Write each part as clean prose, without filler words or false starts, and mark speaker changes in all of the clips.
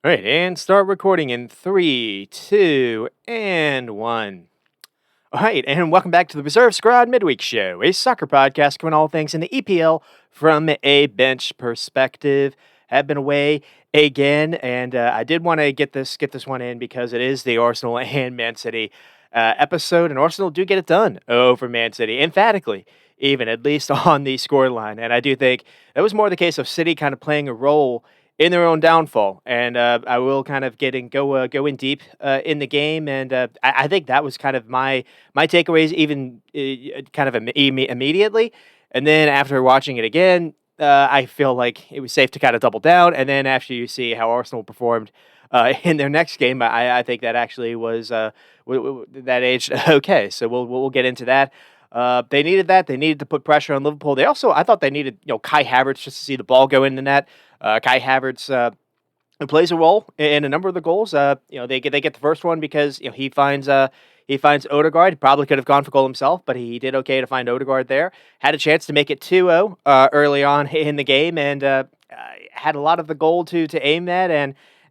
Speaker 1: All right, and start recording in three, two, and one. All right, and welcome back to the Reserve Squad Midweek Show, a soccer podcast covering all things in the EPL from a bench perspective. Have been away again, and I did want to get this one in because it is the Arsenal and Man City episode, and Arsenal do get it done over Man City emphatically, even at least on the scoreline. And I do think that was more the case of City kind of playing a role in their own downfall. And I will kind of go in deep in the game, and I think that was kind of my takeaways, even kind of immediately. And then after watching it again, I feel like it was safe to kind of double down. And then after you see how Arsenal performed in their next game, I think that actually was that aged okay. So we'll get into that. They needed that. They needed to put pressure on Liverpool. They also, I thought they needed, Kai Havertz just to see the ball go in the net. Kai Havertz who plays a role in a number of the goals. They get the first one because he finds Odegaard. He probably could have gone for goal himself, but he did okay to find Odegaard there. Had a chance to make it 2-0 early on in the game, and had a lot of the goal to aim at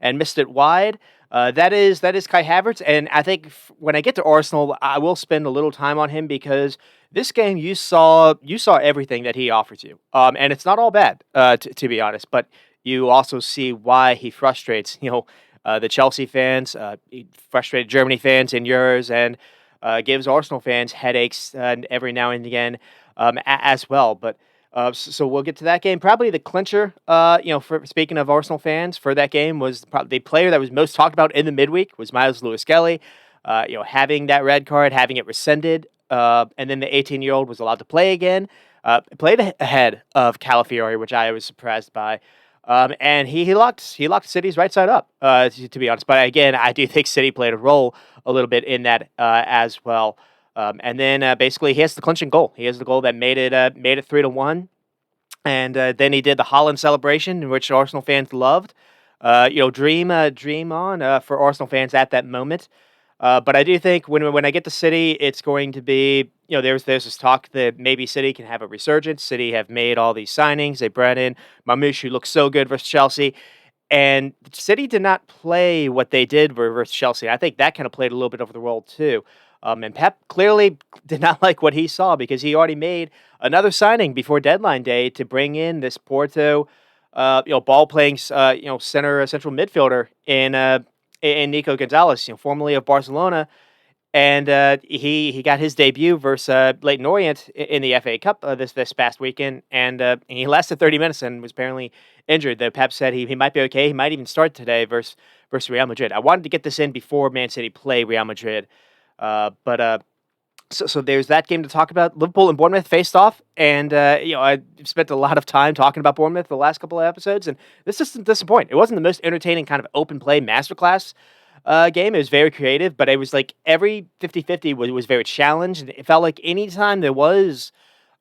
Speaker 1: and missed it wide. That is Kai Havertz, and I think when I get to Arsenal, I will spend a little time on him because this game you saw everything that he offers you, and it's not all bad to be honest. But you also see why he frustrates the Chelsea fans, he frustrated Germany fans in Euros, and gives Arsenal fans headaches every now and again as well. But so we'll get to that game. Probably the clincher, for speaking of Arsenal fans, for that game was probably the player that was most talked about in the midweek was Miles Lewis-Kelly. Having that red card, having it rescinded, and then the 18-year-old was allowed to play again. Played ahead of Calafiori, which I was surprised by. And he locked City's right side up, to be honest. But again, I do think City played a role a little bit in that as well. And then basically he has the clinching goal. He has the goal that made it 3-1. And then he did the Holland celebration, in which Arsenal fans loved. Dream on for Arsenal fans at that moment. But I do think when I get to City, it's going to be, there's this talk that maybe City can have a resurgence. City have made all ththese signings. They brought in Mamouche, who looks so good versus Chelsea. And City did not play what they did versus Chelsea. I think that kind of played a little bit over the role too. And Pep clearly did not like what he saw because he already made another signing before deadline day to bring in this Porto, ball playing, central midfielder in Nico Gonzalez, formerly of Barcelona, and he got his debut versus Leyton Orient in the FA Cup this past weekend, and he lasted 30 minutes and was apparently injured. The Pep said he might be okay. He might even start today versus Real Madrid. I wanted to get this in before Man City play Real Madrid, but so there's that game to talk about. Liverpool and Bournemouth faced off, and I spent a lot of time talking about Bournemouth the last couple of episodes, and this doesn't disappoint. It wasn't the most entertaining kind of open play masterclass game. It was very creative, but it was like every 50-50 was very challenged, and it felt like anytime there was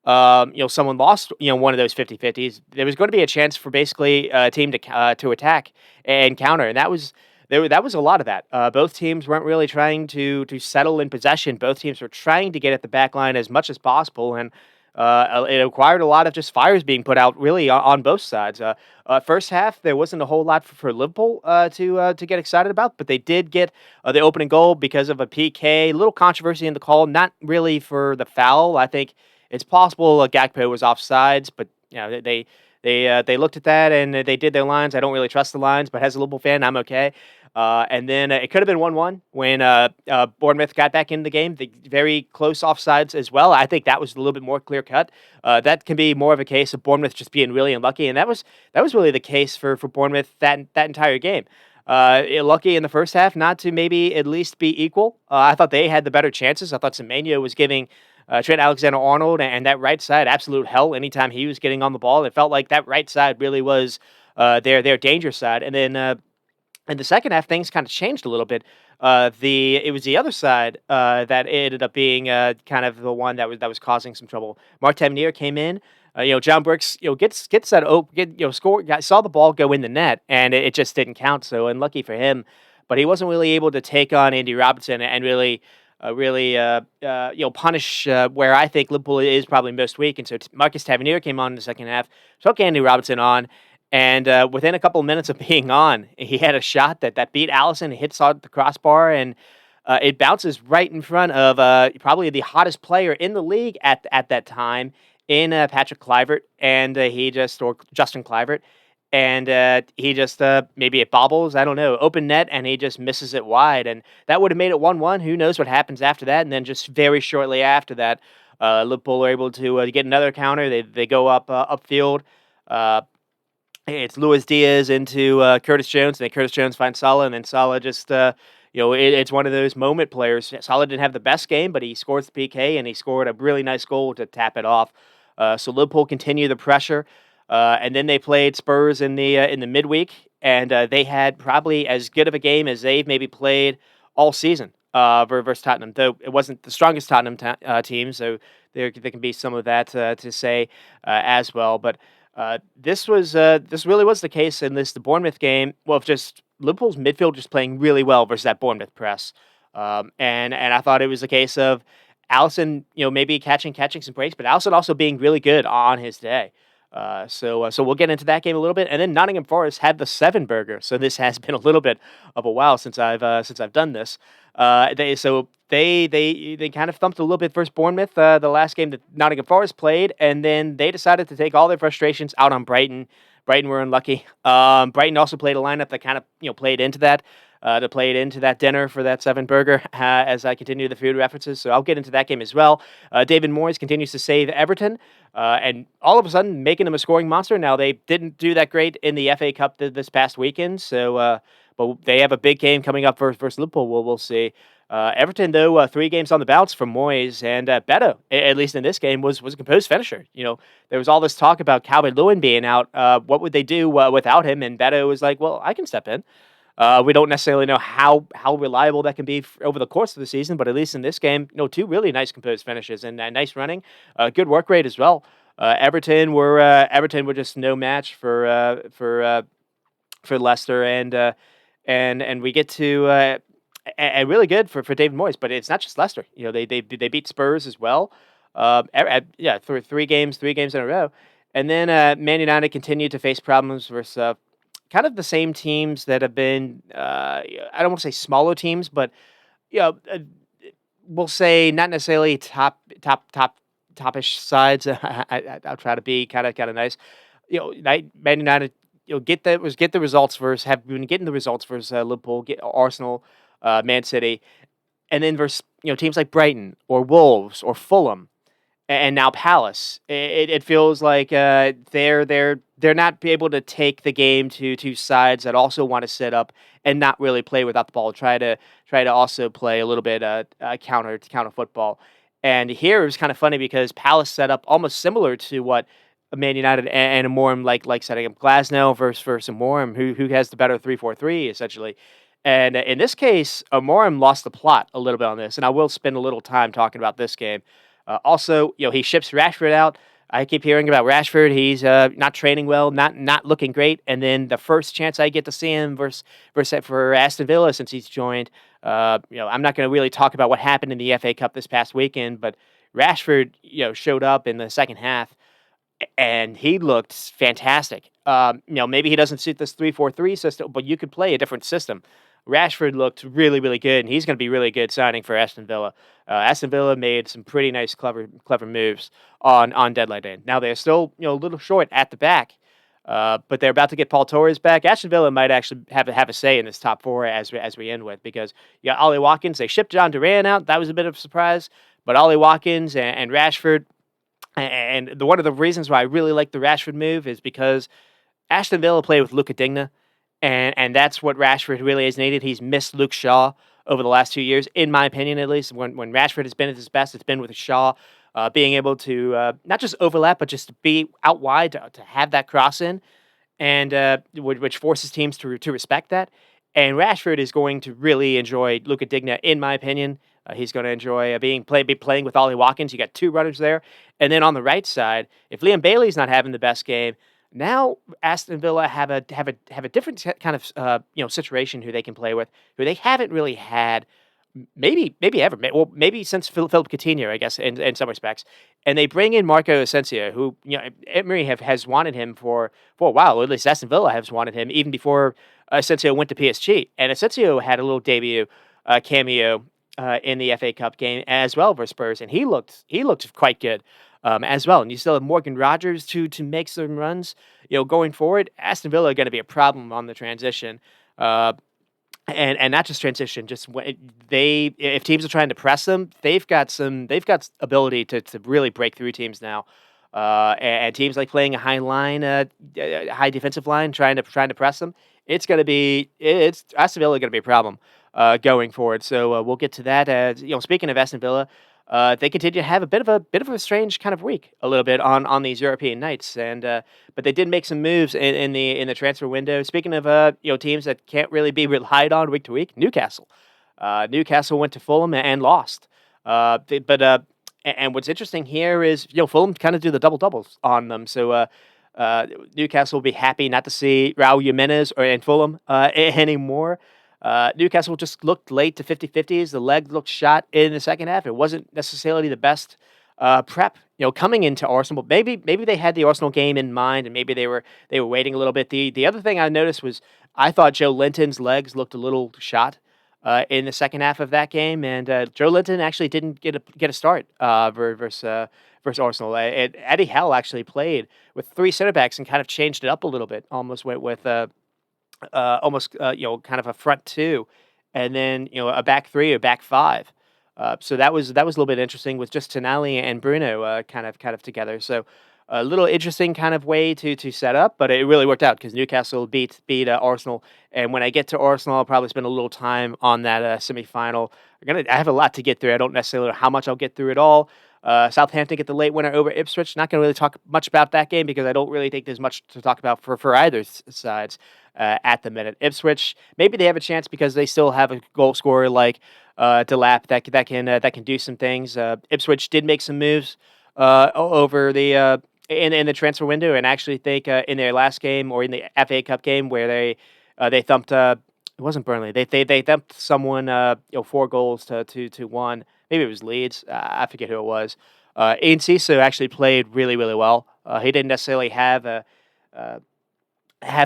Speaker 1: someone lost, one of those 50-50s, there was going to be a chance for basically a team to attack and counter, and that was a lot of that. Both teams weren't really trying to settle in possession. Both teams were trying to get at the back line as much as possible, and it required a lot of just fires being put out really on both sides. First half, there wasn't a whole lot for Liverpool to get excited about, but they did get the opening goal because of a PK. A little controversy in the call, not really for the foul. I think it's possible Gakpo was offsides, but they looked at that and they did their lines. I don't really trust the lines, but as a Liverpool fan, I'm okay. And then it could have been 1-1 when Bournemouth got back in the game. The very close offsides as well. I think that was a little bit more clear cut. That can be more of a case of Bournemouth just being really unlucky, and that was really the case for Bournemouth that entire game. Lucky in the first half not to maybe at least be equal. I thought they had the better chances. I thought Semenyo was giving Trent Alexander-Arnold and that right side absolute hell anytime he was getting on the ball. It felt like that right side really was their danger side. And then in the second half, things kind of changed a little bit. It was the other side that ended up being kind of the one that was causing some trouble. Martin Nier came in. John Brooks, gets that saw the ball go in the net, and it just didn't count. So unlucky for him, but he wasn't really able to take on Andy Robertson and really punish where I think Liverpool is probably most weak. And so Marcus Tavernier came on in the second half, took Andy Robertson on, And within a couple of minutes of being on, he had a shot that beat Allison, hits on the crossbar, and it bounces right in front of probably the hottest player in the league at that time in Patrick Kluivert, and or Justin Kluivert, and he just maybe it bobbles, I don't know, open net, and he just misses it wide, and that would have made it 1-1. Who knows what happens after that? And then just very shortly after that, Liverpool are able to get another counter. They go up upfield. Uh, it's Luis Diaz into Curtis Jones, and then Curtis Jones finds Salah, and then Salah just, it's one of those moment players. Salah didn't have the best game, but he scores the PK, and he scored a really nice goal to tap it off. So Liverpool continue the pressure, and then they played Spurs in the midweek, and they had probably as good of a game as they've maybe played all season versus Tottenham, though it wasn't the strongest Tottenham team, so there can be some of that to say as well, but this really was the case in the Bournemouth game. Well, just Liverpool's midfield just playing really well versus that Bournemouth press, and I thought it was a case of Allison, maybe catching some breaks, but Allison also being really good on his day. So we'll get into that game a little bit, and then Nottingham Forest had the 7 burger. So this has been a little bit of a while since I've done this. They kind of thumped a little bit versus Bournemouth the last game that Nottingham Forest played, and then they decided to take all their frustrations out on Brighton. Brighton were unlucky. Brighton also played a lineup that kind of played into that. To play it into that dinner for that 7 burger as I continue the food references. So I'll get into that game as well. David Moyes continues to save Everton, and all of a sudden making them a scoring monster. Now, they didn't do that great in the FA Cup this past weekend, so but they have a big game coming up versus Liverpool. We'll see. Everton, though, 3 games on the bounce from Moyes, and Beto, at least in this game, was a composed finisher. There was all this talk about Calvert-Lewin being out. What would they do without him? And Beto was like, well, I can step in. We don't necessarily know how reliable that can be over the course of the season, but at least in this game, 2 really nice composed finishes and nice running, good work rate as well. Everton were just no match for Leicester, and we get to and really good for David Moyes, but it's not just Leicester. They beat Spurs as well. Three games in a row, and then Man United continued to face problems versus kind of the same teams that have been, I don't want to say smaller teams, but we'll say not necessarily topish sides. I'll try to be kind of nice. Man United, get the results versus have been getting the results versus Liverpool, get Arsenal, Man City, and then versus teams like Brighton or Wolves or Fulham. And now Palace, it feels like they're not be able to take the game to sides that also want to sit up and not really play without the ball. Try to also play a little bit counter football. And here it was kind of funny because Palace set up almost similar to what Man United and Morum like setting up Glasgow versus Morum, who has the better 3-4-3 essentially. And in this case, Morum lost the plot a little bit on this, and I will spend a little time talking about this game. Also, he ships Rashford out. I keep hearing about Rashford. He's not training well, not looking great. And then the first chance I get to see him versus for Aston Villa since he's joined, I'm not going to really talk about what happened in the FA Cup this past weekend, but Rashford, showed up in the second half, and he looked fantastic. Maybe he doesn't suit this 3-4-3 system, but you could play a different system. Rashford looked really, really good, and he's going to be really good signing for Aston Villa. Aston Villa made some pretty nice, clever moves on deadline day. Now they're still, a little short at the back, but they're about to get Paul Torres back. Aston Villa might actually have a say in this top 4 as we end with, because you got Ollie Watkins. They shipped John Duran out. That was a bit of a surprise, but Ollie Watkins and Rashford, and one of the reasons why I really like the Rashford move is because Aston Villa played with Luca Digna. And that's what Rashford really has needed. He's missed Luke Shaw over the last 2 years, in my opinion, at least. When Rashford has been at his best, it's been with Shaw, being able to not just overlap, but just to be out wide, to have that cross in, and which forces teams to respect that. And Rashford is going to really enjoy Luca Digna, in my opinion. He's going to enjoy playing with Ollie Watkins. You got 2 runners there. And then on the right side, if Liam Bailey's not having the best game, now Aston Villa have a different kind of situation who they can play with, who they haven't really had maybe ever. Well, maybe since Philip Coutinho, I guess, in some respects. And they bring in Marco Asensio, who Emery has wanted him for a while. Or at least Aston Villa has wanted him even before Asensio went to PSG. And Asensio had a little debut cameo in the FA Cup game as well for Spurs, and he looked quite good as well. And you still have Morgan Rogers to make some runs. Going forward, Aston Villa are going to be a problem on the transition. And not just transition, just if teams are trying to press them, they've got ability to really break through teams now, and teams like playing a high line, high defensive line, trying to press them. It's Aston Villa going to be a problem going forward. So we'll get to that. Speaking of Aston Villa, they continue to have a bit of a strange kind of week, a little bit on these European nights, and but they did make some moves in the transfer window. Speaking of teams that can't really be relied on week to week, Newcastle went to Fulham and lost. And what's interesting here is Fulham kind of do the double doubles on them. So Newcastle will be happy not to see Raul Jimenez or in Fulham anymore. Newcastle just looked late to 50-50s. The leg looked shot in the second half. It wasn't necessarily the best prep, coming into Arsenal. Maybe they had the Arsenal game in mind, and maybe they were waiting a little bit. The other thing I noticed was I thought Joe Linton's legs looked a little shot in the second half of that game, and Joe Linton actually didn't get a start versus Arsenal. Eddie Howe actually played with three center backs and kind of changed it up a little bit. Almost went with kind of a front two, and then a back three or back five. So that was a little bit interesting with just Tonali and Bruno kind of together. So a little interesting kind of way to set up, but it really worked out because Newcastle beat Arsenal. And when I get to Arsenal, I'll probably spend a little time on that semifinal. I have a lot to get through. I don't necessarily know how much I'll get through it all. Southampton get the late winner over Ipswich. Not going to really talk much about that game because I don't really think there's much to talk about for either sides at the minute. Ipswich, maybe they have a chance because they still have a goal scorer like Delap that can do some things. Ipswich did make some moves over the in the transfer window, and actually think in their last game or in the FA Cup game where they thumped. It wasn't Burnley. They thumped someone 4 goals to 1. Maybe it was Leeds. I forget who it was. Ian Cisse actually played really, really well. He didn't necessarily have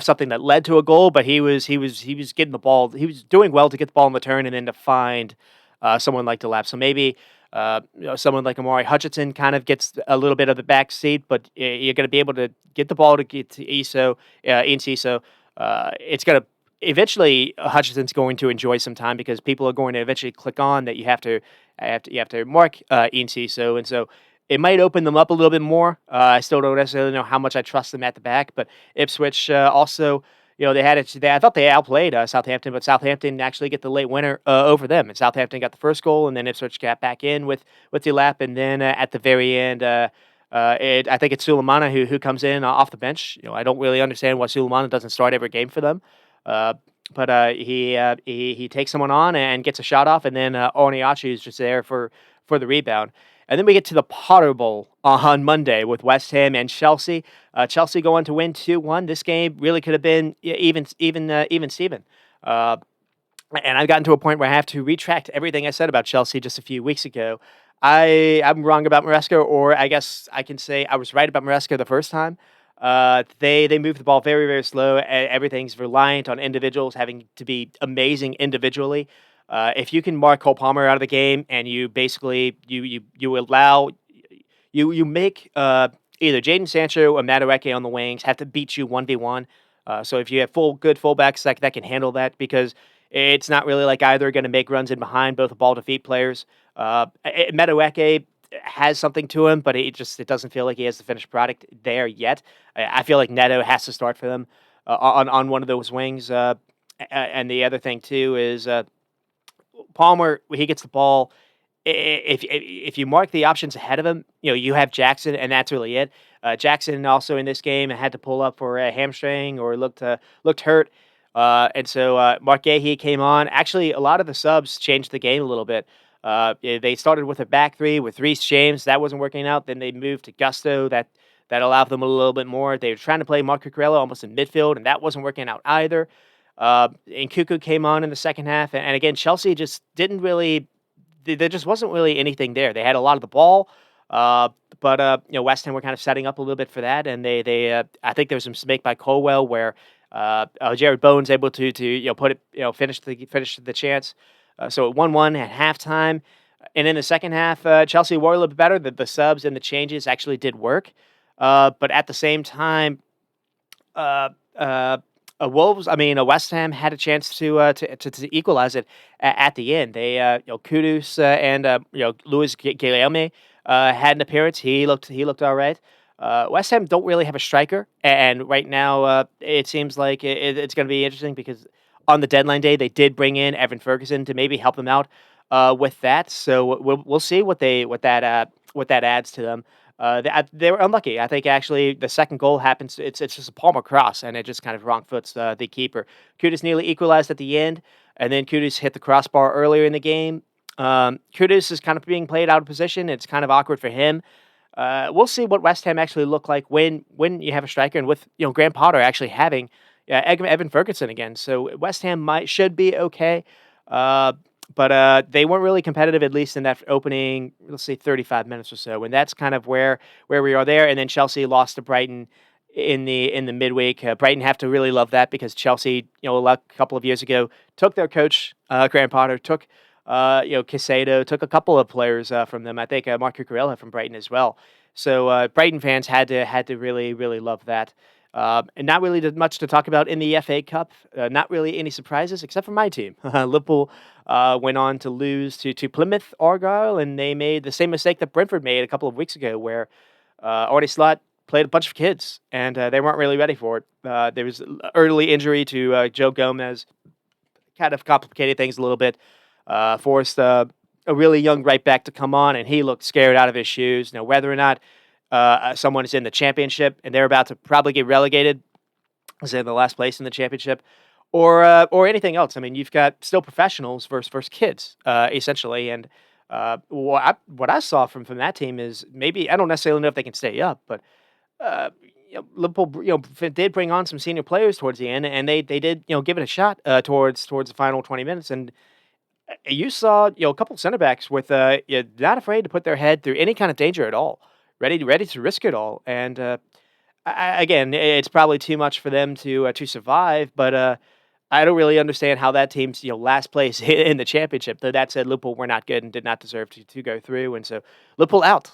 Speaker 1: something that led to a goal, but he was getting the ball. He was doing well to get the ball in the turn and then to find someone like Delap. So maybe someone like Amari Hutchinson kind of gets a little bit of the back seat, but you're going to be able to get the ball to get to Ian Cisse. It's going to eventually Hutchinson's going to enjoy some time because people are going to eventually click on that you have to mark Ian Cisse, and so it might open them up a little bit more. I still don't necessarily know how much I trust them at the back, but Ipswich also, they had it. I thought they outplayed Southampton, but Southampton actually get the late winner over them, and Southampton got the first goal, and then Ipswich got back in with Delap, and then at the very end. I think it's Sulemana who comes in off the bench. I don't really understand why Sulemana doesn't start every game for them. But he takes someone on and gets a shot off, and then Oniachi is just there for the rebound. And then we get to the Potter Bowl on Monday with West Ham and Chelsea. Chelsea going to win 2-1. This game really could have been even Steven. And I've gotten to a point where I have to retract everything I said about Chelsea just a few weeks ago. I'm wrong about Maresca, or I guess I can say I was right about Maresca the first time. They move the ball very, very slow. Everything's reliant on individuals having to be amazing individually. If you can mark Cole Palmer out of the game and you basically you allow you make either Jadon Sancho or Madueke on the wings have to beat you 1v1. So if you have good fullbacks that can handle that, because it's not really like either are going to make runs in behind both ball to feet players. Madueke has something to him, but it doesn't feel like he has the finished product there yet. I feel like Neto has to start for them on one of those wings. And the other thing too is Palmer, when he gets the ball, if you mark the options ahead of him, you have Jackson, and that's really it. Jackson also in this game had to pull up for a hamstring or looked hurt. And so Mark Gahey came on. Actually, a lot of the subs changed the game a little bit. They started with a back three with Reece James. That wasn't working out. Then they moved to Gusto. That allowed them a little bit more. They were trying to play Mark Cucurella almost in midfield, and that wasn't working out either. And Cuckoo came on in the second half, and again, Chelsea just didn't really. There just wasn't really anything there. They had a lot of the ball, uh, but West Ham were kind of setting up a little bit for that, and they I think there was a mistake by Colwell where Jared Bowen's able to put it finish the chance. So 1-1 at halftime, and in the second half, Chelsea were a little bit better. The subs and the changes actually did work, but at the same time, uh, uh, West Ham had a chance to equalize it at the end. They, Kudus and Luis Guillaume had an appearance. He looked all right. West Ham don't really have a striker, and right now it seems like it's going to be interesting because on the deadline day they did bring in Evan Ferguson to maybe help them out with that. So we'll see what that adds to them. They were unlucky. I think actually the second goal happens. It's just a Palmer cross, and it just kind of wrong foots the keeper. Kudus nearly equalized at the end, and then Kudus hit the crossbar earlier in the game. Kudus is kind of being played out of position. It's kind of awkward for him. We'll see what West Ham actually look like when you have a striker, and with Graham Potter actually having Evan Ferguson again. So West Ham should be okay. But they weren't really competitive, at least in that opening, let's say 35 minutes or so. And that's kind of where we are there. And then Chelsea lost to Brighton in the midweek. Brighton have to really love that because Chelsea, a couple of years ago, took their coach, Graham Potter, took Caicedo, took a couple of players from them. I think Mark Cucurella from Brighton as well. So Brighton fans had to really, really love that. And not really much to talk about in the FA Cup. Not really any surprises except for my team. Liverpool went on to lose to Plymouth Argyle, and they made the same mistake that Brentford made a couple of weeks ago, where Arne Slot played a bunch of kids, and they weren't really ready for it. There was early injury to Joe Gomez, kind of complicated things a little bit. Forced a really young right back to come on, and he looked scared out of his shoes. Now, whether or not someone is in the championship and they're about to probably get relegated, is in the last place in the championship, or anything else. I mean, you've got still professionals versus kids, essentially. And what I saw from that team is maybe I don't necessarily know if they can stay up, but Liverpool did bring on some senior players towards the end, and they did give it a shot towards the final 20 minutes. And you saw a couple center backs with not afraid to put their head through any kind of danger at all, ready to risk it all. And again, it's probably too much for them to survive, but I don't really understand how that team's last place in the championship. Though that said, Liverpool were not good and did not deserve to go through, and so Liverpool out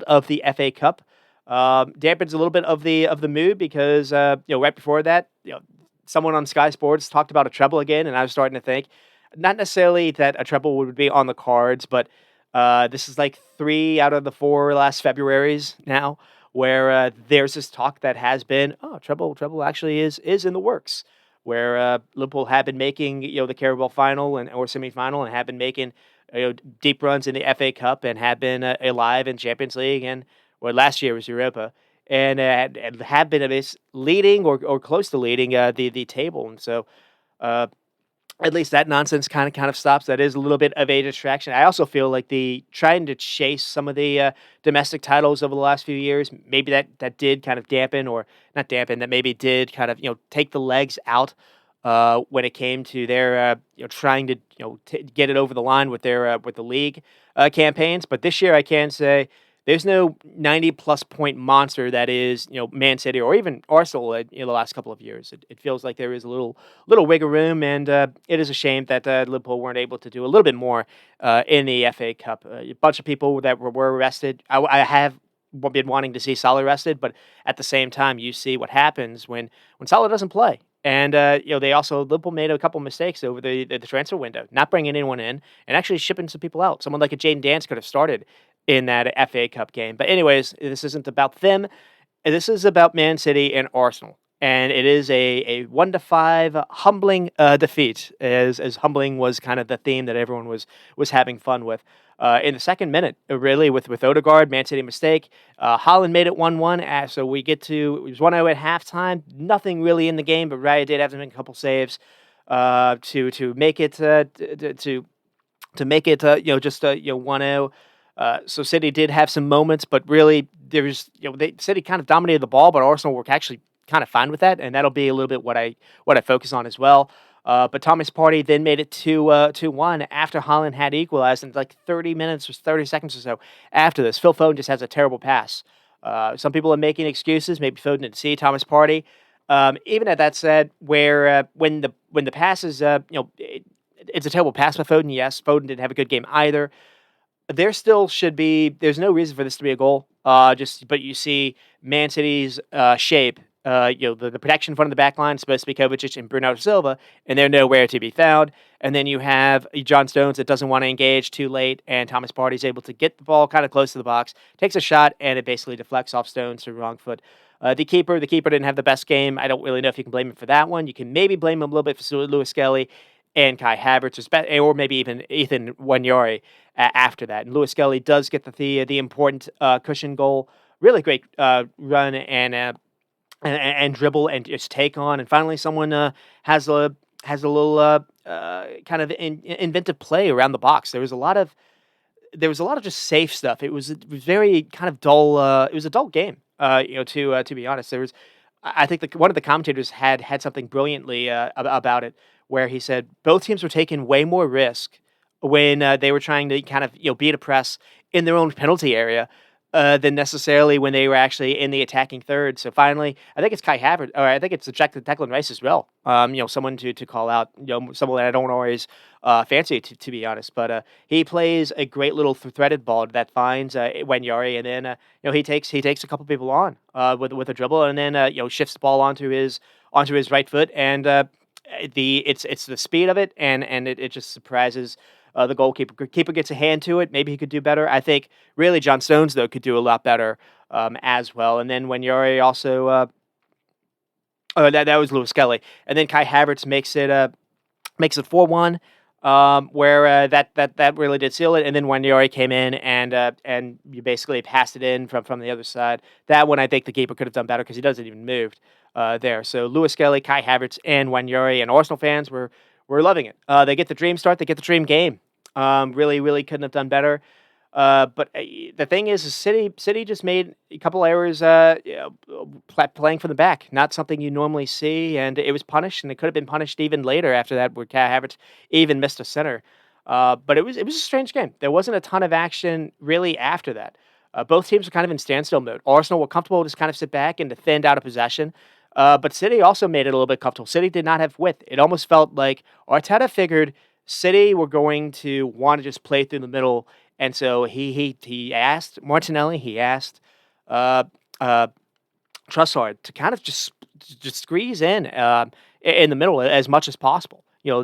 Speaker 1: of the FA Cup. Dampens a little bit of the mood because right before that, someone on Sky Sports talked about a treble again, and I was starting to think not necessarily that a treble would be on the cards, but this is like 3 out of the 4 last Februaries now, where there's this talk that has been, treble actually is in the works, where Liverpool have been making the Carabao final or semifinal, and have been making deep runs in the FA Cup, and have been alive in Champions League, and last year was Europa, and have been leading or close to leading the table, and so. At least that nonsense kind of stops. That is a little bit of a distraction. I also feel like the trying to chase some of the domestic titles over the last few years, maybe that did kind of dampen, or not dampen, that maybe did kind of take the legs out when it came to their trying to get it over the line with their with the league campaigns. But this year, I can say there's no 90-plus point monster that is Man City or even Arsenal in the last couple of years. It feels like there is a little wiggle room, and it is a shame that Liverpool weren't able to do a little bit more in the FA Cup. A bunch of people that were arrested. I have been wanting to see Salah arrested, but at the same time, you see what happens when Salah doesn't play. And they also Liverpool made a couple mistakes over the transfer window, not bringing anyone in and actually shipping some people out. Someone like a Jayden Dance could have started in that FA Cup game. But anyways, this isn't about them. This is about Man City and Arsenal. And it is a 1-5 humbling defeat, as humbling was kind of the theme that everyone was having fun with. In the second minute, really, with Odegaard, Man City mistake. Haaland made it 1-1. So we get to, it was 1-0 at halftime. Nothing really in the game, but Raya did have to make a couple saves to make it to make it just 1-0. So City did have some moments, but really City kind of dominated the ball, but Arsenal were actually kind of fine with that, and that'll be a little bit what I focus on as well. But Thomas Partey then made it 2-1 after Haaland had equalized in like 30 minutes or 30 seconds or so after this. Phil Foden just has a terrible pass. Some people are making excuses. Maybe Foden didn't see Thomas Partey. Even at that said, where when the pass is it's a terrible pass by Foden. Yes, Foden didn't have a good game either. There still should be. There's no reason for this to be a goal. But you see Man City's shape. The protection in front of the back line is supposed to be Kovacic and Bernardo Silva, and they're nowhere to be found. And then you have John Stones that doesn't want to engage too late, and Thomas Partey's able to get the ball kind of close to the box, takes a shot, and it basically deflects off Stones to the wrong foot. The keeper didn't have the best game. I don't really know if you can blame him for that one. You can maybe blame him a little bit for Lewis Skelly and Kai Havertz, or maybe even Ethan Wanyari after that. And Lewis Skelly does get the important cushion goal. Really great run and dribble and just take on. And finally, someone has a little kind of inventive play around the box. There was a lot of just safe stuff. It was very kind of dull. It was a dull game. To be honest, I think one of the commentators had something brilliantly about it, where he said both teams were taking way more risk when they were trying to kind of beat a press in their own penalty area than necessarily when they were actually in the attacking third. So finally, I think it's Kai Havertz, or I think it's Declan Rice as well. Someone to call out. Someone that I don't always fancy to be honest. But he plays a great little threaded ball that finds Wenyari, and then he takes a couple people on with a dribble, and then shifts the ball onto his right foot, and it's the speed of it, and it just surprises the goalkeeper. Keeper gets a hand to it. Maybe he could do better. I think really John Stones though could do a lot better as well. And then when Yuri also that was Lewis Skelly, and then Kai Havertz makes it 4-1. Where that really did seal it, and then when Yuri came in and you basically passed it in from the other side. That one I think the keeper could have done better because he doesn't even move there. So Lewis Skelly, Kai Havertz, and Wanyuri, and Arsenal fans were loving it. They get the dream start. They get the dream game. Really couldn't have done better. But the thing is City just made a couple errors playing from the back. Not something you normally see, and it was punished, and it could have been punished even later after that, where Kai Havertz even missed a center. But it was a strange game. There wasn't a ton of action really after that. Both teams were kind of in standstill mode. Arsenal were comfortable to just kind of sit back and defend out of possession. But City also made it a little bit comfortable. City did not have width. It almost felt like Arteta figured City were going to want to just play through the middle, and so he asked Martinelli, he asked Trossard to kind of just squeeze in the middle as much as possible. There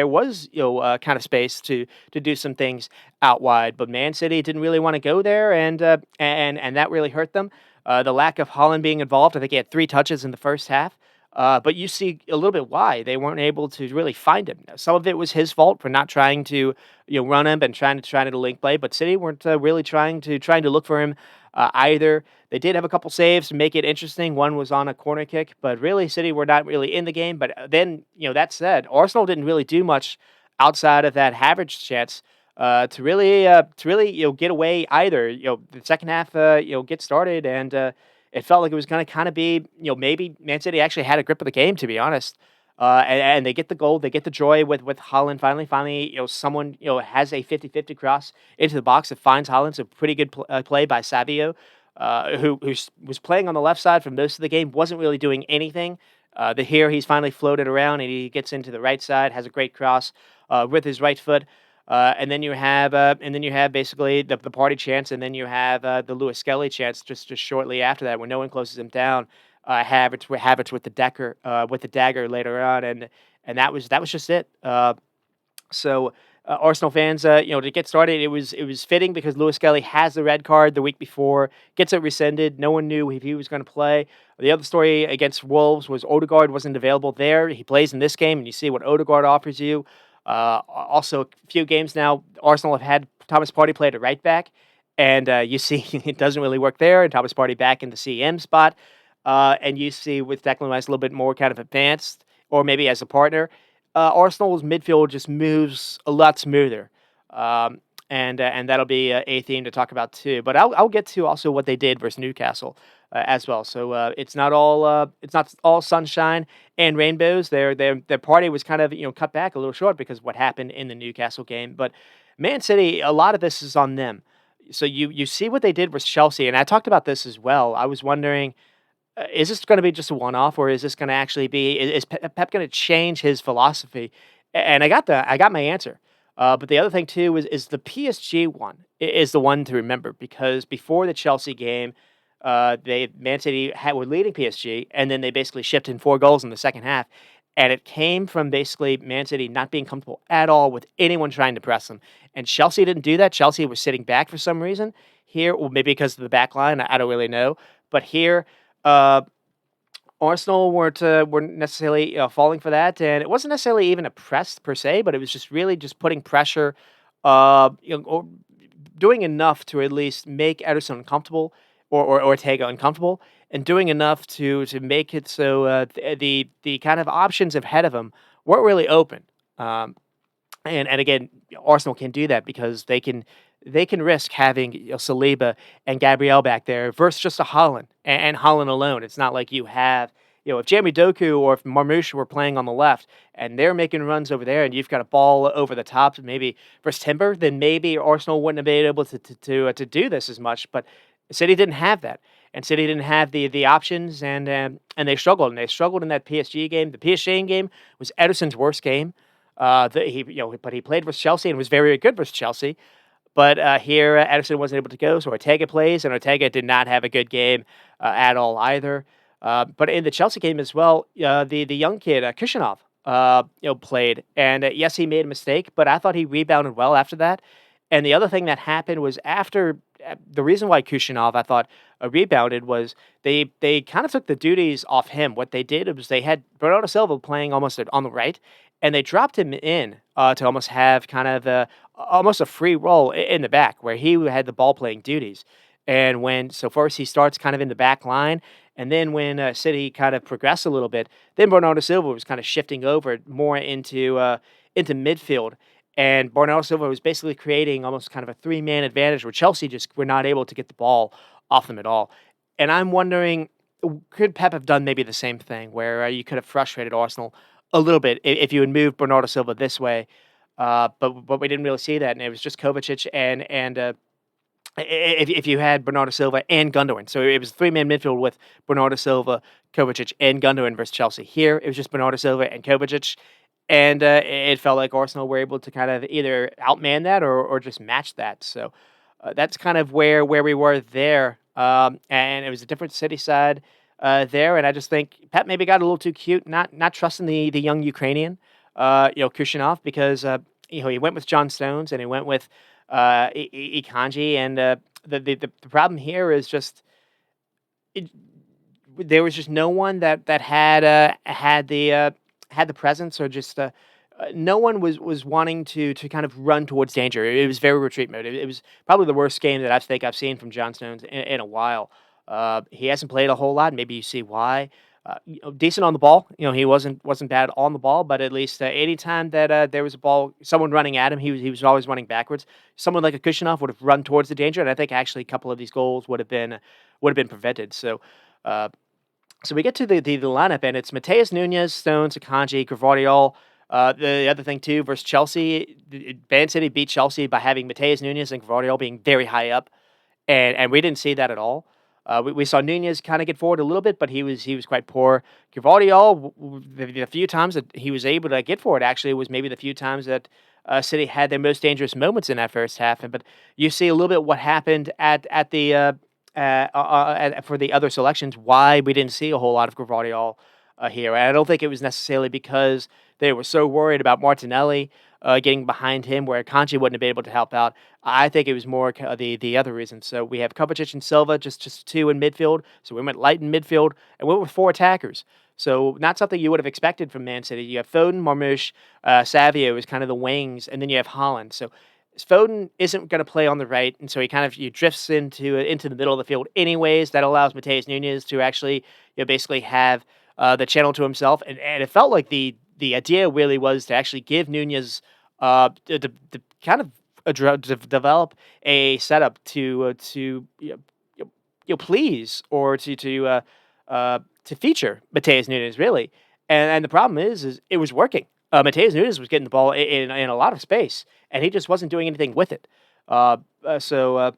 Speaker 1: was kind of space to do some things out wide, but Man City didn't really want to go there, and that really hurt them. The lack of Haaland being involved, I think he had 3 touches in the first half. But you see a little bit why they weren't able to really find him. Now, some of it was his fault for not trying to run him and trying to link play. But City weren't really trying to look for him either. They did have a couple saves to make it interesting. One was on a corner kick, but really City were not really in the game. But then that said, Arsenal didn't really do much outside of that Havertz chance to really get away either. The second half get started, and it felt like it was going to kind of be maybe Man City actually had a grip of the game, to be honest. And they get the goal, they get the joy with Haaland finally someone has a 50-50 cross into the box that finds Haaland. It's a pretty good play by Savio, who was playing on the left side for most of the game, wasn't really doing anything. Here he's finally floated around and he gets into the right side, has a great cross with his right foot. And then you have basically the party chance, and then you have the Lewis Skelly chance just shortly after that, when no one closes him down. Havertz with the dagger later on, and that was just it. So Arsenal fans, to get started, it was fitting because Lewis Skelly has the red card the week before, gets it rescinded. No one knew if he was going to play. The other story against Wolves was Odegaard wasn't available there. He plays in this game, and you see what Odegaard offers you. Also, a few games now, Arsenal have had Thomas Partey play at right back, and you see it doesn't really work there, and Thomas Partey back in the CM spot. And you see with Declan Rice a little bit more kind of advanced, or maybe as a partner, Arsenal's midfield just moves a lot smoother. And that'll be a theme to talk about too. But I'll get to also what they did versus Newcastle as well. So it's not all sunshine and rainbows. Their party was kind of cut back a little short because of what happened in the Newcastle game. But Man City, a lot of this is on them. So you see what they did with Chelsea, and I talked about this as well. I was wondering, is this going to be just a one-off, or is this going to actually be is Pep going to change his philosophy? And I got my answer. But the other thing too is the PSG one is the one to remember because before the Chelsea game, they Man City were leading PSG, and then they basically shipped in 4 goals in the second half, and it came from basically Man City not being comfortable at all with anyone trying to press them. And Chelsea didn't do that. Chelsea was sitting back for some reason here, well, maybe because of the back line. I don't really know, but here. Uh, Arsenal weren't necessarily falling for that, and it wasn't necessarily even a press per se, but it was just really just putting pressure, or doing enough to at least make Ederson uncomfortable or Ortega uncomfortable, and doing enough to make it so the kind of options ahead of him weren't really open. Um, and again, Arsenal can do that because they can risk having Saliba and Gabriel back there versus just a Holland and Holland alone. It's not like you have if Jeremy Doku or if Marmoush were playing on the left and they're making runs over there and you've got a ball over the top maybe versus Timber, then maybe Arsenal wouldn't have been able to do this as much. But City didn't have that. And City didn't have the options, and they struggled. And they struggled in that PSG game. The PSG game was Ederson's worst game. But he played versus Chelsea and was very good versus Chelsea. But here, Ederson wasn't able to go, so Ortega plays, and Ortega did not have a good game at all either. But in the Chelsea game as well, the young kid Kushinov, played, and yes, he made a mistake, but I thought he rebounded well after that. And the other thing that happened was after the reason why Kushinov, I thought, rebounded was they kind of took the duties off him. What they did was they had Bernardo Silva playing almost on the right, and they dropped him in to almost have kind of almost a free role in the back where he had the ball playing duties. And first he starts kind of in the back line, and then when City kind of progressed a little bit, then Bernardo Silva was kind of shifting over more into midfield. And Bernardo Silva was basically creating almost kind of a three-man advantage where Chelsea just were not able to get the ball off them at all. And I'm wondering, could Pep have done maybe the same thing where you could have frustrated Arsenal a little bit if you had moved Bernardo Silva this way? But we didn't really see that, and it was just Kovacic and if you had Bernardo Silva and Gundogan. So it was a three-man midfield with Bernardo Silva, Kovacic, and Gundogan versus Chelsea. Here, it was just Bernardo Silva and Kovacic, and it felt like Arsenal were able to kind of either outman that or just match that. So that's kind of where we were there. And it was a different City side there, and I just think Pep maybe got a little too cute, not trusting the young Ukrainian, Kushinov, because he went with John Stones and he went with Ikanji, and the problem here is just it, there was just no one that had the presence or just no one was wanting to kind of run towards danger. It was very retreat mode. It was probably the worst game that I think I've seen from John Stones in a while. He hasn't played a whole lot. Maybe you see why. Decent on the ball. He wasn't bad on the ball, but at least anytime that there was a ball, someone running at him, he was always running backwards. Someone like a Kushinoff would have run towards the danger, and I think actually a couple of these goals would have been prevented. So we get to the lineup, and it's Mateus Nunes, Stones, Akanji, Gvardiol. The other thing too versus Chelsea, Man City beat Chelsea by having Mateus Nunes and Gvardiol being very high up, and we didn't see that at all. We saw Nunez kind of get forward a little bit, but he was quite poor. Gvardiol, the few times that he was able to get forward, actually was maybe the few times that City had their most dangerous moments in that first half. But you see a little bit what happened at the for the other selections. Why we didn't see a whole lot of Gvardiol here, and I don't think it was necessarily because they were so worried about Martinelli getting behind him, where Kanji wouldn't have been able to help out. I think it was more the other reason. So we have Kovacic and Silva, just two in midfield. So we went light in midfield and went with four attackers. So not something you would have expected from Man City. You have Foden, Marmoush, Savio is kind of the wings, and then you have Holland. So Foden isn't going to play on the right, and so he drifts into the middle of the field anyways. That allows Mateus Nunes to actually basically have the channel to himself, and it felt like the idea really was to actually give Nunez to kind of develop a setup to please or to feature Mateus Nunes really. And the problem is it was working. Mateus Nunes was getting the ball in a lot of space, and he just wasn't doing anything with it. Uh, uh, so uh,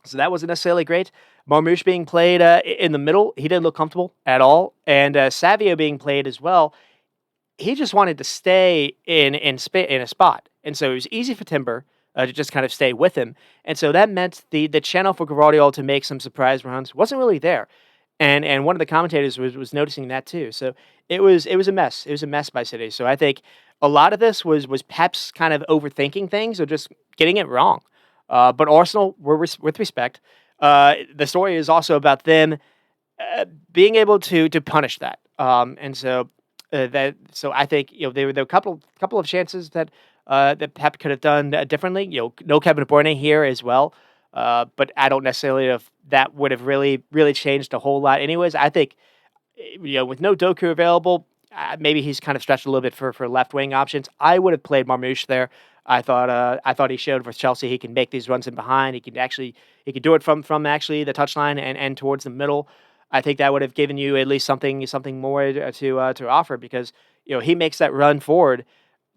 Speaker 1: so that wasn't necessarily great. Marmoush being played in the middle, he didn't look comfortable at all, and Savio being played as well. He just wanted to stay in a spot, and so it was easy for Timber to just kind of stay with him, and so that meant the channel for Guardiola to make some surprise runs wasn't really there, and one of the commentators was noticing that too. So it was a mess. It was a mess by City. So I think a lot of this was Pep's kind of overthinking things or just getting it wrong. But Arsenal, with respect, the story is also about them being able to punish that. So I think there were a couple of chances that Pep could have done differently. No Kevin De Bruyne here as well, but I don't necessarily know if that would have really changed a whole lot. Anyways, I think with no Doku available, maybe he's kind of stretched a little bit for left wing options. I would have played Marmoush there. I thought he showed for Chelsea he can make these runs in behind. He can do it from actually the touchline and towards the middle. I think that would have given you at least something more to offer because he makes that run forward.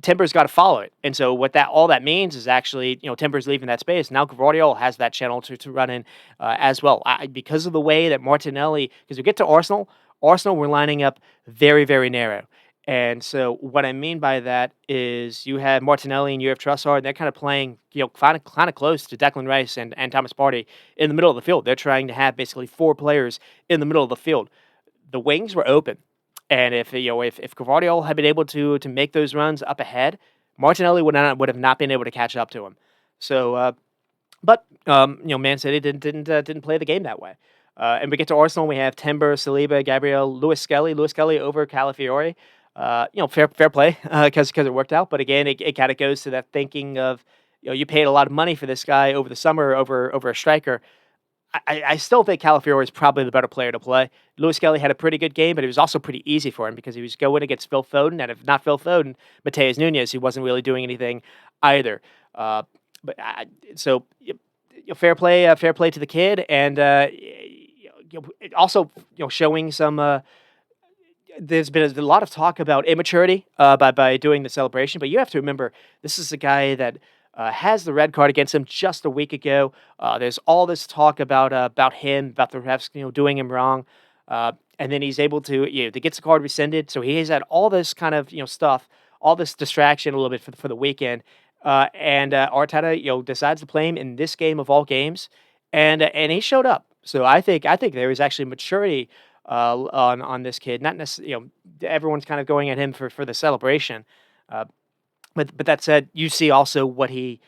Speaker 1: Timber's got to follow it, and so what that all that means is actually Timber's leaving that space. Now Guardiola has that channel to run in as well because of the way that Martinelli. Because we get to Arsenal were lining up very very narrow, and so what I mean by that is you have Martinelli and you have Trossard, and they're kind of playing kind of close to Declan Rice and Thomas Partey in the middle of the field. They're trying to have basically four players in the middle of the field. The wings were open. And if Guardiola had been able to make those runs up ahead, Martinelli would have not been able to catch up to him. So, Man City didn't play the game that way. And we get to Arsenal, we have Timber, Saliba, Gabriel, Lewis Skelly over Calafiori. Fair play because it worked out. But again, it kind of goes to that thinking of you paid a lot of money for this guy over the summer over a striker. I still think Calafiori is probably the better player to play. Lewis Kelly had a pretty good game, but it was also pretty easy for him because he was going against Phil Foden, and if not Phil Foden, Mateus Nunes, he wasn't really doing anything either. But so fair play to the kid, and also showing some. There's been a lot of talk about immaturity by doing the celebration, but you have to remember this is a guy that has the red card against him just a week ago. There's all this talk about him, about the refs, doing him wrong, and then he's able to gets the card rescinded. So he has had all this kind of stuff, all this distraction a little bit for the weekend, and Arteta decides to play him in this game of all games, and he showed up. So I think there is actually maturity on this kid. Not necessarily, everyone's kind of going at him for the celebration. But that said, you see also what you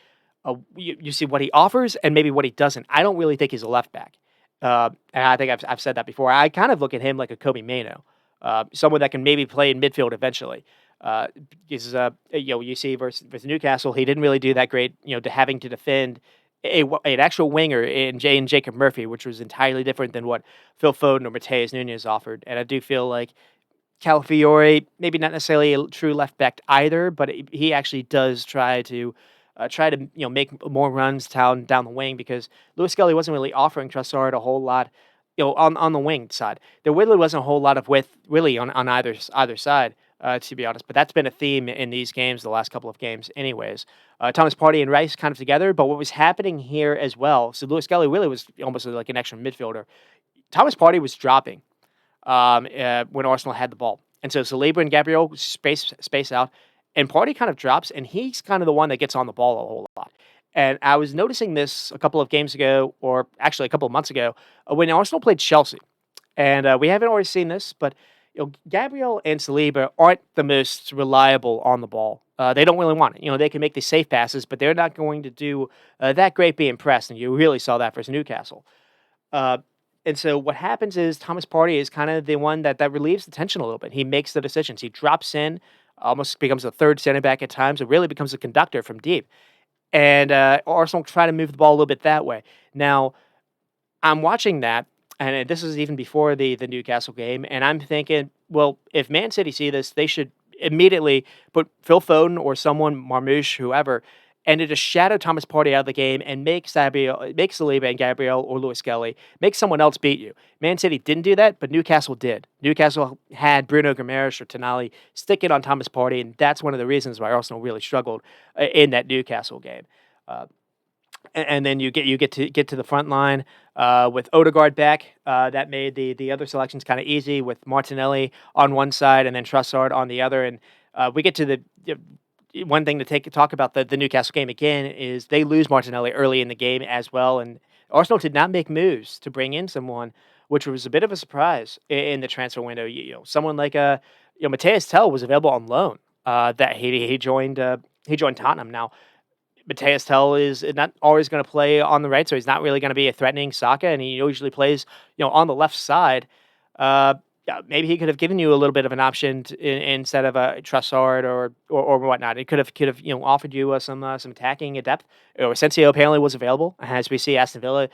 Speaker 1: see what he offers and maybe what he doesn't. I don't really think he's a left back, and I think I've said that before. I kind of look at him like a Kobe Mano, someone that can maybe play in midfield eventually. You see versus Newcastle, he didn't really do that great. To having to defend an actual winger in Jacob Murphy, which was entirely different than what Phil Foden or Mateus Nunes offered. And I do feel like Calafiori, maybe not necessarily a true left back either, but he actually does try to make more runs down the wing because Lewis Skelly wasn't really offering Trossard a whole lot, on the wing side. There really wasn't a whole lot of width really on either side, to be honest. But that's been a theme in these games, the last couple of games, anyways. Thomas Partey and Rice kind of together, but what was happening here as well? So Lewis Skelly really was almost like an extra midfielder. Thomas Partey was dropping when Arsenal had the ball. And so Saliba and Gabriel space out, and Partey kind of drops, and he's kind of the one that gets on the ball a whole lot. And I was noticing this a couple of games ago, or actually a couple of months ago, when Arsenal played Chelsea. And we haven't already seen this, but Gabriel and Saliba aren't the most reliable on the ball. They don't really want it. They can make the safe passes, but they're not going to do that great being pressed, and you really saw that versus Newcastle. And so what happens is Thomas Partey is kind of the one that relieves the tension a little bit. He makes the decisions. He drops in, almost becomes a third center back at times. It really becomes a conductor from deep. And Arsenal try to move the ball a little bit that way. Now, I'm watching that, and this is even before the Newcastle game, and I'm thinking, well, if Man City see this, they should immediately put Phil Foden or someone, Marmoush, whoever, and to just shadow Thomas Partey out of the game and make Saliba and Gabriel or Lewis Skelly, make someone else beat you. Man City didn't do that, but Newcastle did. Newcastle had Bruno Guimaraes or Tonali stick it on Thomas Partey, and that's one of the reasons why Arsenal really struggled in that Newcastle game. Uh, and then you get to the front line with Odegaard back. That made the other selections kind of easy with Martinelli on one side and then Trossard on the other. And we get to the one thing to talk about the Newcastle game again is they lose Martinelli early in the game as well, and Arsenal did not make moves to bring in someone, which was a bit of a surprise in the transfer window. Someone like Matthias Tell was available on loan. That he joined Tottenham. Now Matthias Tell is not always going to play on the right, so he's not really going to be a threatening Saka, and he usually plays, on the left side. Yeah, maybe he could have given you a little bit of an option instead of a Trossard or whatnot. It could have offered you some attacking depth. Asensio apparently was available, as we see Aston Villa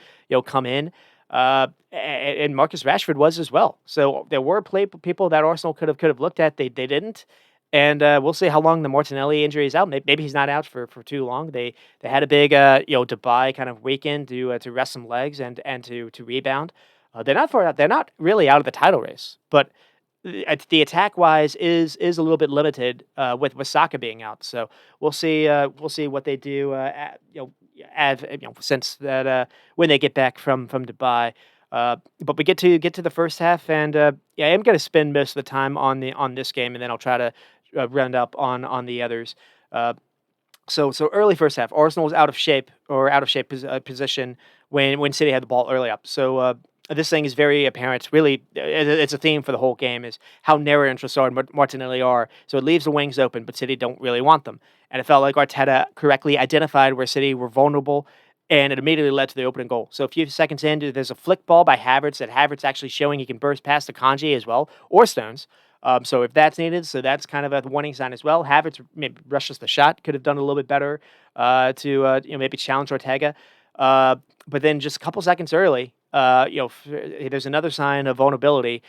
Speaker 1: come in, and Marcus Rashford was as well. So there were people that Arsenal could have looked at. They didn't. And we'll see how long the Martinelli injury is out. Maybe he's not out for too long. They had a big Dubai kind of weekend to rest some legs and to rebound. They're not far out. They're not really out of the title race, but the attack wise is a little bit limited with Saka being out. So we'll see what they do. Since that when they get back from Dubai. But we get to the first half, and I am going to spend most of the time on this game, and then I'll try to round up on the others. So early first half, Arsenal was out of shape position when City had the ball early up. So this thing is very apparent. Really, it's a theme for the whole game is how narrow Trossard and Martinelli are. So it leaves the wings open, but City don't really want them. And it felt like Arteta correctly identified where City were vulnerable, and it immediately led to the opening goal. So a few seconds in, there's a flick ball by Havertz that Havertz actually showing he can burst past the Kanji as well, or Stones. So if that's needed, so that's kind of a warning sign as well. Havertz maybe rushes the shot, could have done a little bit better to maybe challenge Ortega. But then just a couple seconds early, there's another sign of vulnerability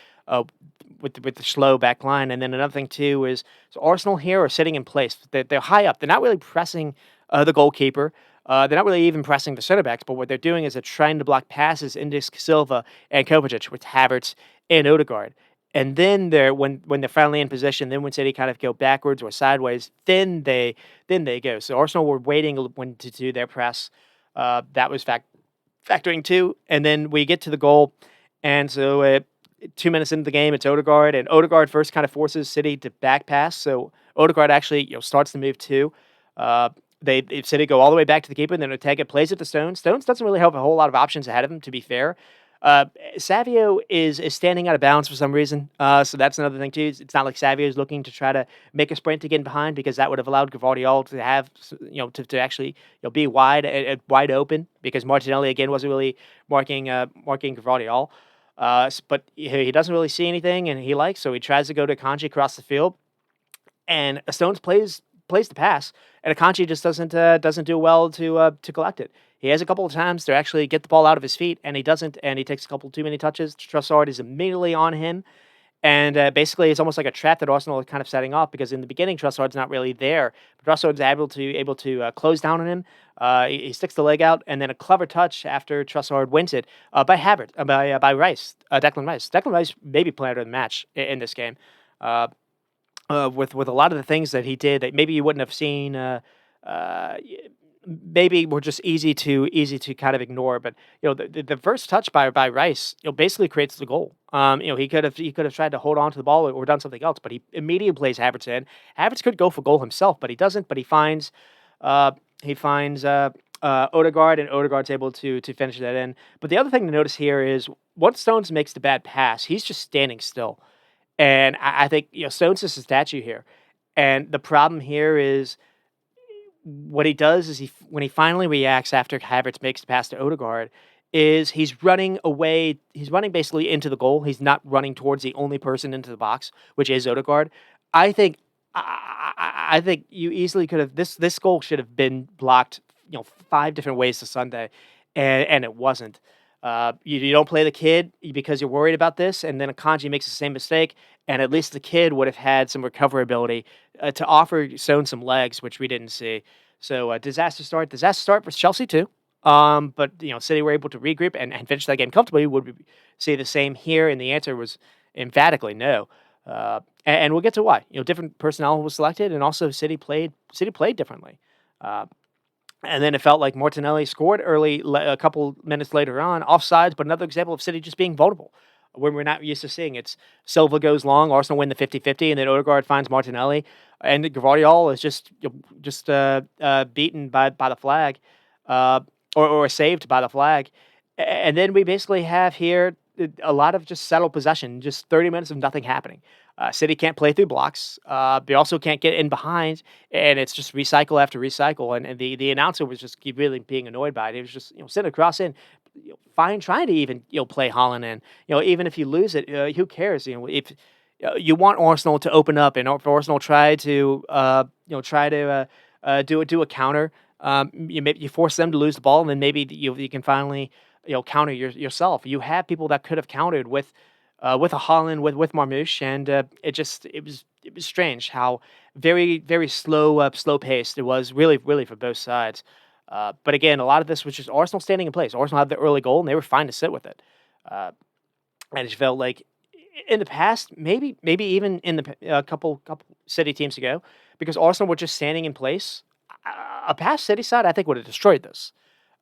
Speaker 1: with the slow back line. And then another thing too is so Arsenal here are sitting in place. They're high up. They're not really pressing the goalkeeper. They're not really even pressing the center backs, but what they're doing is they're trying to block passes into Silva and Kovacic with Havertz and Odegaard. And then when they're finally in position, then when City kind of go backwards or sideways, then they go. So Arsenal were waiting when to do their press. That was factoring too. And then we get to the goal, and so 2 minutes into the game, it's Odegaard, and Odegaard first kind of forces City to back pass. So Odegaard actually starts the move too. City go all the way back to the keeper, and then Ortega plays it to Stones. Stones doesn't really have a whole lot of options ahead of him, to be fair. Savio is standing out of bounds for some reason, so that's another thing too. It's not like Savio is looking to try to make a sprint to get behind, because that would have allowed Gvardiol to have to actually be wide open, because Martinelli again wasn't really marking Gvardiol. But he doesn't really see anything, and so he tries to go to Kanji across the field, and Stones plays the pass, and Akanji just doesn't do well to collect it. He has a couple of times to actually get the ball out of his feet, and he doesn't, and he takes a couple too many touches. Trossard is immediately on him, and basically it's almost like a trap that Arsenal is kind of setting off, because in the beginning Trossard's not really there, but Trossard's able to close down on him. He sticks the with out, and then a clever touch after Trossard wins it by Rice, Declan Rice. Declan Rice maybe player of the match in this game. With a lot of the things that he did that maybe you wouldn't have seen, maybe were just easy to kind of ignore. But the first touch by Rice, basically creates the goal. He could have tried to hold on to the ball or done something else, but he immediately plays Havertz in. Havertz could go for goal himself, but he doesn't. But he finds Odegaard, and Odegaard's able to finish that in. But the other thing to notice here is once Stones makes the bad pass, he's just standing still. And I think Stones is a statue here, and the problem here is what he does is when he finally reacts after Havertz makes the pass to Odegaard, is he's running away. He's running basically into the goal. He's not running towards the only person into the box, which is Odegaard. I think you easily could have this goal should have been blocked 5 different ways to Sunday, and it wasn't. You don't play the kid because you're worried about this, and then Akanji makes the same mistake, and at least the kid would have had some recoverability to offer Stone some legs, which we didn't see. So disaster start for Chelsea too. But City were able to regroup and finish that game comfortably. Would we say the same here? And the answer was emphatically no. And we'll get to why. Different personnel was selected, and also City played differently. Uh, and then it felt like Martinelli scored early, a couple minutes later on, offsides, but another example of City just being vulnerable. When we're not used to seeing it's Silva goes long, Arsenal win the 50-50, and then Odegaard finds Martinelli, and Gvardiol is just beaten by the flag, uh, or saved by the flag. And then we basically have here a lot of just settled possession, just 30 minutes of nothing happening. City can't play through blocks. They also can't get in behind, and it's just recycle after recycle. And the announcer was just keep really being annoyed by it. He was just send a cross in, fine, trying to even play Holland in. Even if you lose it, who cares? If you want Arsenal to open up, and if Arsenal try to do a counter, you force them to lose the ball, and then maybe you can finally counter yourself. You have people that could have countered with a Holland, with Marmoush, and it was strange how very very slow paced it was, really for both sides. But again, a lot of this was just Arsenal standing in place. Arsenal had the early goal, and they were fine to sit with it. Uh, and it felt like in the past, maybe even in the couple City teams ago, because Arsenal were just standing in place. A past City side, I think, would have destroyed this.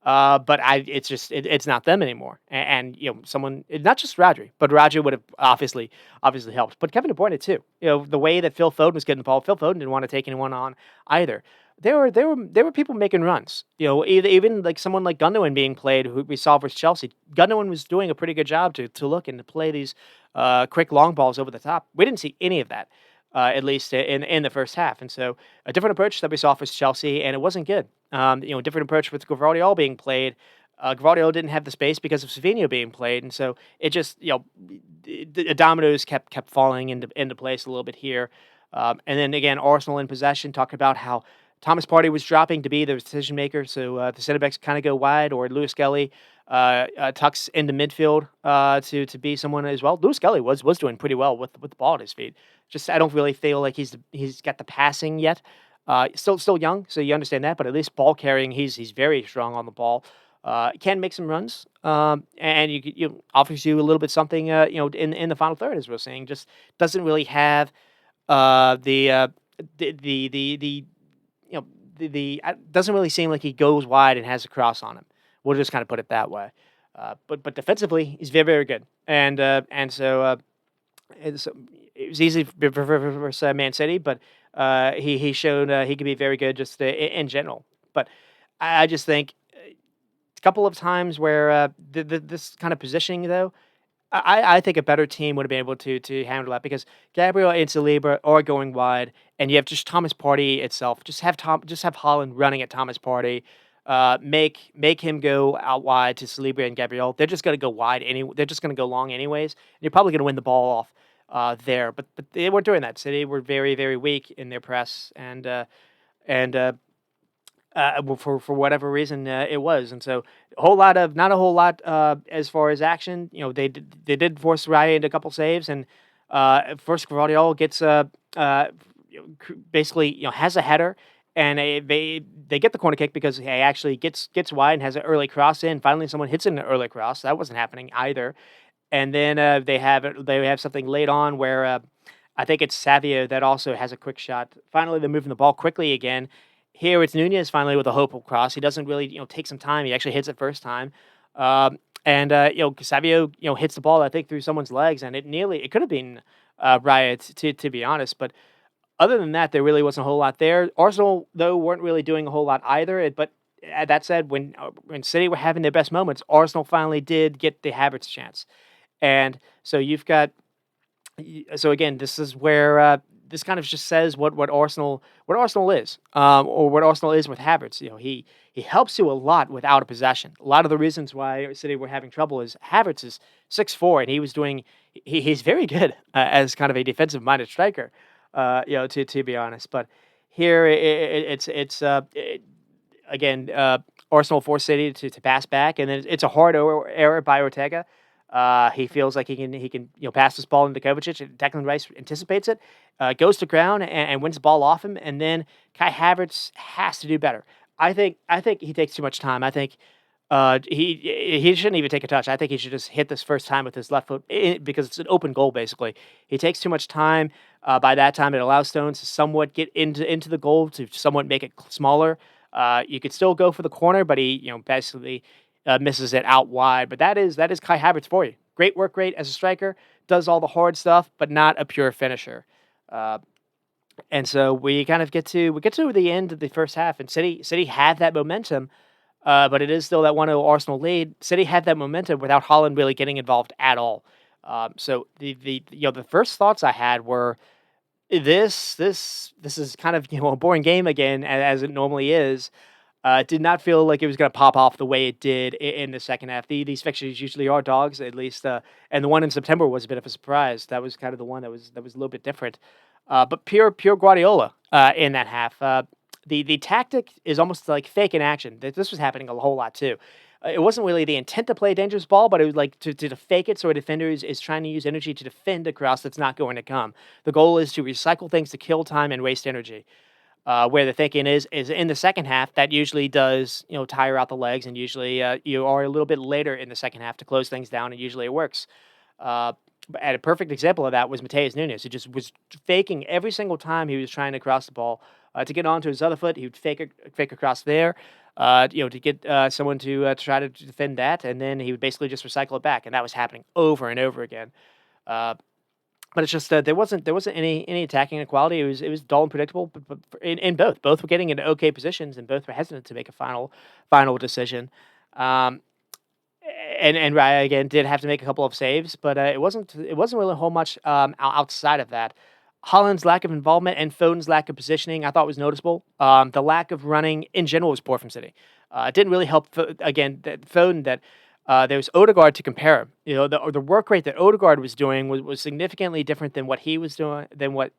Speaker 1: But it's not them anymore. And someone, not just Rodri, but Rodri would have obviously helped. But Kevin De Bruyne too. The way that Phil Foden was getting the ball, Phil Foden didn't want to take anyone on either. There were people making runs. Even like someone like Gundogan being played, who we saw versus Chelsea. Gundogan was doing a pretty good job to look and to play these quick long balls over the top. We didn't see any of that. At least in the first half, and so a different approach that we saw for Chelsea, and it wasn't good. Different approach with Gvardiol being played. Gvardiol didn't have the space because of Savinho being played, and so it just the dominoes kept falling into place a little bit here. And then again, Arsenal in possession. Talk about how Thomas Partey was dropping to be the decision maker, so the center backs kind of go wide, or Lewis Kelly tucks into midfield to be someone as well. Lewis Kelly was doing pretty well with the ball at his feet. Just I don't really feel like he's got the passing yet. Still young, so you understand that. But at least ball carrying, he's very strong on the ball. Can make some runs, and you offers you a little bit something. In the final third, as we're saying, just doesn't really have the doesn't really seem like he goes wide and has a cross on him. We'll just kind of put it that way. But defensively, he's very very good, and so. It was easy for Man City, but he showed he could be very good just in general. But I just think a couple of times where this kind of positioning, though, I think a better team would have been able to handle that, because Gabriel and Saliba are going wide, and you have just Thomas Partey itself. Just have Holland running at Thomas Partey. Make him go out wide to Saliba and Gabriel. They're just going to go wide They're just going to go long anyways. And you're probably going to win the ball off there, but they weren't doing that. City were very very weak in their press, and for whatever reason it was, and so not a whole lot as far as action. They did force Raya into a couple saves, and first Gvardiol gets basically has a header, and they get the corner kick because he actually gets wide and has an early cross in. Finally, someone hits an early cross. That wasn't happening either. And then they have something late on where I think it's Savio that also has a quick shot. Finally, they're moving the ball quickly again. Here it's Nunez finally with a hopeful cross. He doesn't really take some time. He actually hits it first time, and Savio hits the ball I think through someone's legs, and it could have been Riot to be honest. But other than that, there really wasn't a whole lot there. Arsenal though weren't really doing a whole lot either. But that said, when City were having their best moments, Arsenal finally did get the Havertz chance. And so you've got, so again, this is where this kind of just says what Arsenal is, or what Arsenal is with Havertz. He helps you a lot without a possession. A lot of the reasons why City were having trouble is Havertz is 6'4", and he's very good as kind of a defensive minded striker. To be honest, but here again. Arsenal forced City to pass back, and then it's a hard error by Ortega. He feels like he can pass this ball into Kovacic, and Declan Rice anticipates it, goes to ground and wins the ball off him, and then Kai Havertz has to do better. I think he takes too much time. I think he shouldn't even take a touch. I think he should just hit this first time with his left foot because it's an open goal. Basically, he takes too much time. By that time, it allows Stones to somewhat get into the goal to somewhat make it smaller. You could still go for the corner, but he basically misses it out wide. But that is Kai Havertz for you. Great work rate as a striker. Does all the hard stuff, but not a pure finisher. Uh, and so we kind of get to the end of the first half, and City had that momentum, but it is still that 1-0 Arsenal lead. City had that momentum without Holland really getting involved at all. So the first thoughts I had were this is kind of a boring game again as it normally is. Did not feel like it was going to pop off the way it did in the second half. These fixtures usually are dogs, at least, and the one in September was a bit of a surprise. That was kind of the one that was a little bit different. But pure Guardiola in that half. The tactic is almost like fake in action. This was happening a whole lot too. It wasn't really the intent to play a dangerous ball, but it was like to fake it so a defender is trying to use energy to defend a cross that's not going to come. The goal is to recycle things to kill time and waste energy. Where the thinking is in the second half, that usually does tire out the legs, and usually you are a little bit later in the second half to close things down, and usually it works. Uh, and a perfect example of that was Mateus Nunes, who just was faking every single time he was trying to cross the ball to get onto his other foot. He would fake across there, to get someone to try to defend that, and then he would basically just recycle it back, and that was happening over and over again. Uh, but it's just there wasn't any attacking equality. It was dull and predictable. But in both were getting into okay positions, and both were hesitant to make a final decision. Um, and Raya again did have to make a couple of saves, but it wasn't really a whole much outside of that. Holland's lack of involvement and Foden's lack of positioning I thought was noticeable. The lack of running in general was poor from City. It didn't really help again that Foden that there was Odegaard to compare him. The work rate that Odegaard was doing was significantly different than what he was doing than what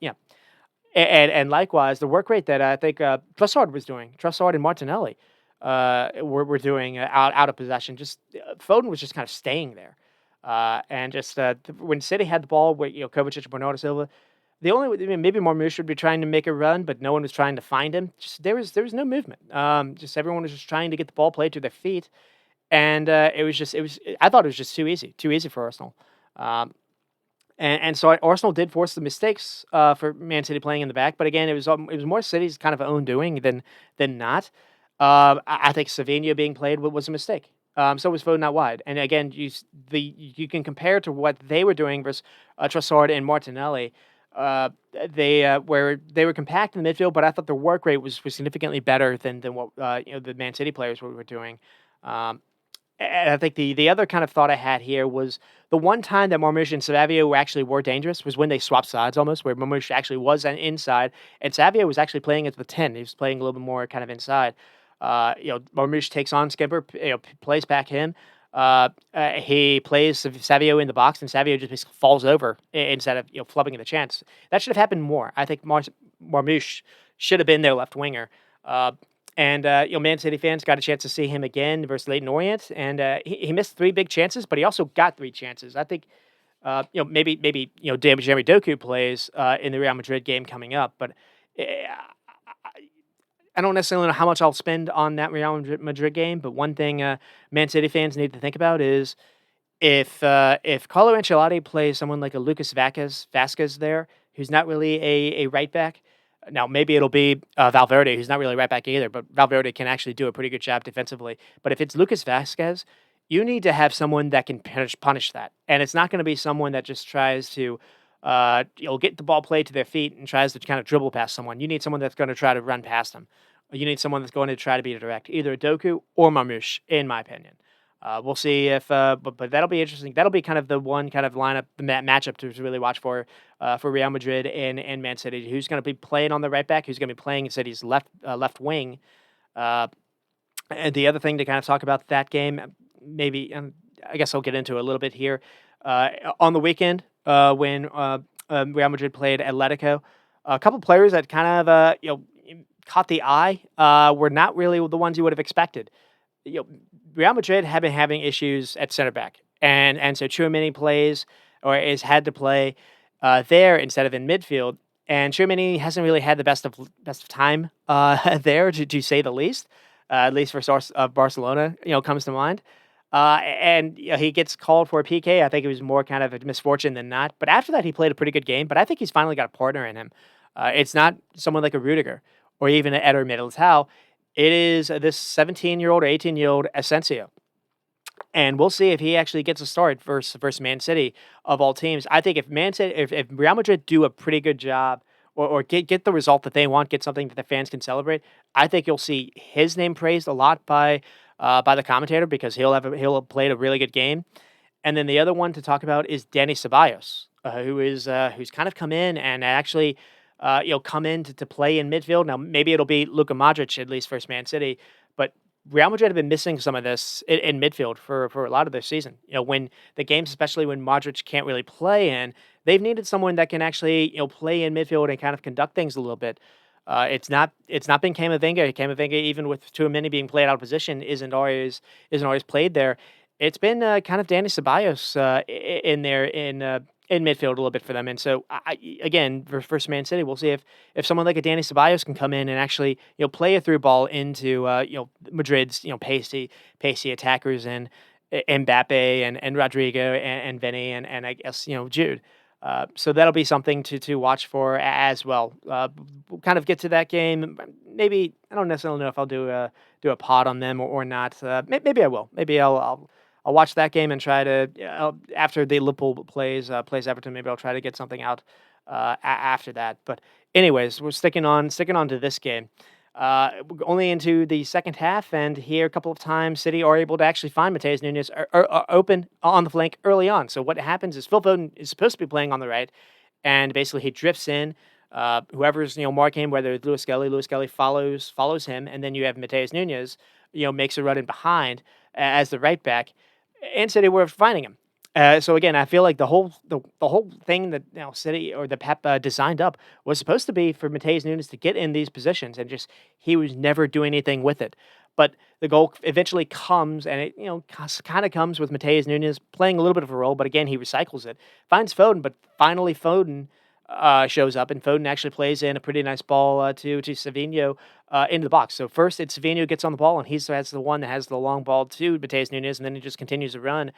Speaker 1: and likewise, the work rate that I think Trossard was doing, Trossard and Martinelli were doing out of possession. Just Foden was just kind of staying there, and just when City had the ball, where Kovacic and Bernardo Silva, the only maybe Marmoush would be trying to make a run, but no one was trying to find him. Just there was no movement. Just everyone was just trying to get the ball played to their feet, and it was I thought it was just too easy for Arsenal. Um, and so Arsenal did force the mistakes for Man City playing in the back, but again, it was more City's kind of own doing than not. I think Savinho being played was a mistake. So was Foden out wide, and again, you can compare to what they were doing versus Trossard and Martinelli. They were compact in the midfield, but I thought their work rate was significantly better than what the Man City players were doing. Um, and I think the other kind of thought I had here was the one time that Marmoush and Savio actually were dangerous was when they swapped sides almost, where Marmoush actually was an inside, and Savio was actually playing at the 10. He was playing a little bit more kind of inside. Marmoush takes on Skipper, plays back him. He plays Savio in the box, and Savio just basically falls over instead of flubbing the chance. That should have happened more. I think Marmoush should have been their left winger. And Man City fans got a chance to see him again versus Leyton Orient, and he missed three big chances, but he also got three chances. I think maybe Jeremy Doku plays in the Real Madrid game coming up, but I don't necessarily know how much I'll spend on that Real Madrid game. But one thing Man City fans need to think about is if Carlo Ancelotti plays someone like a Lucas Vasquez there, who's not really a right back. Now, maybe it'll be Valverde, who's not really right back either, but Valverde can actually do a pretty good job defensively. But if it's Lucas Vasquez, you need to have someone that can punish that. And it's not going to be someone that just tries to get the ball played to their feet and tries to kind of dribble past someone. You need someone that's going to try to run past them. You need someone that's going to try to be direct, either Doku or Marmoush, in my opinion. We'll see if, but that'll be interesting. That'll be kind of the one kind of lineup, the matchup to really watch for Real Madrid and Man City. Who's going to be playing on the right back? Who's going to be playing City's left wing? And the other thing to kind of talk about that game, maybe, I guess I'll get into it a little bit here. On the weekend, when Real Madrid played Atletico, a couple players that kind of caught the eye were not really the ones you would have expected. you know, Real Madrid have been having issues at center back, and so Tchouaméni plays or is had to play there instead of in midfield, and Tchouaméni hasn't really had the best of time there to say the least. At least for Barcelona, comes to mind. And he gets called for a PK. I think it was more kind of a misfortune than not. But after that, he played a pretty good game. But I think he's finally got a partner in him. It's not someone like a Rudiger or even an Eder Militao. It is this 17-year-old or 18-year-old Asensio. And we'll see if he actually gets a start versus Man City of all teams. I think if Man City, if Real Madrid do a pretty good job or get the result that they want, get something that the fans can celebrate, I think you'll see his name praised a lot by the commentator because he'll have played a really good game. And then the other one to talk about is Danny Ceballos, who's kind of come in and actually come in to play in midfield. Now maybe it'll be Luka Modric at least versus Man City, but Real Madrid have been missing some of this in midfield for a lot of their season. When the games, especially when Modric can't really play in, they've needed someone that can actually play in midfield and kind of conduct things a little bit. It's not been Camavinga. Camavinga, even with too many being played out of position, isn't always played there. It's been kind of Danny Ceballos in there in midfield a little bit for them. And so again, versus Man City, we'll see if someone like a Danny Ceballos can come in and actually play a through ball into Madrid's pacey attackers and Mbappe and Rodrigo and Vinny and I guess Jude. So that'll be something to watch for as well. We'll kind of get to that game. Maybe I don't necessarily know if I'll do a pod on them or not. Maybe I will. Maybe I'll watch that game and try to after the Liverpool plays Everton. Maybe I'll try to get something out after that. But anyways, we're sticking on to this game. Only into the second half, and here a couple of times, City are able to actually find Mateus Nunes are open on the flank early on. So what happens is Phil Foden is supposed to be playing on the right, and basically he drifts in. Whoever's marking him, whether it's Lewis Skelly follows him, and then you have Mateus Nunes, makes a run in behind as the right back, and City were finding him. So again, I feel like the whole thing that City or the Pep designed up was supposed to be for Mateus Nunes to get in these positions, and just he was never doing anything with it. But the goal eventually comes, and it kind of comes with Mateus Nunes playing a little bit of a role. But again, he recycles it, finds Foden, but finally Foden shows up, and Foden actually plays in a pretty nice ball to Savinho into the box. So first, it's Savinho gets on the ball, and that's the one that has the long ball to Mateus Nunes, and then he just continues to run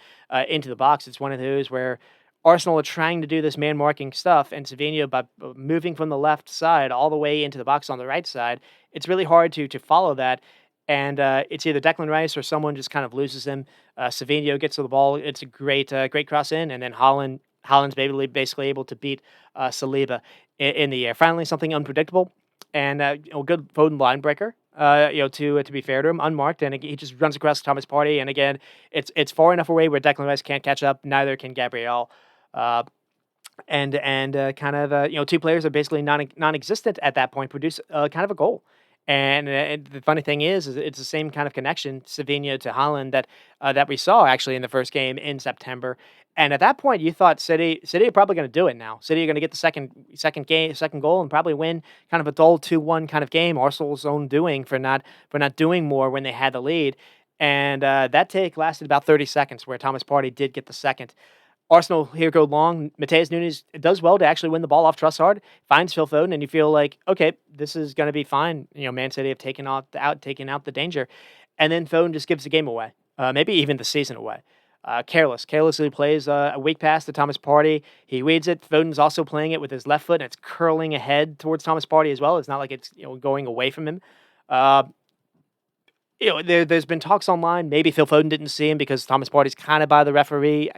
Speaker 1: into the box. It's one of those where Arsenal are trying to do this man marking stuff, and Savinho, by moving from the left side all the way into the box on the right side, it's really hard to follow that. And it's either Declan Rice or someone just kind of loses him. Savinho gets to the ball. It's a great cross in, and then Holland's basically able to beat Saliba in the air. Finally, something unpredictable and good Foden line breaker. To be fair to him, unmarked, and he just runs across Thomas Partey. And again, it's far enough away where Declan Rice can't catch up. Neither can Gabriel. And kind of two players are basically non-existent at that point. Produce kind of a goal. And the funny thing is it's the same kind of connection, Savinho to Holland, that we saw actually in the first game in September. And at that point, you thought City are probably going to do it now. City are going to get the second goal, and probably win kind of a dull 2-1 kind of game. Arsenal's own doing for not doing more when they had the lead. And that take lasted about 30 seconds, where Thomas Partey did get the second. Arsenal here go long. Mateus Nunes does well to actually win the ball off Trossard, finds Phil Foden, and you feel like, okay, this is going to be fine. Man City have taken out the danger, and then Foden just gives the game away, maybe even the season away. Carelessly plays a weak pass to Thomas Partey. He weeds it. Foden's also playing it with his left foot, and it's curling ahead towards Thomas Partey as well. It's not like it's going away from him. There's been talks online. Maybe Phil Foden didn't see him because Thomas Partey's kind of by the referee.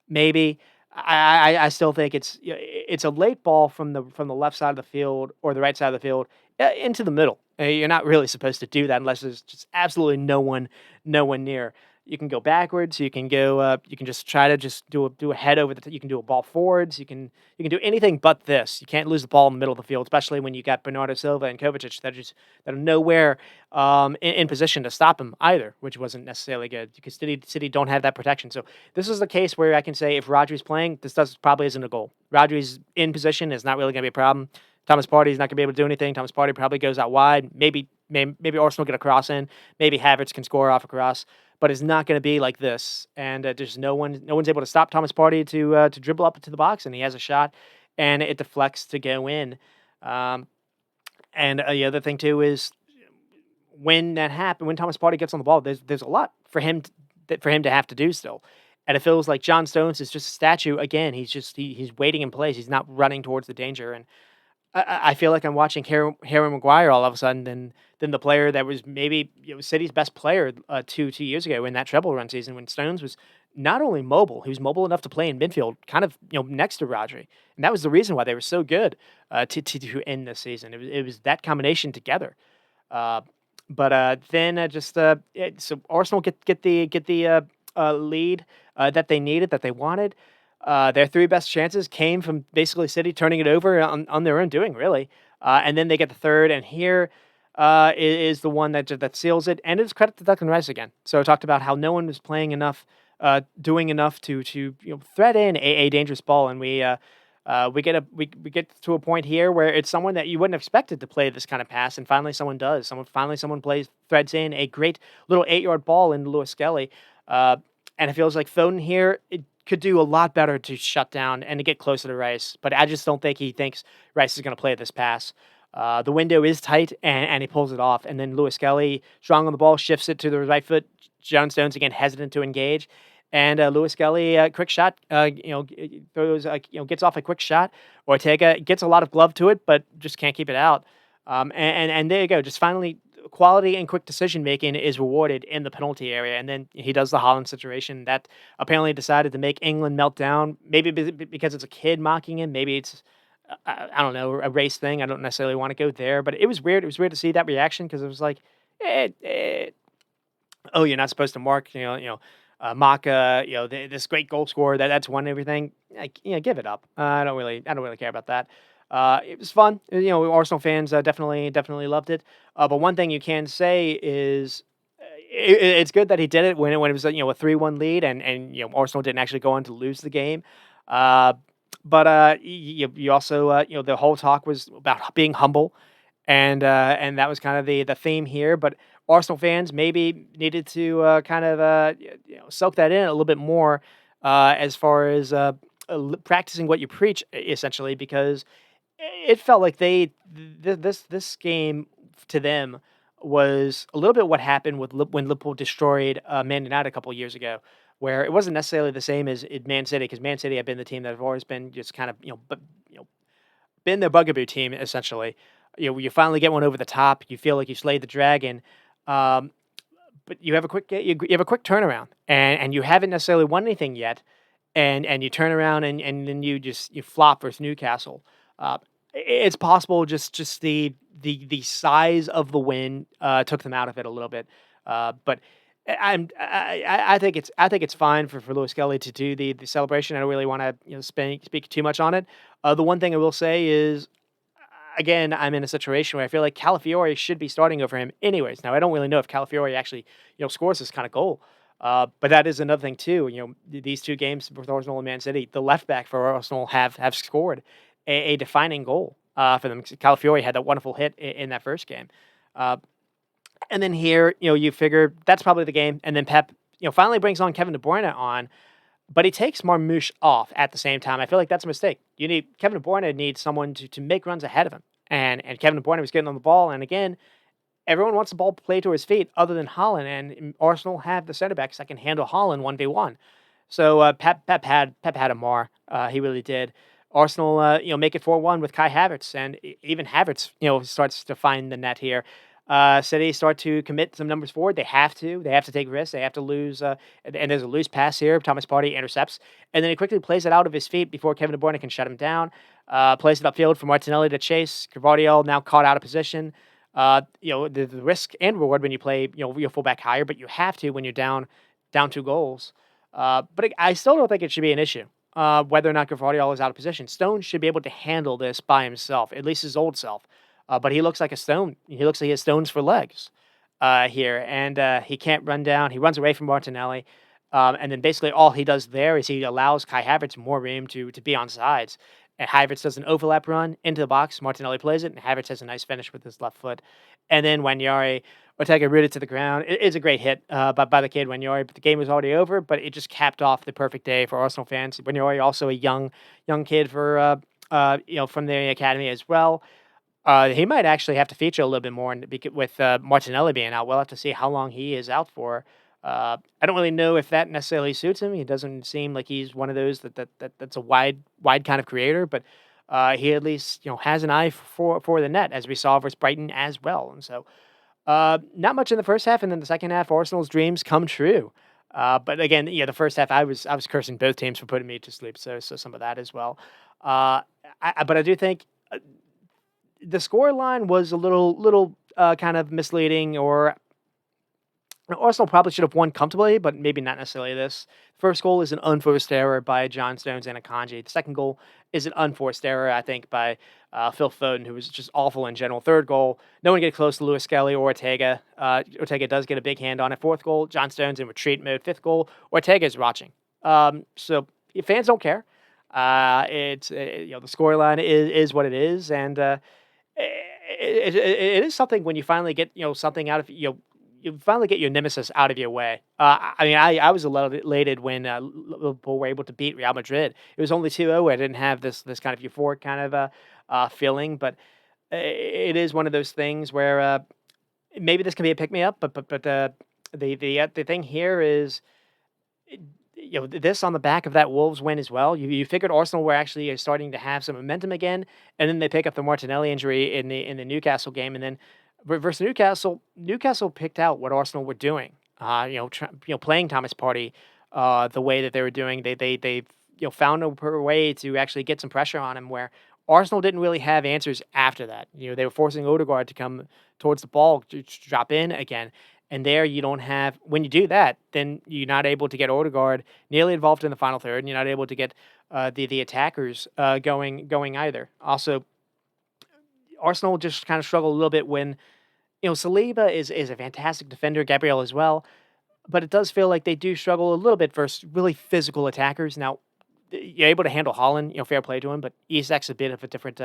Speaker 1: Maybe I still think it's a late ball from the left side of the field or the right side of the field into the middle. You're not really supposed to do that unless there's just absolutely no one near. You can go backwards. You can go. You can just try to just do a head over you can do a ball forwards. You can do anything but this. You can't lose the ball in the middle of the field, especially when you got Bernardo Silva and Kovacic that are nowhere in position to stop him either, which wasn't necessarily good because City don't have that protection. So this is the case where I can say if Rodri's playing, this probably isn't a goal. Rodri's in position is not really going to be a problem. Thomas Partey's not gonna be able to do anything. Thomas Partey probably goes out wide. Maybe Arsenal get a cross in. Maybe Havertz can score off a cross, but it's not gonna be like this. And there's no one's able to stop Thomas Partey to dribble up into the box, and he has a shot, and it deflects to go in. Um, and the other thing too is when that happened, when Thomas Partey gets on the ball, there's a lot for him for him to have to do still. And it feels like John Stones is just a statue again. He's waiting in place. He's not running towards the danger. And I feel like I'm watching Harry Maguire all of a sudden than the player that was maybe City's best player 2 years ago in that treble run season when Stones was not only mobile, he was mobile enough to play in midfield, kind of next to Rodri, and that was the reason why they were so good to end this season. It was that combination together. Uh, but then so Arsenal get the lead that they needed, that they wanted. Their three best chances came from basically City turning it over on their own doing, really. And then they get the third, and here is the one that seals it. And it's credit to Declan Rice again. So I talked about how no one was playing enough, doing enough to thread in a dangerous ball, and we get to a point here where it's someone that you wouldn't have expected to play this kind of pass, and finally someone does. Someone threads in a great little 8-yard ball into Lewis Skelly. And it feels like Foden here could do a lot better to shut down and to get closer to Rice, but I just don't think he thinks Rice is going to play this pass. The window is tight, and he pulls it off. And then Lewis Skelly, strong on the ball, shifts it to the right foot. John Stones again hesitant to engage, and Lewis Skelly, quick shot, throws, gets off a quick shot. Ortega gets a lot of glove to it, but just can't keep it out. And there you go. Just finally, quality and quick decision making is rewarded in the penalty area, and then he does the Holland situation that apparently decided to make England melt down. Maybe because it's a kid mocking him. Maybe it's I don't know, a race thing. I don't necessarily want to go there, but it was weird. It was weird to see that reaction because it was like, oh, you're not supposed to mark, mock, this great goal scorer that's won everything. Like, give it up. I don't really care about that. It was fun. Arsenal fans definitely loved it. But one thing you can say is it's good that he did it when it was a 3-1 lead, and Arsenal didn't actually go on to lose the game. But you also the whole talk was about being humble, and that was kind of the theme here. But Arsenal fans maybe needed to kind of soak that in a little bit more as far as practicing what you preach, essentially, because it felt like this game to them was a little bit what happened when Liverpool destroyed Man United a couple of years ago, where it wasn't necessarily the same as in Man City, because Man City have been the team that have always been just kind of been their bugaboo team essentially. You finally get one over the top, you feel like you slayed the dragon, um, but you have a you have a quick turnaround, and you haven't necessarily won anything yet, and you turn around and then you flop versus Newcastle. It's possible just the size of the win took them out of it a little bit, but I think it's fine for Lewis Kelly to do the celebration. I don't really want to speak too much on it. The one thing I will say is, again, I'm in a situation where I feel like Calafiore should be starting over him anyways. Now, I don't really know if Calafiore actually scores this kind of goal. But that is another thing too. These two games with Arsenal and Man City, the left back for Arsenal have scored a defining goal for them. Calafiore had that wonderful hit in that first game. And then here, you figure that's probably the game. And then Pep, finally brings on Kevin De Bruyne on, but he takes Marmoush off at the same time. I feel like that's a mistake. Kevin De Bruyne needs someone to make runs ahead of him. And Kevin De Bruyne was getting on the ball. And again, everyone wants the ball played to his feet other than Haaland. And Arsenal have the center backs that can handle Haaland 1v1. So Pep had a mar. He really did. Arsenal, make it 4-1 with Kai Havertz, and even Havertz, starts to find the net here. City start to commit some numbers forward. They have to take risks. They have to lose. And there's a loose pass here. Thomas Partey intercepts, and then he quickly plays it out of his feet before Kevin De Bruyne can shut him down. Plays it upfield for Martinelli to chase. Gvardiol now caught out of position. The risk and reward when you play, your fullback higher, but you have to when you're down 2 goals. But I still don't think it should be an issue. Whether or not Gvardiol is out of position. Stones should be able to handle this by himself, at least his old self. But he looks like a stone. He looks like he has stones for legs here. And he can't run down. He runs away from Martinelli. And then basically all he does there is he allows Kai Havertz more room to be on sides. and Havertz does an overlap run into the box. Martinelli plays it, and Havertz has a nice finish with his left foot. And then Wanyari Ortega rooted to the ground. It's a great hit by the kid Wanyari, but the game was already over. But it just capped off the perfect day for Arsenal fans. Wanyari also a young kid for from the academy as well. He might actually have to feature a little bit more with Martinelli being out. We'll have to see how long he is out for. I don't really know if that necessarily suits him. He doesn't seem like he's one of those that's a wide kind of creator, but he at least has an eye for the net, as we saw versus Brighton as well. And so not much in the first half, and then the second half, Arsenal's dreams come true. But again, the first half, I was cursing both teams for putting me to sleep, so some of that as well. But I do think the score line was a little kind of misleading, or Arsenal probably should have won comfortably, but maybe not necessarily this. First goal is an unforced error by John Stones and Akanji. The second goal is an unforced error, I think, by Phil Foden, who was just awful in general. Third goal, no one get close to Lewis Skelly or Ortega. Ortega does get a big hand on it. Fourth goal, John Stones in retreat mode. Fifth goal, Ortega is watching. So fans don't care. It's the scoreline is what it is, and it is something when you finally get something out of you finally get your nemesis out of your way. I was elated when Liverpool were able to beat Real Madrid. It was only 2-0. I didn't have this kind of euphoric kind of feeling, but it is one of those things where maybe this can be a pick me up. But the thing here is, this on the back of that Wolves win as well. You figured Arsenal were actually starting to have some momentum again, and then they pick up the Martinelli injury in the Newcastle game, and then versus Newcastle picked out what Arsenal were doing. Playing Thomas Partey the way that they were doing. They found a way to actually get some pressure on him, where Arsenal didn't really have answers after that. They were forcing Odegaard to come towards the ball to drop in again. And there you don't have, when you do that, then you're not able to get Odegaard nearly involved in the final third, and you're not able to get the attackers going either. Also, Arsenal just kind of struggle a little bit when, Saliba is a fantastic defender, Gabriel as well, but it does feel like they do struggle a little bit versus really physical attackers. Now, you're able to handle Holland, fair play to him, but Isak's a bit of a different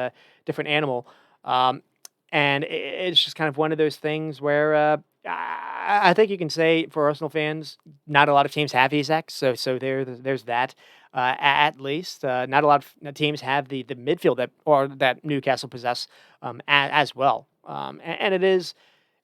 Speaker 1: animal. And it's just kind of one of those things where I think you can say for Arsenal fans, not a lot of teams have Isak, so there's that. At least not a lot of teams have the midfield that Newcastle possess as well. And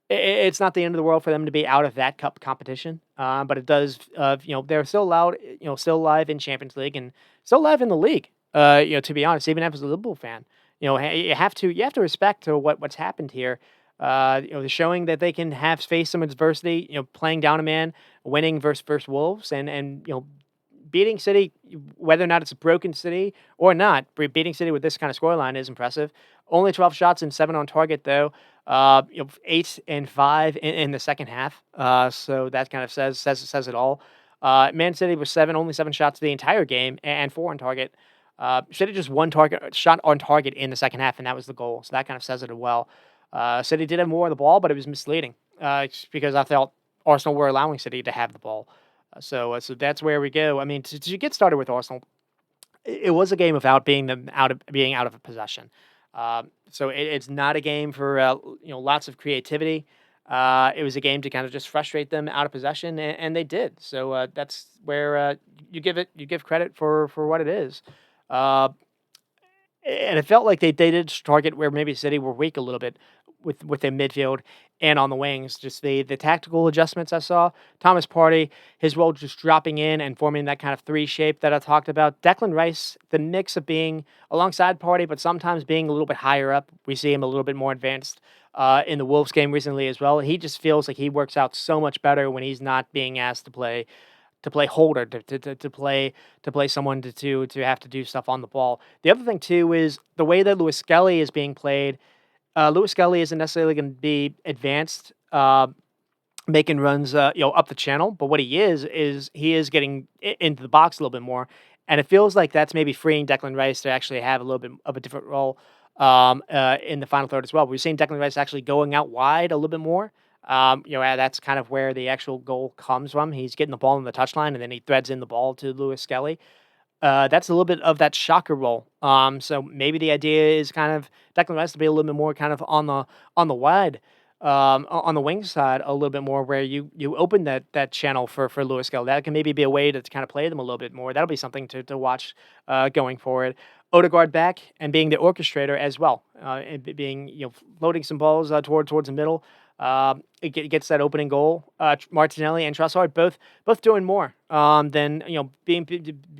Speaker 1: it's not the end of the world for them to be out of that cup competition, but it does. They're still allowed, still alive in Champions League and still alive in the league. To be honest, even as a Liverpool fan, you have to respect to what's happened here. Showing that they can face some adversity. Playing down a man, winning versus Wolves, and beating City, whether or not it's a broken City or not, beating City with this kind of scoreline is impressive. Only 12 shots and 7 on target, though. 8 and 5 in the second half. So that kind of says it all. Man City was only 7 shots the entire game and 4 on target. City just one shot on target in the second half, and that was the goal. So that kind of says it well. City did have more of the ball, but it was misleading because I felt Arsenal were allowing City to have the ball. So that's where we go. I mean, to get started with Arsenal, it was a game without being out of a possession. So it's not a game for lots of creativity. It was a game to kind of just frustrate them out of possession, and they did. So that's where you give credit for what it is. And it felt like they did target where maybe City were weak a little bit with their midfield and on the wings. Just the tactical adjustments I saw. Thomas Partey, his role just dropping in and forming that kind of 3 shape that I talked about. Declan Rice, the mix of being alongside Partey, but sometimes being a little bit higher up. We see him a little bit more advanced in the Wolves game recently as well. He just feels like he works out so much better when he's not being asked to play holder, to play someone to have to do stuff on the ball. The other thing too is the way that Lewis Skelly is being played. Lewis Skelly isn't necessarily going to be advanced, making runs, up the channel. But what he is he is getting into the box a little bit more, and it feels like that's maybe freeing Declan Rice to actually have a little bit of a different role in the final third as well. We've seen Declan Rice actually going out wide a little bit more. That's kind of where the actual goal comes from. He's getting the ball in the touchline, and then he threads in the ball to Lewis Skelly. that's a little bit of that shocker role. So maybe the idea is kind of Declan Rice to be a little bit more kind of on the wide, on the wing side a little bit more, where you open that channel for Lewis Gill. That can maybe be a way to kind of play them a little bit more. That'll be something to watch going forward. Odegaard back and being the orchestrator as well, and being floating some balls towards the middle. It gets that opening goal. Martinelli and Trossard both doing more than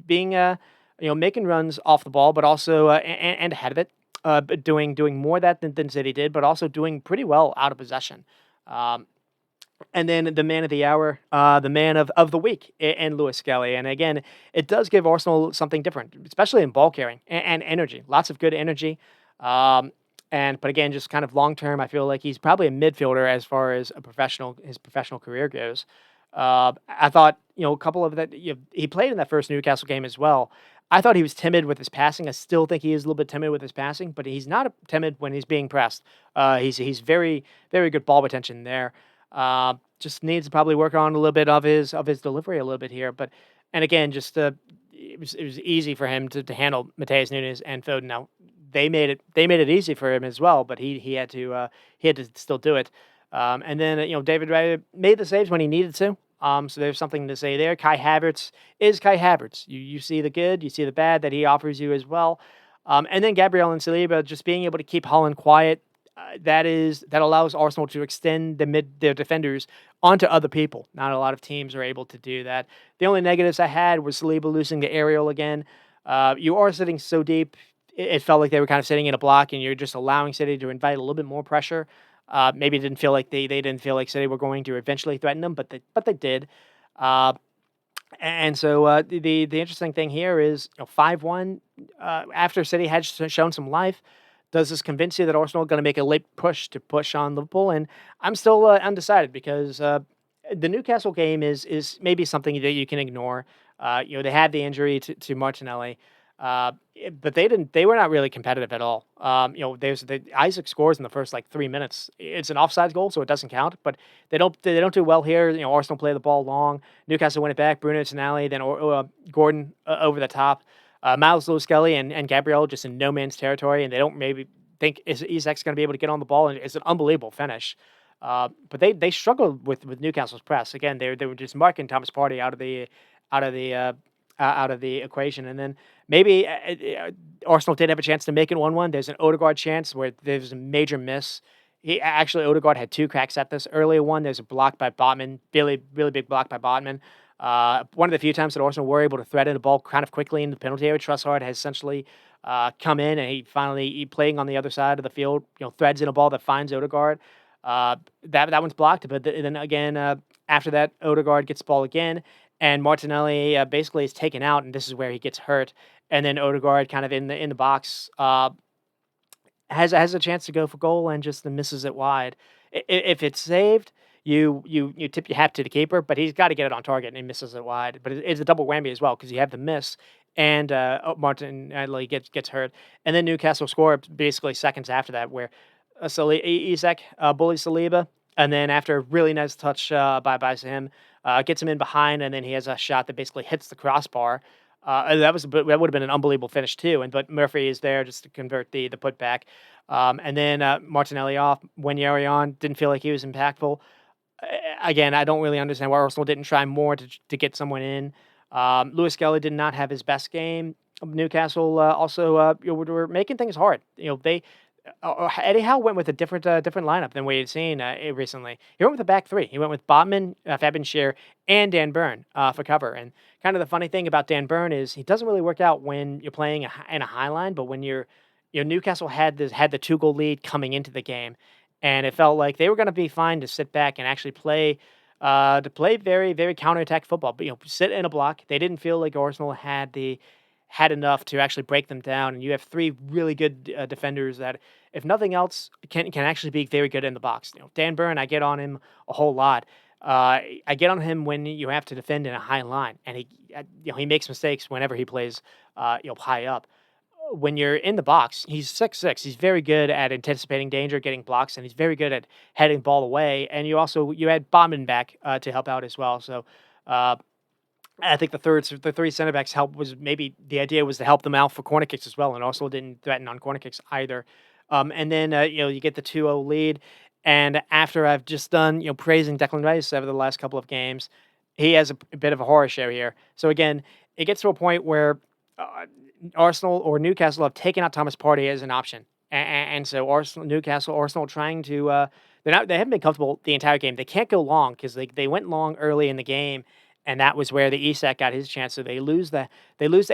Speaker 1: being making runs off the ball, but also and ahead of it, but doing more of that than City did, but also doing pretty well out of possession. Um, and then the man of the hour, the man of the week, and Lewis Skelly. And again, it does give Arsenal something different, especially in ball carrying and energy. Lots of good energy. But again, just kind of long term, I feel like he's probably a midfielder as far as his professional career goes. I thought a couple of that he played in that first Newcastle game as well. I thought he was timid with his passing. I still think he is a little bit timid with his passing, but he's not timid when he's being pressed. He's very good ball retention there. Just needs to probably work on a little bit of his delivery a little bit here. But and again, just it was easy for him to handle Mateus Nunes and Foden. Now they made it easy for him as well, but he had to still do it. And then David Raya made the saves when he needed to. So there's something to say there. Kai Havertz is Kai Havertz. You see the good, you see the bad that he offers you as well. And then Gabriel and Saliba just being able to keep Holland quiet. That allows Arsenal to extend their defenders onto other people. Not a lot of teams are able to do that. The only negatives I had was Saliba losing the aerial again. You are sitting so deep. It felt like they were kind of sitting in a block, and you're just allowing City to invite a little bit more pressure. Maybe it didn't feel like they didn't feel like City were going to eventually threaten them, but they did. Uh, and so the interesting thing here is 5-1 after City had shown some life. Does this convince you that Arsenal are going to make a late push on Liverpool? And I'm still undecided because the Newcastle game is maybe something that you can ignore. They had the injury to Martinelli. But they were not really competitive at all. There's Isaac scores in the first like 3 minutes. It's an offside goal, so it doesn't count. But they don't do well here. Arsenal play the ball long. Newcastle win it back. Bruno Tonali, then Gordon over the top. Miles Lewis Skelly and Gabriel just in no man's territory, and they don't maybe think Isak's going to be able to get on the ball, and it's an unbelievable finish. But they struggled with Newcastle's press. Again, they were just marking Thomas Partey out of the equation, and then maybe Arsenal did have a chance to make it 1-1. There's an Odegaard chance where there's a major miss. Odegaard had two cracks at this earlier one. There's a block by Botman, really big block by Botman. One of the few times that Arsenal were able to thread the ball kind of quickly in the penalty area. Trossard has essentially come in, and he playing on the other side of the field, threads in a ball that finds Odegaard. That one's blocked, but then again, after that, Odegaard gets the ball again, and Martinelli basically is taken out, and this is where he gets hurt. And then Odegaard, kind of in the box, has a chance to go for goal and just misses it wide. If it's saved, you tip your hat to the keeper, but he's got to get it on target, and he misses it wide. But it's a double whammy as well because you have the miss, and Martinelli gets hurt, and then Newcastle score basically seconds after that, where Isak bullies Saliba, and then after a really nice touch by him, gets him in behind, and then he has a shot that basically hits the crossbar. And that would have been an unbelievable finish too. But Murphy is there just to convert the putback, and then Martinelli off. Wanyeri on, didn't feel like he was impactful. Again, I don't really understand why Arsenal didn't try more to get someone in. Lewis Skelly did not have his best game. Newcastle also were making things hard. Eddie Howe went with a different lineup than we had seen recently. He went with a back three. He went with Botman, Fabian Schär, and Dan Burn for cover. And kind of the funny thing about Dan Burn is he doesn't really work out when you're playing in a high line, but when Newcastle had the 2-goal lead coming into the game, and it felt like they were going to be fine to sit back and actually play very, very counterattack football. But sit in a block. They didn't feel like Arsenal had enough to actually break them down, and you have three really good defenders that, if nothing else, can actually be very good in the box. Dan Burn, I get on him a whole lot. I get on him when you have to defend in a high line, and he makes mistakes whenever he plays high up. When you're in the box, he's 6'6". He's very good at anticipating danger, getting blocks, and he's very good at heading ball away. And you had Bauman back to help out as well. So I think the three center backs help was maybe the idea was to help them out for corner kicks as well, and also didn't threaten on corner kicks either. And then you get the 2-0 lead, and after I've just done praising Declan Rice over the last couple of games, he has a bit of a horror show here. So again, it gets to a point where uh, Arsenal or Newcastle have taken out Thomas Partey as an option, and so Arsenal trying to they haven't been comfortable the entire game. They can't go long because they went long early in the game, and that was where the Isak got his chance. So they lose the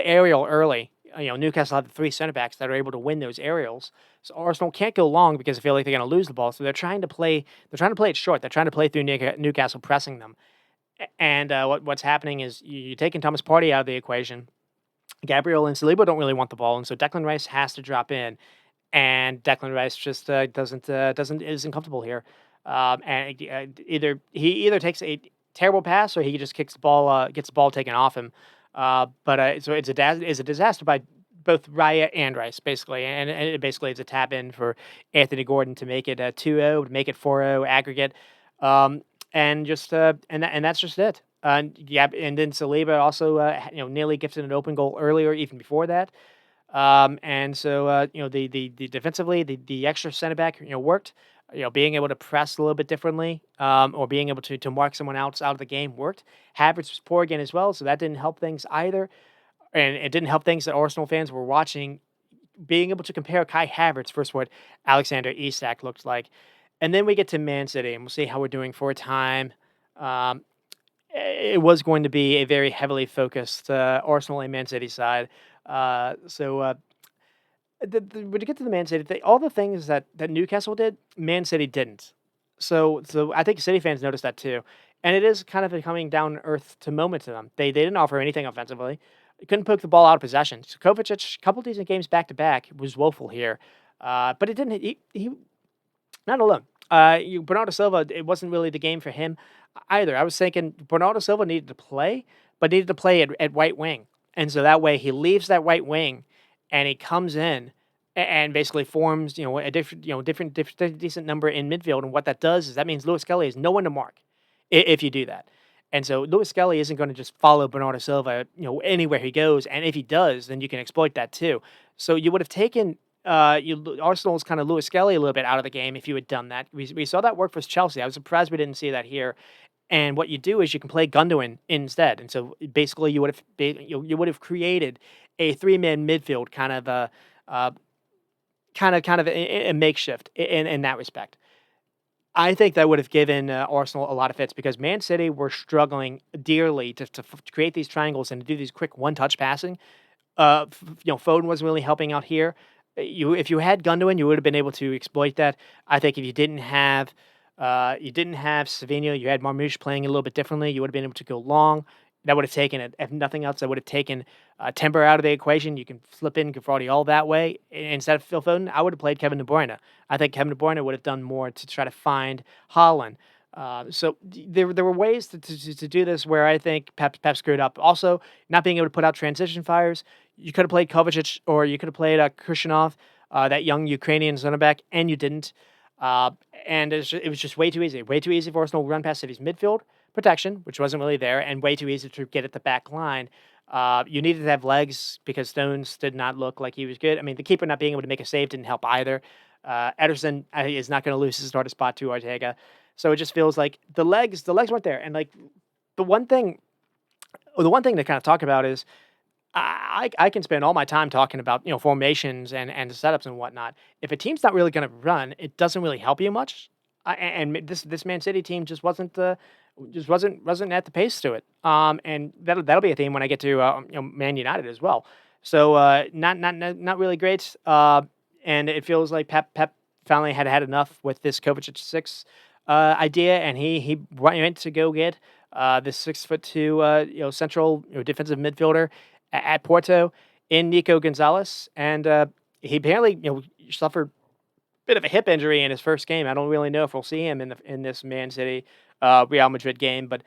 Speaker 1: aerial early. Newcastle have the three center backs that are able to win those aerials. So Arsenal can't go long because they feel like they're going to lose the ball. So they're trying to play. They're trying to play it short. They're trying to play through Newcastle pressing them. And what's happening is you're taking Thomas Partey out of the equation. Gabriel and Saliba don't really want the ball, and so Declan Rice has to drop in, and Declan Rice just doesn't isn't comfortable here. And he either takes a terrible pass or he just gets the ball taken off him. But so it's a disaster by both Raya and Rice basically, and basically it's a tap in for Anthony Gordon to make it 2-0, to make it 4-0 aggregate, and just and that's just it. Yeah, and then Saliba also nearly gifted an open goal earlier, even before that. And so, the defensively, the extra center back, worked. Being able to press a little bit differently, or being able to mark someone else out of the game worked. Havertz was poor again as well, so that didn't help things either. And it didn't help things that Arsenal fans were watching, being able to compare Kai Havertz versus what Alexander Isak looked like. And then we get to Man City, and we'll see how we're doing for a time. Um, it was going to be a very heavily focused Arsenal and Man City side. When you get to the Man City, all the things that Newcastle did, Man City didn't. So I think City fans noticed that too, and it is kind of a coming down to earth to moment to them. They didn't offer anything offensively, couldn't poke the ball out of possession. So Kovacic, a couple decent games back to back, was woeful here, but it didn't. He not alone. Bernardo Silva, it wasn't really the game for him either. I was thinking Bernardo Silva needed to play, but needed to play at right wing. And so that way he leaves that right wing and he comes in and basically forms, a different decent number in midfield. And what that does is that means Lewis Kelly has no one to mark if you do that. And so Lewis Kelly isn't going to just follow Bernardo Silva, anywhere he goes. And if he does, then you can exploit that too. So you would have taken Arsenal's kind of Lewis Skelly a little bit out of the game if you had done that. We saw that work for Chelsea. I was surprised we didn't see that here. And what you do is you can play Gundogan instead. And so basically you would have created a three-man midfield kind of a makeshift in that respect. I think that would have given Arsenal a lot of fits because Man City were struggling dearly to create these triangles and to do these quick one-touch passing. Foden wasn't really helping out here. If you had Gundogan, you would have been able to exploit that. I think if you didn't have Savinho, you had Marmoush playing a little bit differently, you would have been able to go long. That would have taken it. If nothing else, that would have taken Timber out of the equation. You can flip in Gvardy all that way. Instead of Phil Foden, I would have played Kevin De Bruyne. I think Kevin De Bruyne would have done more to try to find Haaland. There were ways to do this where I think Pep screwed up. Also, not being able to put out transition fires. You could have played Kovacic or you could have played Krishanov, that young Ukrainian center back, and you didn't. And it was just way too easy. Way too easy for Arsenal to run past City's midfield protection, which wasn't really there, and way too easy to get at the back line. You needed to have legs because Stones did not look like he was good. I mean, the keeper not being able to make a save didn't help either. Ederson is not going to lose his starter spot to Ortega. So it just feels like the legs weren't there. And like the one thing to kind of talk about is I can spend all my time talking about formations and setups and whatnot. If a team's not really going to run, it doesn't really help you much. And this Man City team just wasn't at the pace to it. And that'll be a theme when I get to Man United as well. So not really great. And it feels like Pep finally had enough with this Kovacic 6 idea, and he went to go get this 6'2" central defensive midfielder at Porto in Nico Gonzalez, and he apparently suffered a bit of a hip injury in his first game. I don't really know if we'll see him in this Man City Real Madrid game, but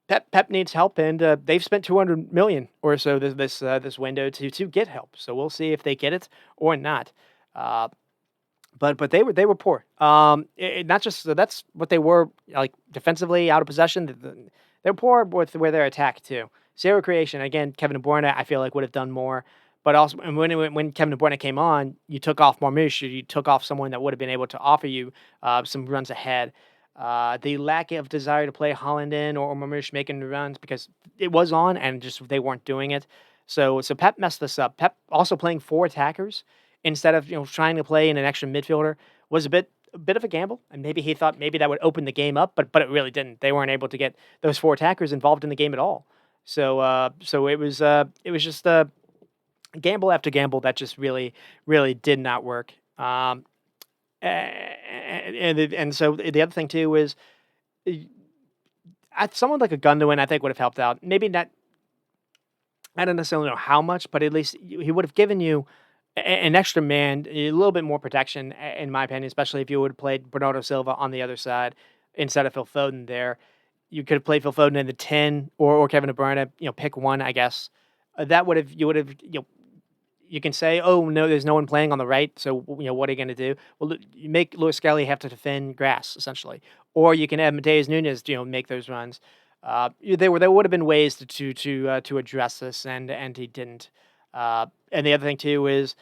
Speaker 1: Pep needs help, and they've spent 200 million or so this window to get help. So we'll see if they get it or not. But they were poor. Not just that's what they were like defensively out of possession. They're poor with where their attack too. Zero creation. Again, Kevin De Bruyne, I feel like would have done more. But also, and when Kevin De Bruyne came on, you took off Marmoush, you took off someone that would have been able to offer you some runs ahead. The lack of desire to play Holland in or Marmoush making the runs because it was on and just they weren't doing it. So Pep messed this up. Pep also playing four attackers instead of trying to play in an extra midfielder was a bit of a gamble, and maybe he thought maybe that would open the game up, but it really didn't. They weren't able to get those four attackers involved in the game at all. So it was just gamble after gamble that just really did not work. And so the other thing too is someone like a Gundogan I think would have helped out. Maybe not. I don't necessarily know how much, but at least he would have given you an extra man, a little bit more protection, in my opinion, especially if you would have played Bernardo Silva on the other side instead of Phil Foden there. You could have played Phil Foden in the 10 or Kevin De Bruyne, pick one, I guess. That would have, you would have, you can say, oh, no, there's no one playing on the right. So, what are you going to do? Well, you make Luis Skelly have to defend grass, essentially. Or you can have Mateus Nunes, make those runs. There would have been ways to address this, and he didn't. And the other thing too is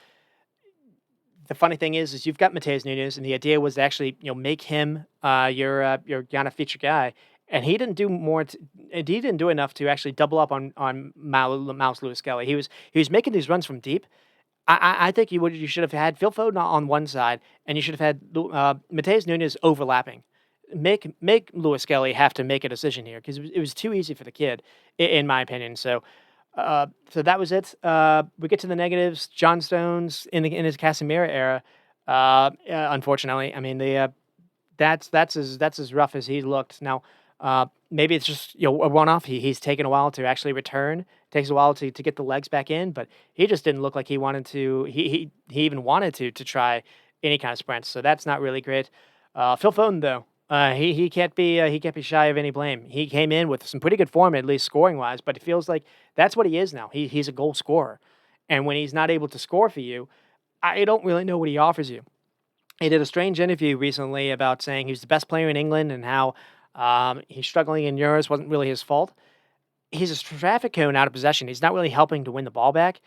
Speaker 1: the funny thing is you've got Mateus Nunes, and the idea was to actually make him your Ghana feature guy, and he didn't do more. And he didn't do enough to actually double up on Mouse Lewis Kelly. He was making these runs from deep. I think you should have had Phil Foden on one side, and you should have had Mateus Nunes overlapping. Make Lewis Kelly have to make a decision here because it was too easy for the kid, in my opinion. So that was it. We get to the negatives. John Stones in his Casemiro era. Unfortunately, I mean that's as rough as he looked. Now, maybe it's just a one-off. He's taken a while to actually return. Takes a while to get the legs back in, but he just didn't look like he wanted to. He even wanted to try any kind of sprints. So that's not really great. Phil Foden though. He can't be shy of any blame. He came in with some pretty good form, at least scoring wise, but it feels like that's what he is now. He's a goal scorer, and when he's not able to score for you, I don't really know what he offers you. He did a strange interview recently about saying he was the best player in England and how he's struggling in Euros wasn't really his fault. He's a traffic cone out of possession. He's not really helping to win the ball back.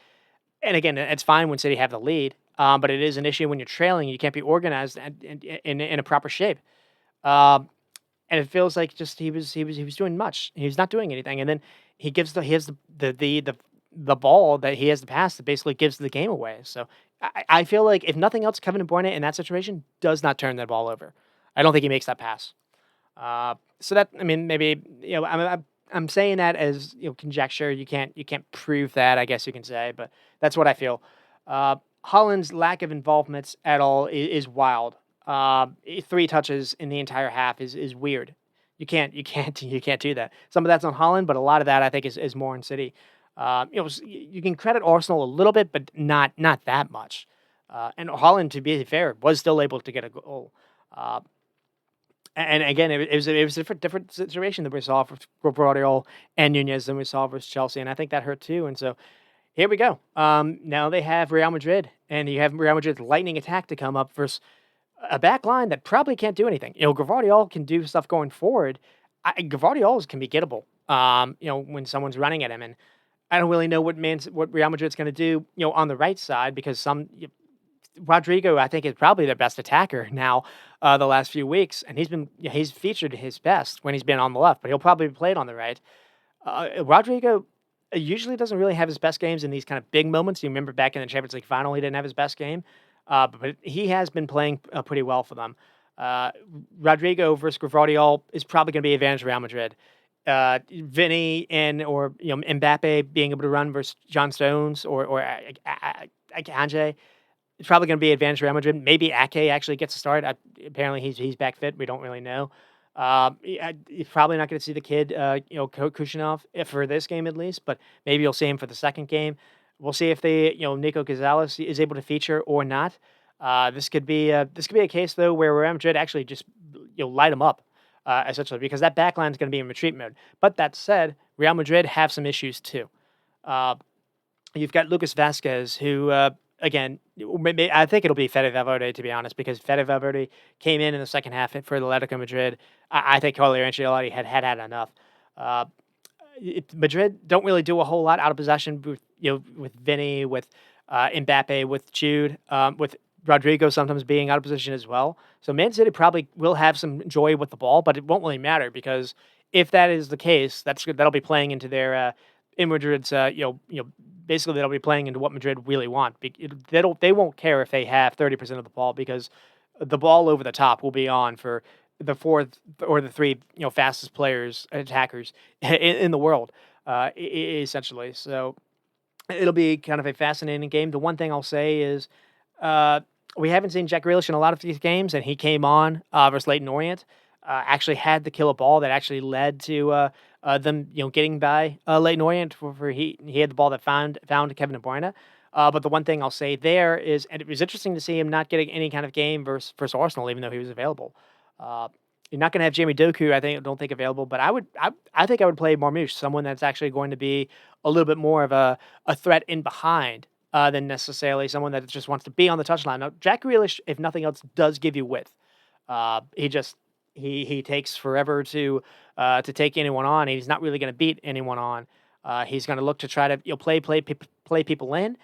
Speaker 1: And again, it's fine when City have the lead, but it is an issue when you're trailing. You can't be organized and in a proper shape. Um, and it feels like just he was doing much. He was not doing anything, and then he has the ball that he has to pass that basically gives the game away. So I feel like if nothing else, Kevin De Bruyne in that situation does not turn that ball over. I don't think he makes that pass. So that I mean maybe I'm saying that as conjecture. You can't prove that. I guess you can say, but that's what I feel. Holland's lack of involvement at all is wild. 3 touches in the entire half is weird. You can't do that. Some of that's on Holland, but a lot of that I think is more in City. You can credit Arsenal a little bit, but not that much. And Holland, to be fair, was still able to get a goal. And again, it was a different situation that we saw for Guardiola and Nunez than we saw versus Chelsea, and I think that hurt too. And so here we go. Now they have Real Madrid, and you have Real Madrid's lightning attack to come up versus a back line that probably can't do anything. Guardiola can do stuff going forward. Guardiola's can be gettable. When someone's running at him, and I don't really know what Real Madrid's going to do. On the right side because Rodrigo, I think, is probably their best attacker now. The last few weeks, and he's featured his best when he's been on the left, but he'll probably be played on the right. Rodrigo usually doesn't really have his best games in these kind of big moments. You remember back in the Champions League final, he didn't have his best game, but he has been playing pretty well for them. Rodrigo versus Guardiola is probably going to be advantage Real Madrid. Vinny or Mbappe being able to run versus John Stones or Anje. It's probably going to be advantage Real Madrid. Maybe Ake actually gets a start. Apparently, he's back fit. We don't really know. You're probably not going to see the kid, Kushnerov, for this game at least, but maybe you'll see him for the second game. We'll see if Nico Gonzalez is able to feature or not. This could be a case though where Real Madrid actually just light him up, essentially, because that back line is going to be in retreat mode. But that said, Real Madrid have some issues too. You've got Lucas Vasquez, who again, maybe, I think it'll be Fede Valverde, to be honest, because Fede Valverde came in the second half for Atletico Madrid. I think Carlo Ancelotti had enough. Uh, Madrid don't really do a whole lot out of possession with with Vinny, with Mbappe, with Jude, with Rodrigo sometimes being out of position as well. So Man City probably will have some joy with the ball, but it won't really matter because if that is the case, that'll be playing into their in Madrid's basically that'll be playing into what Madrid really want. They won't care if they have 30% of the ball because the ball over the top will be on for the fourth or the three fastest players attackers in the world, essentially. So it'll be kind of a fascinating game. The one thing I'll say is uh, we haven't seen Jack Grealish in a lot of these games, and he came on versus Leighton Orient. Actually had to kill a ball that actually led to them, getting by Leighton Orient. For he had the ball that found Kevin De Bruyne. But the one thing I'll say there is, and it was interesting to see him not getting any kind of game versus Arsenal, even though he was available. Uh, you're not going to have Jamie Doku, don't think available, but I think I would play Marmoush, someone that's actually going to be a little bit more of a threat in behind than necessarily someone that just wants to be on the touchline. Now, Jack Grealish, if nothing else, does give you width. He just he takes forever to take anyone on. And he's not really going to beat anyone on. He's going to look to try to play people in.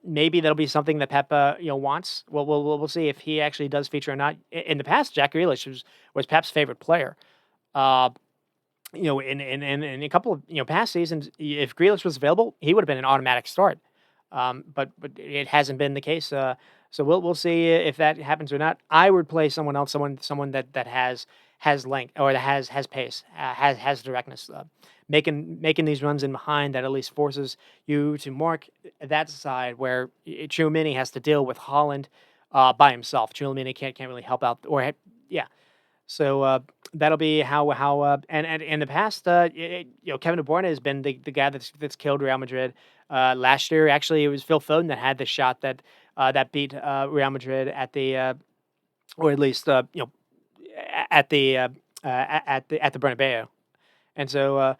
Speaker 1: Maybe that'll be something that Pep wants. We'll see if he actually does feature or not. In the past, Jack Grealish was Pep's favorite player. Uh, in a couple of past seasons, if Grealish was available, he would have been an automatic start. But it hasn't been the case. So we'll see if that happens or not. I would play someone else, someone that has length or that has pace, has directness. Making these runs in behind that at least forces you to mark that side where Tchouaméni has to deal with Holland by himself. Tchouaméni can't really help out yeah. So that'll be how and in the past, Kevin De Bruyne has been the guy that's killed Real Madrid. Last year, actually, it was Phil Foden that had the shot that beat Real Madrid at the or at least at the at the Bernabeu. And so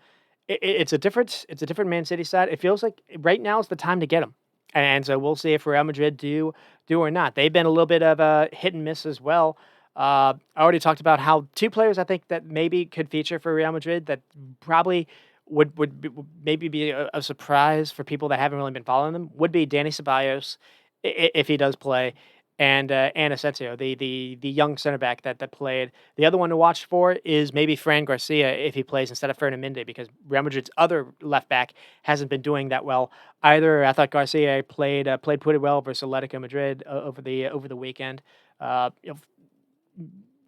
Speaker 1: it's a different Man City side. It feels like right now is the time to get them. And so we'll see if Real Madrid do or not. They've been a little bit of a hit and miss as well. I already talked about how two players I think that maybe could feature for Real Madrid that probably would maybe be a surprise for people that haven't really been following them would be Danny Ceballos if he does play, and Asensio, the young center back that played. The other one to watch for is maybe Fran Garcia if he plays instead of Fernand Mendy because Real Madrid's other left back hasn't been doing that well either. I thought Garcia played pretty well versus Atletico Madrid over the weekend.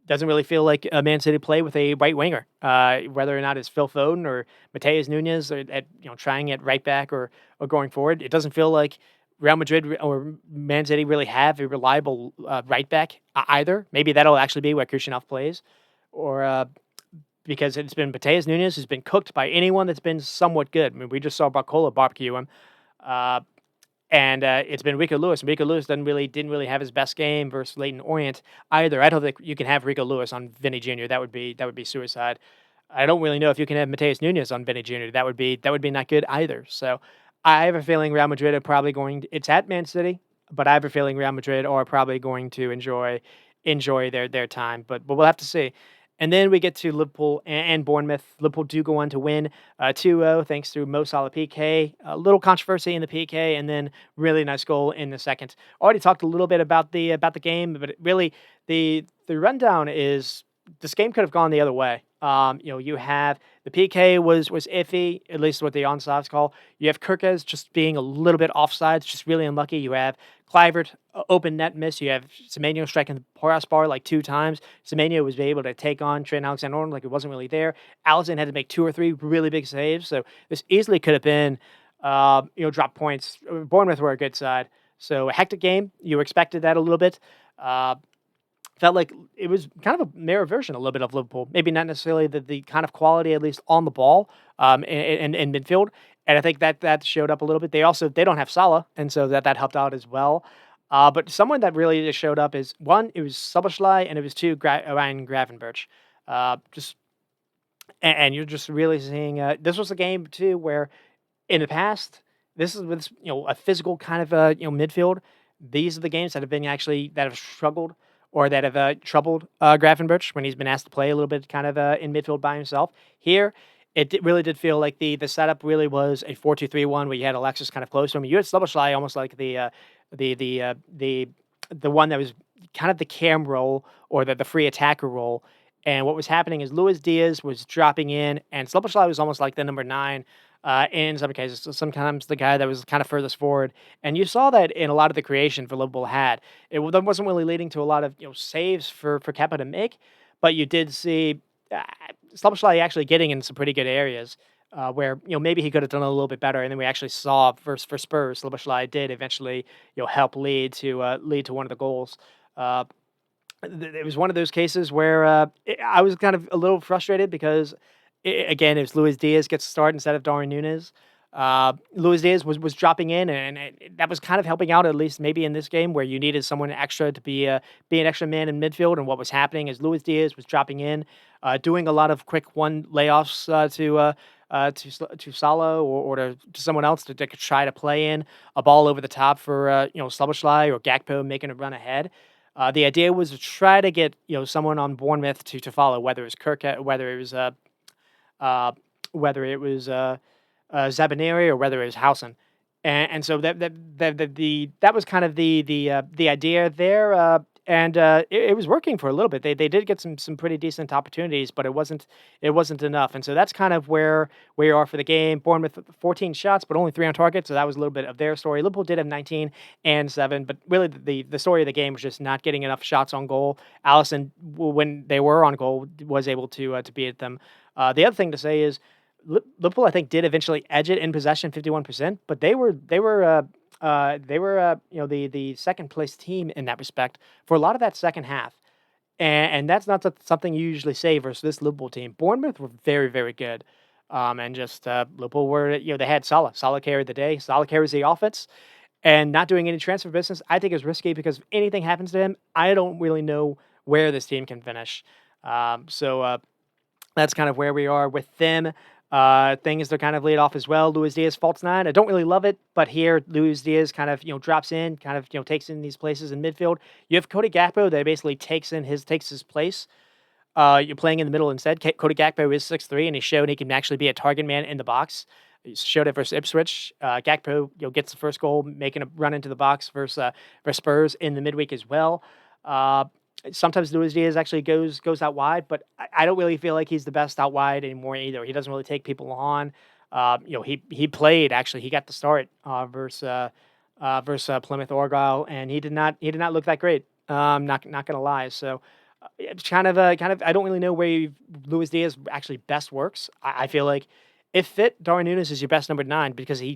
Speaker 1: Doesn't really feel like a Man City play with a right winger, whether or not it's Phil Foden or Mateus Nunes or trying at right back or going forward. It doesn't feel like Real Madrid or Man City really have a reliable right back either. Maybe that'll actually be where Khrushchev plays, or because it's been Mateus Nunes who's been cooked by anyone that's been somewhat good. I mean, we just saw Barcola barbecue him. And it's been Rico Lewis. Rico Lewis didn't really have his best game versus Leighton Orient either. I don't think you can have Rico Lewis on Vinny Jr. That would be suicide. I don't really know if you can have Mateus Nunes on Vinny Jr. That would be not good either. So I have a feeling Real Madrid are probably going. It's at Man City, but I have a feeling Real Madrid are probably going to enjoy their time. But we'll have to see. And then we get to Liverpool and Bournemouth. Liverpool do go on to win 2-0 thanks to Mo Salah PK. A little controversy in the PK, and then really nice goal in the second. Already talked a little bit about the game, but really the rundown is this game could have gone the other way. You have the PK was iffy, at least what the onside call. You have Kirkes just being a little bit offsides, just really unlucky. You have Kluivert open net miss. You have Semenyo striking the crossbar like 2 times. Semenyo was able to take on Trent Alexander-Arnold like it wasn't really there. Alisson had to make 2 or 3 really big saves. So this easily could have been, drop points. Bournemouth were a good side. So a hectic game. You expected that a little bit. Felt like it was kind of a mirror version a little bit of Liverpool. Maybe not necessarily the kind of quality, at least on the ball, in midfield. And I think that showed up a little bit. They don't have Salah, and so that helped out as well. But someone that really just showed up is one, it was Szoboszlai, and it was two, Ryan Gravenberch. And you're just really seeing this was a game too where in the past this is with a physical kind of midfield. These are the games that have struggled or that have troubled Gravenberch when he's been asked to play a little bit kind of in midfield by himself. Here, really did feel like the setup really was a 4-2-3-1 where you had Alexis kind of close to him. You had Sloboslai almost like the the uh, the the one that was kind of the cam role or the free attacker role. And what was happening is Luis Diaz was dropping in, and Sloboslai was almost like the number 9 in some cases. So sometimes the guy that was kind of furthest forward, and you saw that in a lot of the creation for Liverpool had. That wasn't really leading to a lot of saves for Kepa to make, but you did see uh, Szoboszlai actually getting in some pretty good areas where maybe he could have done a little bit better. And then we actually saw for Spurs, Szoboszlai did eventually help lead to one of the goals. Uh, it was one of those cases where I was kind of a little frustrated because again, it was Luis Diaz gets the start instead of Darwin Núñez. Luis Diaz was dropping in, and that was kind of helping out, at least maybe in this game where you needed someone extra to be an extra man in midfield. And what was happening is Luis Diaz was dropping in, doing a lot of quick one layoffs to Salah or to someone else to try to play in a ball over the top for Szoboszlai or Gakpo making a run ahead. The idea was to try to get someone on Bournemouth to follow, whether it was Kirk, uh, whether it was Zabaneri or whether it was Housen. And so that was kind of the idea there, and it was working for a little bit. They did get some pretty decent opportunities, but it wasn't enough. And so that's kind of where we are for the game. Bournemouth 14 shots, but only 3 on target, so that was a little bit of their story. Liverpool did have 19 and 7, but really the story of the game was just not getting enough shots on goal. Allison, when they were on goal, was able to beat them. The other thing to say is Liverpool, I think, did eventually edge it in possession, 51%, but they were the second place team in that respect for a lot of that second half, and that's not something you usually say versus this Liverpool team. Bournemouth were very, very good, and just Liverpool were they had Salah. Salah carried the day. Salah carries the offense, and not doing any transfer business I think is risky because if anything happens to him, I don't really know where this team can finish. So that's kind of where we are with them. Things to kind of lead off as well. Luis Diaz false 9. I don't really love it, but here Luis Diaz kind of drops in, kind of takes in these places in midfield. You have Cody Gakpo that basically takes his place. You're playing in the middle instead. Cody Gakpo is 6'3", and he showed he can actually be a target man in the box. He showed it versus Ipswich. Gakpo gets the first goal, making a run into the box versus Spurs in the midweek as well. Sometimes Luis Diaz actually goes out wide, but I don't really feel like he's the best out wide anymore either. He doesn't really take people on. He played actually. He got the start versus Plymouth Argyle, and he did not look that great. Not gonna lie. So it's kind of I don't really know where Luis Diaz actually best works. I feel like if fit, Darwin Núñez is your best number 9 because he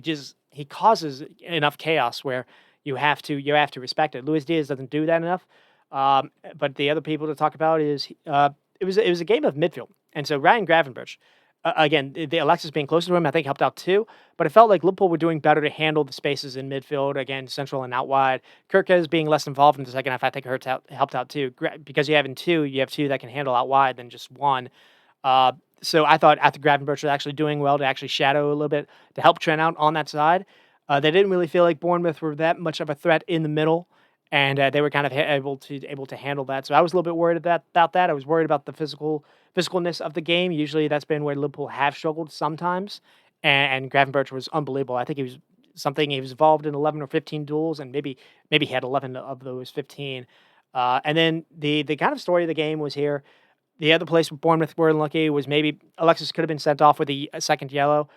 Speaker 1: causes enough chaos where you have to respect it. Luis Diaz doesn't do that enough. But the other people to talk about is it was a game of midfield, and so Ryan Gravenberch, again, the Alexis being closer to him, I think helped out too. But it felt like Liverpool were doing better to handle the spaces in midfield, again, central and out wide. Kirkes being less involved in the second half, I think helped out too, because you have two that can handle out wide than just one. So I thought after Gravenberch was actually doing well to actually shadow a little bit to help Trent out on that side. They didn't really feel like Bournemouth were that much of a threat in the middle, and they were kind of able to handle that. So I was a little bit worried about that. I was worried about the physicalness of the game. Usually that's been where Liverpool have struggled sometimes, and Gravenberch was unbelievable. I think he was involved in 11 or 15 duels, and maybe he had 11 of those 15. And then the kind of story of the game was here. The other place Bournemouth were unlucky was maybe Alexis could have been sent off with a second yellow.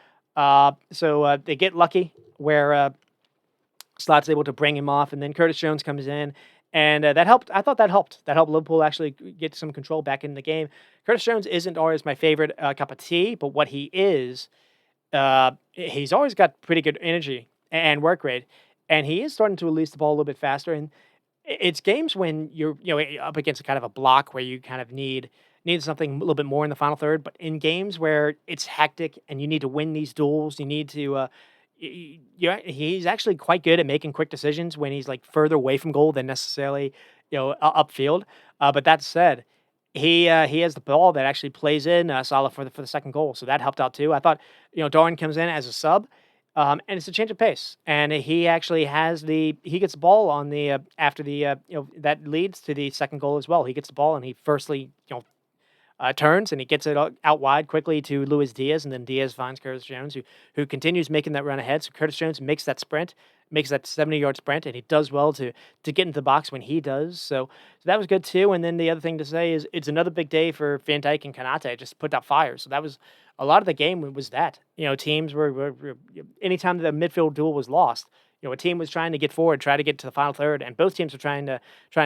Speaker 1: So they get lucky where Slot's able to bring him off, and then Curtis Jones comes in, and that helped. I thought that helped. That helped Liverpool actually get some control back in the game. Curtis Jones isn't always my favorite cup of tea, but what he is, he's always got pretty good energy and work rate, and he is starting to release the ball a little bit faster. And it's games when you're up against a kind of a block where you kind of need something a little bit more in the final third. But in games where it's hectic and you need to win these duels, you need to. He's actually quite good at making quick decisions when he's like further away from goal than necessarily upfield. But that said, he has the ball that actually plays in Salah for the second goal, so that helped out too. I thought Darwin comes in as a sub, and it's a change of pace, and he actually he gets the ball on the after the that leads to the second goal as well. He gets the ball and he firstly turns and he gets it out wide quickly to Luis Diaz, and then Diaz finds Curtis Jones, who continues making that run ahead. So Curtis Jones makes that sprint, makes that 70-yard sprint, and he does well to get into the box when he does. So that was good too. And then the other thing to say is it's another big day for Van Dijk and Kanate. Just put out fires. So that was a lot of the game was that. Teams were anytime the midfield duel was lost, a team was trying to get forward, try to get to the final third, and both teams were trying to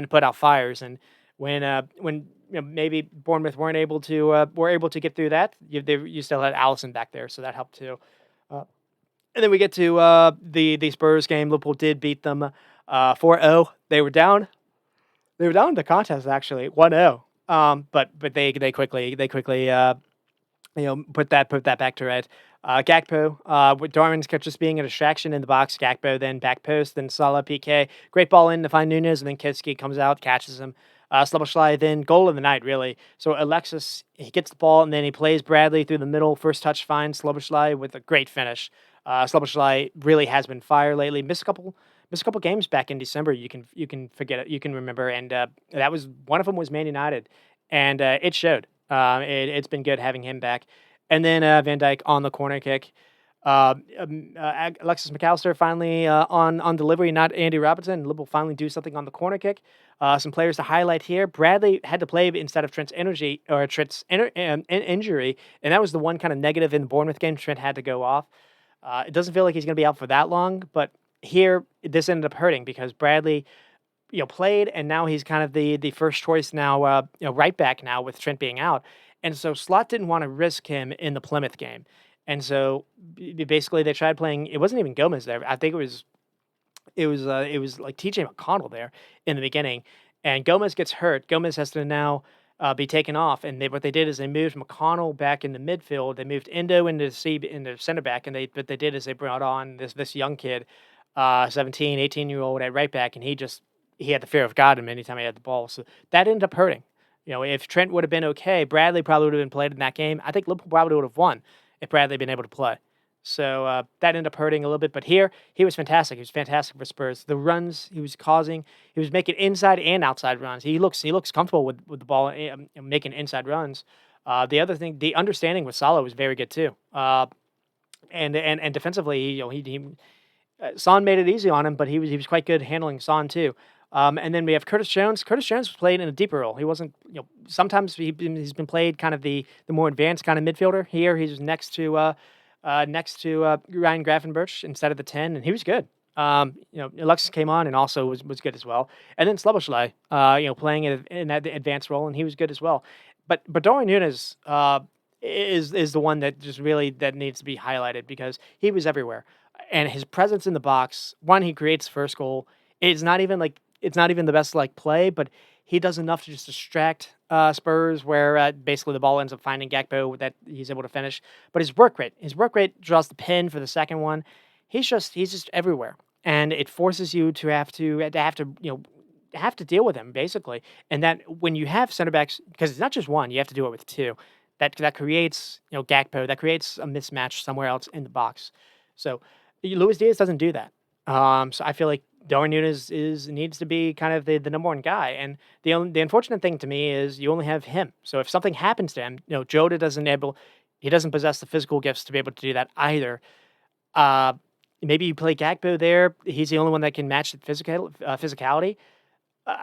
Speaker 1: put out fires. And when maybe Bournemouth were able to get through that, you still had Allison back there, so that helped too. And then we get to the Spurs game. Liverpool did beat them 4-0. They were down. They were down in the contest actually 1-0. But they quickly put that back to red. Gakpo, with Darwin's just being a distraction in the box. Gakpo then back post, then Salah PK. Great ball in to find Nunez, and then Kinski comes out, catches him. Szoboszlai then goal of the night, really. So Alexis, he gets the ball, and then he plays Bradley through the middle. First touch finds Szoboszlai with a great finish. Szoboszlai really has been fire lately. Missed a couple games back in December. You can forget it. You can remember, and that was one of them was Man United, and it showed. It's been good having him back. And then Van Dijk on the corner kick. Alexis McAllister finally on delivery, not Andy Robertson. Liverpool finally do something on the corner kick. Some players to highlight here. Bradley had to play instead of Trent's injury, and that was the one kind of negative in the Bournemouth game. Trent had to go off. It doesn't feel like he's going to be out for that long, but here this ended up hurting because Bradley played, and now he's kind of the first choice now, right back now with Trent being out. And so Slot didn't want to risk him in the Plymouth game. And so basically they tried playing, it wasn't even Gomez there. I think it was like TJ McConnell there in the beginning. And Gomez gets hurt. Gomez has to now be taken off. And what they did is they moved McConnell back in the midfield. They moved Endo into center back. And what they did is they brought on this young kid, 17, 18-year-old at right back. And he had the fear of God in him anytime he had the ball. So that ended up hurting. If Trent would have been okay, Bradley probably would have been played in that game. I think Liverpool probably would have won if Bradley had been able to play. So that ended up hurting a little bit. But here, he was fantastic. He was fantastic for Spurs. The runs he was causing, he was making inside and outside runs. He looks comfortable with the ball, making inside runs. The other thing, the understanding with Salah was very good too. And defensively, Son made it easy on him, but he was quite good handling Son too. And then we have Curtis Jones. Curtis Jones was played in a deeper role. He wasn't, sometimes he's been played kind of the more advanced kind of midfielder. Here he's next to Ryan Gravenberch instead of the 10, and he was good. Alexis came on and also was good as well. And then Szoboszlai, playing in that advanced role, and he was good as well. But Darwin Núñez is the one that just really that needs to be highlighted because he was everywhere, and his presence in the box. One, he creates the first goal. It's not even the best play, but he does enough to just distract Spurs, where basically the ball ends up finding Gakpo that he's able to finish. But his work rate draws the pin for the second one. He's just everywhere, and it forces you to have to deal with him basically. And that when you have center backs, because it's not just one, you have to do it with two. That creates Gakpo, that creates a mismatch somewhere else in the box. So Luis Diaz doesn't do that. So I feel like Darwin Núñez needs to be kind of the number one guy. And the unfortunate thing to me is you only have him. So if something happens to him, Jota doesn't possess the physical gifts to be able to do that either. Maybe you play Gakpo there. He's the only one that can match the physicality.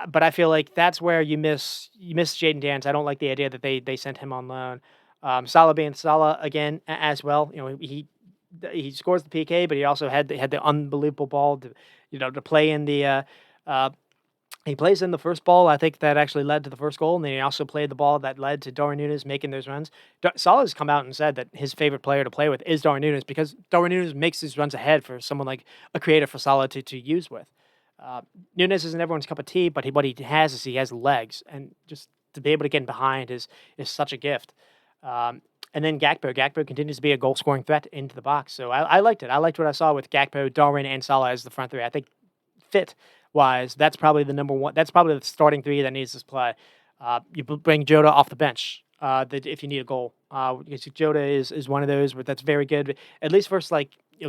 Speaker 1: But I feel like that's where you miss Jayden Dance. I don't like the idea that they sent him on loan. Salah being Salah again as well. He scores the PK, but he also had the unbelievable ball to play in the. He plays in the first ball, I think, that actually led to the first goal, and then he also played the ball that led to Darwin Núñez making those runs. Salah has come out and said that his favorite player to play with is Darwin Núñez because Darwin Núñez makes these runs ahead for someone like a creator for Salah to use with. Núñez isn't everyone's cup of tea, but what he has legs, and just to be able to get in behind is such a gift. And then Gakpo continues to be a goal-scoring threat into the box. So I liked it. I liked what I saw with Gakpo, Darwin, and Salah as the front three. I think fit-wise, that's probably the number one. That's probably the starting three that needs this play. You bring Jota off the bench if you need a goal. Because Jota is one of those that's very good, at least versus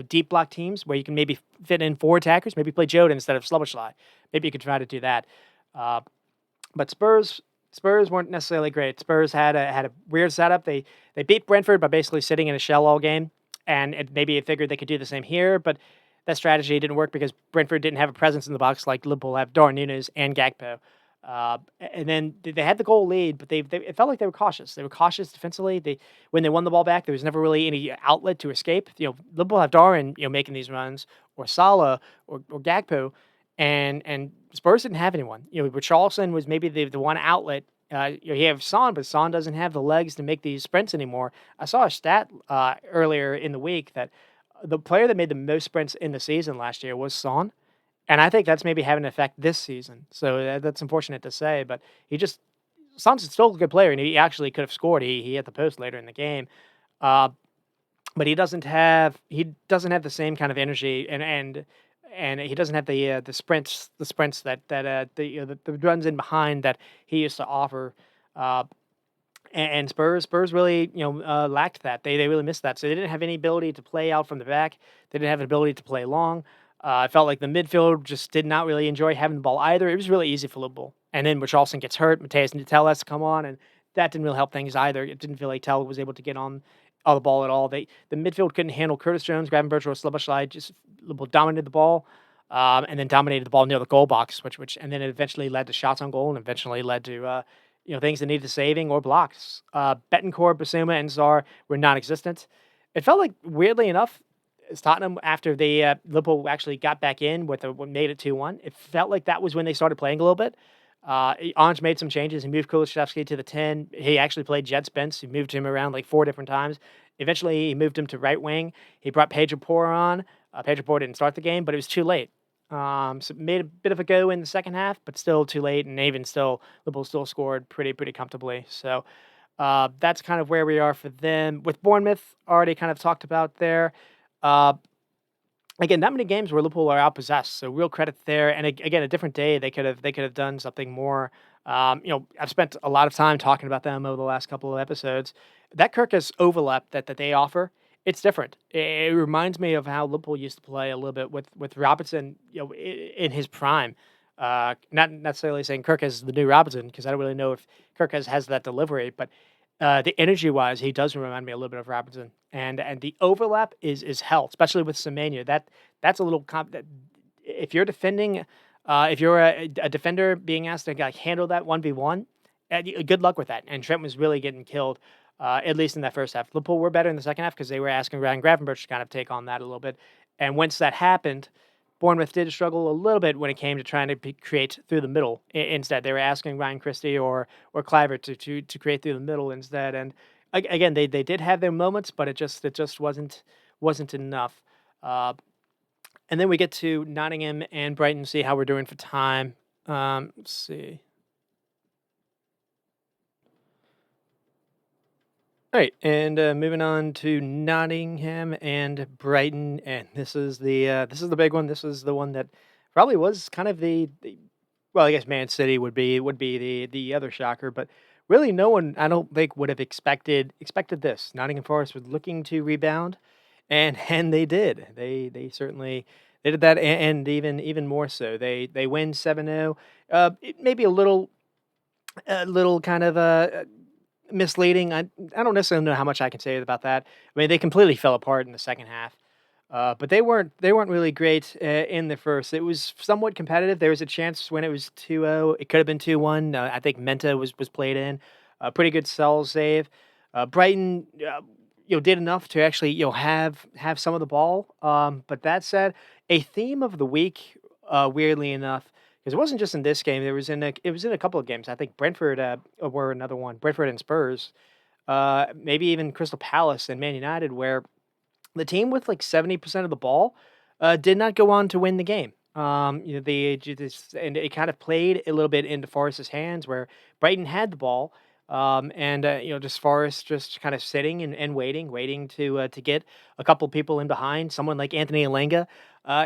Speaker 1: deep block teams where you can maybe fit in four attackers. Maybe play Jota instead of Szoboszlai. Maybe you could try to do that. But Spurs Spurs weren't necessarily great. Spurs had a weird setup. They beat Brentford by basically sitting in a shell all game, and maybe it figured they could do the same here, but that strategy didn't work because Brentford didn't have a presence in the box like Liverpool have Darwin Núñez and Gakpo. And then they had the goal lead, but they it felt like they were cautious. They were cautious defensively. When they won the ball back, there was never really any outlet to escape. Liverpool have Darwin, making these runs, or Salah, or Gakpo, and Spurs didn't have anyone. Richarlison was maybe the one outlet. You have Son, but Son doesn't have the legs to make these sprints anymore. I saw a stat earlier in the week that the player that made the most sprints in the season last year was Son, and I think that's maybe having an effect this season. So that's unfortunate to say, but Son's still a good player, and he actually could have scored. He hit the post later in the game, uh, but he doesn't have the same kind of energy, and he doesn't have the sprints that the runs in behind that he used to offer. Uh, and Spurs really, lacked that. They really missed that. So they didn't have any ability to play out from the back. They didn't have an ability to play long. I felt like the midfield just did not really enjoy having the ball either. It was really easy for Liverpool. And then when Charleston gets hurt, Mateus Nuttall has to come on, and that didn't really help things either. It didn't feel like Tell was able to get on the ball at all. The midfield couldn't handle Curtis Jones, Gravenberch, or Szoboszlai. Just Liverpool dominated the ball, and then dominated the ball near the goal box, which and then it eventually led to shots on goal, and eventually led to things that needed saving or blocks. Betancourt, Basuma, and Czar were non-existent. It felt like, weirdly enough, as Tottenham, after they Liverpool actually got back in what made it 2-1, it felt like that was when they started playing a little bit. Ange made some changes. He moved Kulusevski to the 10. He actually played Jed Spence. He moved him around like 4 different times. Eventually, he moved him to right wing. He brought Pedro Porro on. Pedro Porro didn't start the game, but it was too late. So it made a bit of a go in the second half, but still too late. And even still, Liverpool still scored pretty comfortably. So that's kind of where we are for them. With Bournemouth, already kind of talked about there. Uh, Again, not many games where Liverpool are outpossessed, so real credit there. And again, a different day, they could have done something more. I've spent a lot of time talking about them over the last couple of episodes. That Kirkus overlap that they offer, it's different. It reminds me of how Liverpool used to play a little bit with Robertson, in his prime. Not necessarily saying Kirk is the new Robertson, because I don't really know if Kirk has that delivery, but the energy wise, he does remind me a little bit of Robertson, and the overlap is hell, especially with Semenya. That's a little if you're defending, if you're a defender being asked to like handle that 1v1, good luck with that. And Trent was really getting killed, at least in that first half. Liverpool were better in the second half because they were asking Ryan Gravenberch to kind of take on that a little bit. And once that happened, Bournemouth did struggle a little bit when it came to trying to create through the middle. Instead, they were asking Ryan Christie or Cliver to create through the middle instead. And again, they did have their moments, but it just wasn't enough. Uh, and then we get to Nottingham and Brighton. See how we're doing for time. Let's see. All right, and moving on to Nottingham and Brighton, and this is the big one. This is the one that probably was kind of the well, I guess Man City would be the other shocker, but really no one, I don't think, would have expected this. Nottingham Forest was looking to rebound, and they did. They certainly they did that, and even more so. They win 7-0. It may be a little kind of misleading. I don't necessarily know how much I can say about that. I mean, they completely fell apart in the second half. But they weren't really great in the first. It was somewhat competitive. There was a chance when it was 2-0. It could have been 2-1. I think Menta was played in. A pretty good cell save. Brighton, did enough to actually, have some of the ball. But that said, a theme of the week, weirdly enough, because it wasn't just in this game. It was in a couple of games. I think Brentford were another one. Brentford and Spurs. Maybe even Crystal Palace and Man United, where the team with like 70% of the ball did not go on to win the game. And it kind of played a little bit into Forest's hands, where Brighton had the ball, and just Forest just kind of sitting and waiting to get a couple people in behind. Someone like Anthony Elanga,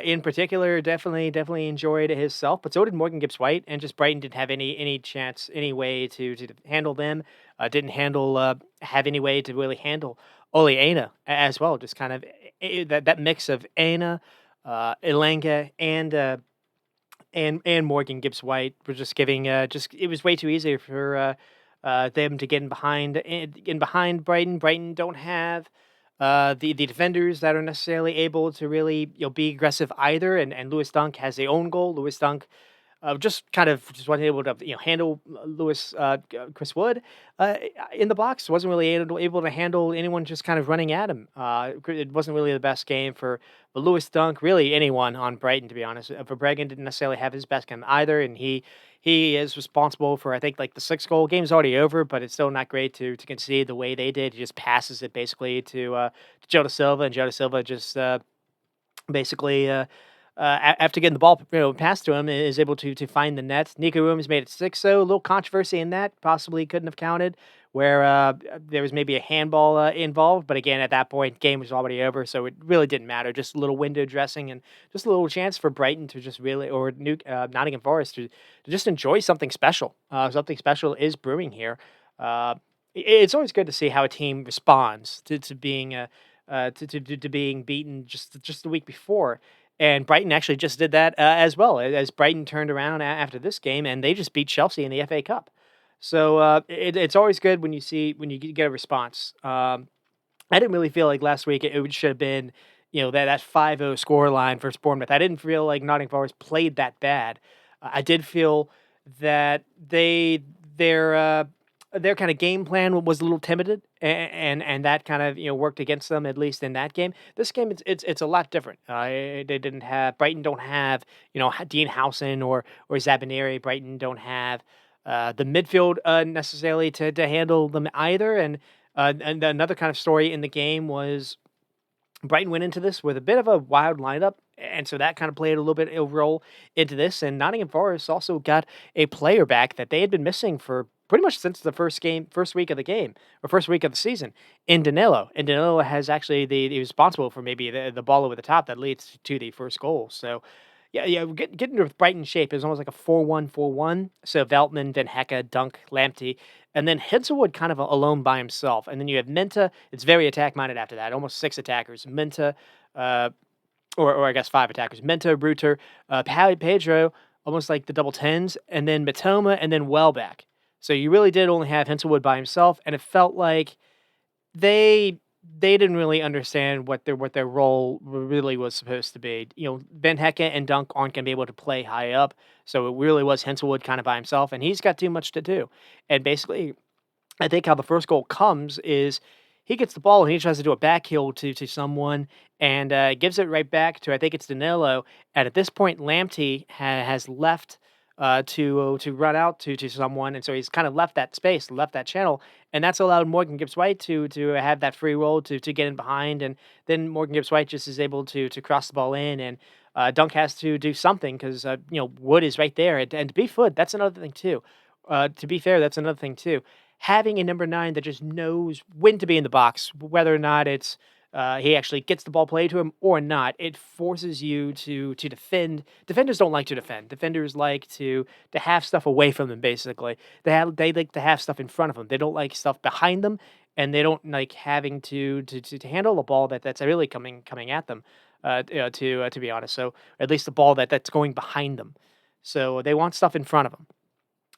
Speaker 1: in particular, definitely enjoyed himself, but so did Morgan Gibbs White, and just Brighton didn't have any chance, any way to handle them. Didn't have any way to really handle Ole Aina as well. Just kind of that mix of Aina, Elanga, and Morgan Gibbs White were just giving just it was way too easy for them to get in behind Brighton. Brighton don't have the defenders that are necessarily able to really be aggressive either. And Lewis Dunk has their own goal. Lewis Dunk just wasn't able to handle Chris Wood in the box. Wasn't really able to handle anyone just kind of running at him. It wasn't really the best game for Lewis Dunk, really anyone on Brighton, to be honest. For Bregan didn't necessarily have his best game either, and he is responsible for I think like the sixth goal. Game's already over, but it's still not great to concede the way they did. He just passes it basically to Joe Da Silva, and Joe Da Silva just basically. After getting the ball, passed to him, is able to find the net. Nico Williams made it 6-0. A little controversy in that, possibly couldn't have counted, where there was maybe a handball involved. But again, at that point, game was already over, so it really didn't matter. Just a little window dressing and just a little chance for Brighton to just really, or Nottingham Forest to just enjoy something special. Something special is brewing here. It's always good to see how a team responds to being to being beaten just the week before. And Brighton actually just did that as well, as Brighton turned around after this game, and they just beat Chelsea in the FA Cup. So it's always good when you get a response. I didn't really feel like last week it should have been, that 5-0 score line versus Bournemouth. I didn't feel like Nottingham Forest played that bad. I did feel that their kind of game plan was a little timid, and that kind of worked against them, at least in that game. This game it's a lot different. They didn't have Brighton don't have Dean Howson or Zabineri. Brighton don't have the midfield necessarily to handle them either. And another kind of story in the game was Brighton went into this with a bit of a wild lineup, and so that kind of played a little bit of a role into this. And Nottingham Forest also got a player back that they had been missing for pretty much since the first week of the game, or first week of the season, in Danilo. And Danilo has actually the responsible for maybe the ball over the top that leads to the first goal. So yeah, getting to Brighton shape is almost like a 4-1-4-1. So Veltman, Van Hecke, Dunk, Lamptey, and then Henselwood kind of alone by himself. And then you have Minta. It's very attack-minded after that, almost 6 attackers. Minta, or I guess 5 attackers. Minta, Ruter, Pedro, almost like the double tens, and then Matoma, and then Welbeck. So you really did only have Henselwood by himself, and it felt like they didn't really understand what their role really was supposed to be. Van Hecke and Dunk aren't going to be able to play high up, so it really was Henselwood kind of by himself, and he's got too much to do. And basically, I think how the first goal comes is he gets the ball and he tries to do a back heel to someone and gives it right back to, I think it's Danilo. And at this point, Lamptey has left to run out to someone, and so he's kind of left that space, left that channel, and that's allowed Morgan Gibbs White to have that free roll to get in behind, and then Morgan Gibbs White just is able to cross the ball in, and Dunk has to do something because Wood is right there, and to be fair, that's another thing too. Having a number 9 that just knows when to be in the box, whether or not it's he actually gets the ball played to him or not, it forces you to defend. Defenders don't like to defend. Defenders like to have stuff away from them, basically. They like to have stuff in front of them. They don't like stuff behind them, and they don't like having to handle a ball that's really coming at them, to be honest. So at least the ball that's going behind them. So they want stuff in front of them.